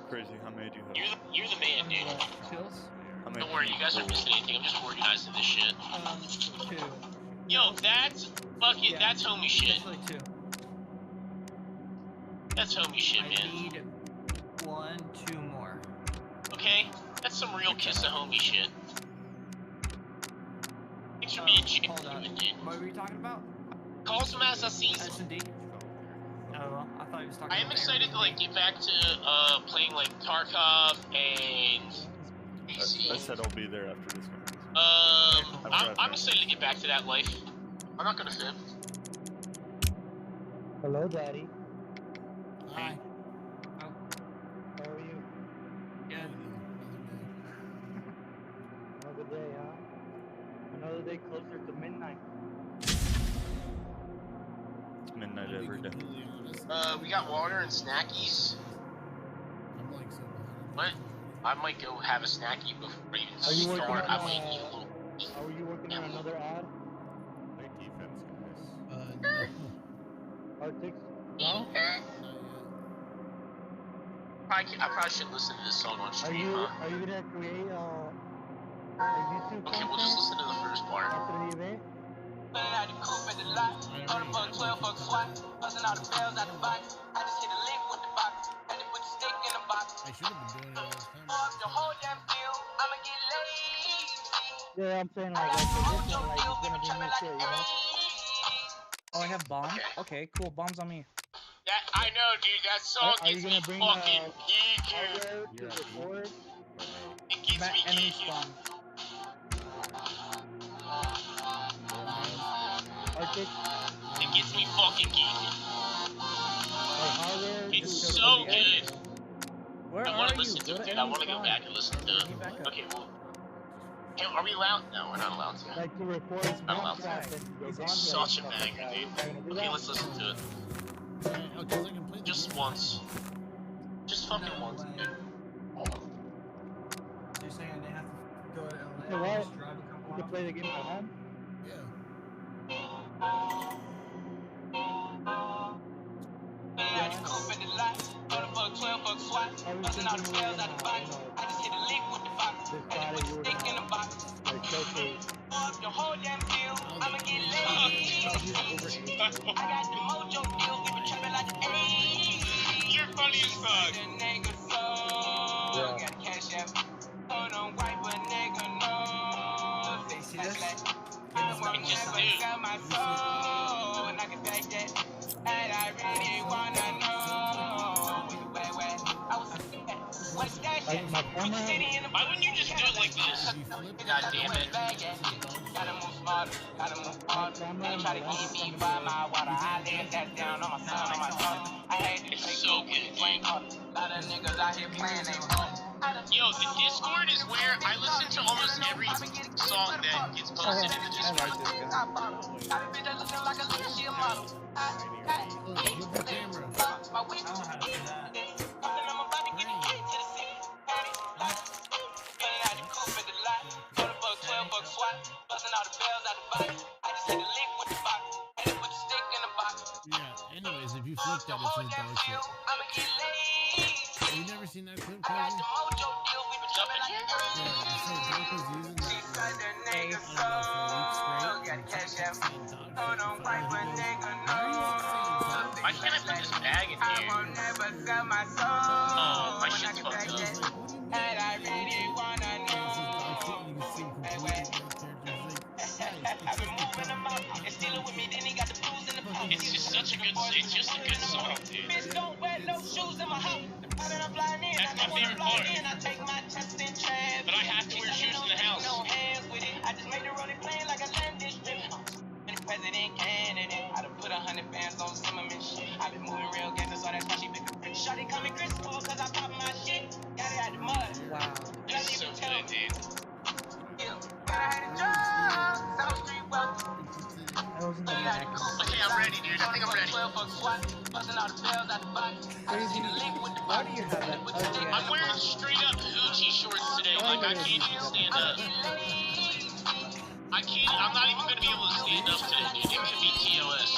Crazy, how many do you have? You're the man, dude. Kills? Don't worry, you guys aren't missing anything. I'm just organizing this shit. 2. Yo, that's fucking, that's homie shit. Actually 2. That's homie shit, man. I need 1, 2 more. Okay? That's some real kiss of homie shit. Thanks for being genuine, dude. What were you talking about? Call some assassins. S&D? Oh, well, I thought he was talking I am about excited to like get back to playing like Tarkov and AC. I said I'll be there after this one. I'm excited to get back to that life. I'm not gonna fib. Hello, Daddy. Hi. How are you? Good. Another day, huh? Another day closer to midnight. It's midnight every day. We got water and snackies. I'm like so behind. What? I might go have a snacky before I even Are you working start. on, I might eat a little. Are you working on another ad? Great defense, guys. No. Arctic? No? I probably should listen to this song on stream, huh? Are you gonna create a YouTube Okay, we'll just listen to the first part. after the event? I should have been doing it all this time. Yeah, I'm saying like for this one, like it's gonna be new shit, you know? Oh, I have bomb? Okay, cool. Bomb's on me. That I know, dude. That song Are you gets gonna me bring, fucking geeky. to record? It gets me Enemy geeky. spawn. Arctic? It gets me fucking geeky. Like hardware? It's just so good. Where I are want to you? listen to Go it, to dude. I enemy want to go spawn. back and listen to it. Okay, well. Hey, are we allowed? No, we're not allowed to. Like to record I'm allowed to. Minecraft and go It's Gauntlet such a and stuff like banger, that. dude. Are you gonna do Okay, that? let's listen to it. Oh, 'cause I can play the Just game. once. Just fucking No once, way. dude. So you're saying I didn't have to go to LA? So what? Just drive a couple You can play the game at home? Yeah. You're funny as fuck. See this? And just dude. Like my camera? Why wouldn't you just do it like this? God damn it. It's so good, dude. Yo, the Discord is where I listen to almost every song that gets posted in the I Discord. like this guy. Flip your camera. I don't know how to do that. Yeah, anyways, if you flip that, it says dog shit. Have you never seen that clip, Crazy? Yeah, so Doc was using that for weeks straight. And kept saying dog shit. And finally he goes, why are you saying dog shit? Why can't I put this bag in here? Oh, my shit's fucked up. And I really wanna know. You can see him completely It's just such a good, it's just a good song, dude. That's my favorite part. But I have to wear shoes in the house. I just made the rolling plane like a landing strip. President candidate. I done put 100 bands on some of me shit. I been moving real gangster, so that's why she been rich. Shawty call me Chris Paul, cause I pop my shit. Got it out the mud. Wow. This is so good, dude. I was in the back. Okay, I'm ready, dude. I think I'm ready. Crazy. Why do you have that ugly I'm wearing straight up Gucci shorts today. Like, I can't even stand up. I'm not even gonna be able to stand up today, dude. It could be TOS.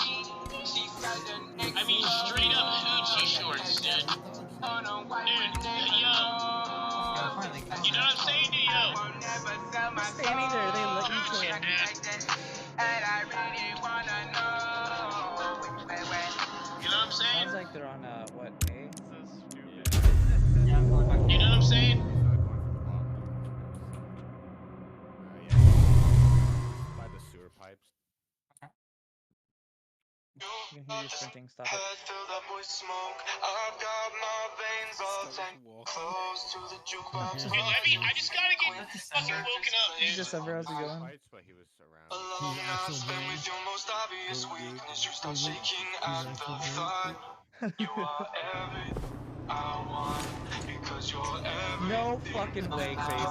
I mean, straight up Gucci shorts, dude. Dude, yo. You know what I'm saying, dude, yo? Standing there, they let you Gucci, kill. man. You know what I'm saying? Sounds like they're on what, A? Yeah, I'm going back. You know what I'm saying? By the sewer pipes. You can hear you sprinting. Stop it. Hey, Levy, I just gotta get fucking woken up, dude. Just how's it going? Fights, but he was around. No fucking way, Crazy.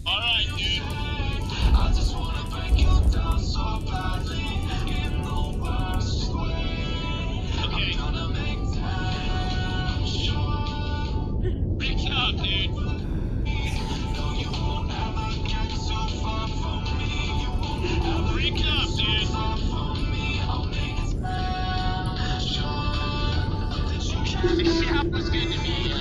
Alright, dude. Okay. Break up, dude. Break up, dude. This sounds good to me.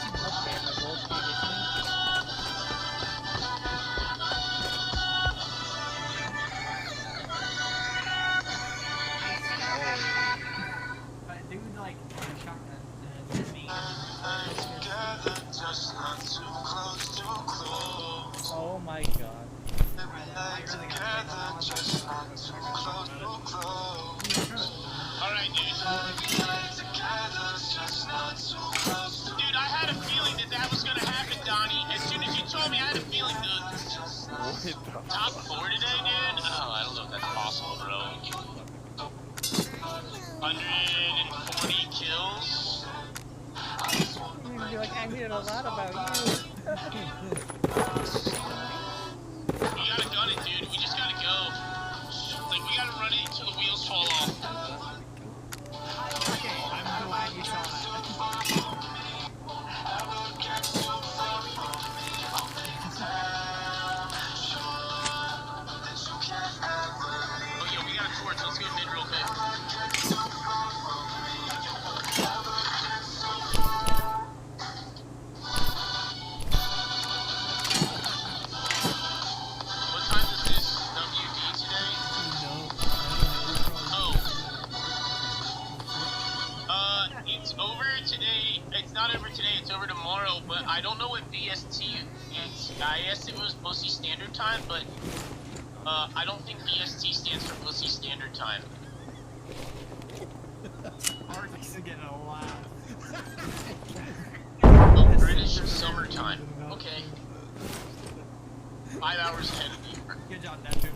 Okay, my gold conditioning. But dude, like, shot the me. Oh my god. Alright, dude. Dude, I had a feeling that was gonna happen, Donnie. As soon as you told me, I had a feeling the top 4 today, dude. Oh, I don't know if that's possible, bro. 140 kills. You're gonna be like, I heard a lot about you. We gotta gun it, dude. We just gotta go. Like, we gotta run it until the wheels fall off. Okay, I'm glad you saw that. Oh, yo, we got a torch. Let's go mid real quick. What time is this WD today? It's over today. It's not over today. It's over tomorrow. But I don't know what BST is. I guess it was mostly standard time. But I don't think BST stands for Pussy Standard Time. Arctic's getting a laugh. Oh, British summertime. Okay. 5 hours ahead of you. Good job, Neptune.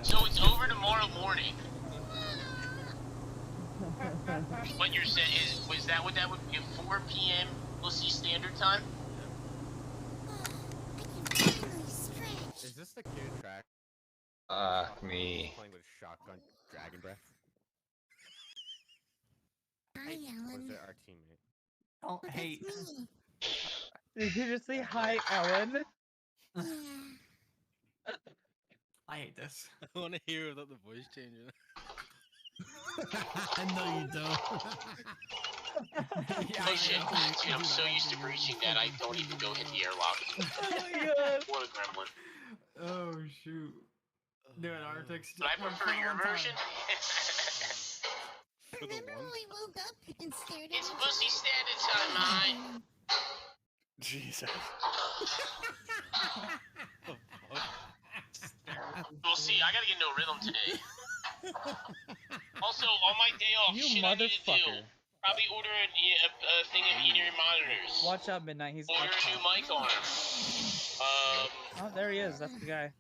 So it's over tomorrow morning. What you're saying is, was that what that would be? 4 p.m. Pussy Standard Time? Is this the kid track? Me. Playing with shotgun dragon breath. Hi, Or Alan. is it our teammate? Oh, hey. Did you just say hi, Ellen? Yeah. I hate this. I want to hear without the voice changing. No, you don't. Oh shit, dude, I'm so used to breaching that I don't even go hit the airlock. Oh my god. What a gremlin. Oh shoot. Dude, Arctic's. But I prefer your version. Remember when we woke up and stared at It's Pussy Standard Time, mine. Jesus. We'll see, I gotta get into a rhythm today. Also, on my day off, You shit I need to do. motherfucker. Probably order a thing of in-ear monitors. Watch out, Midnight. He's Order up a new top. mic arm. Oh, there he is. That's the guy.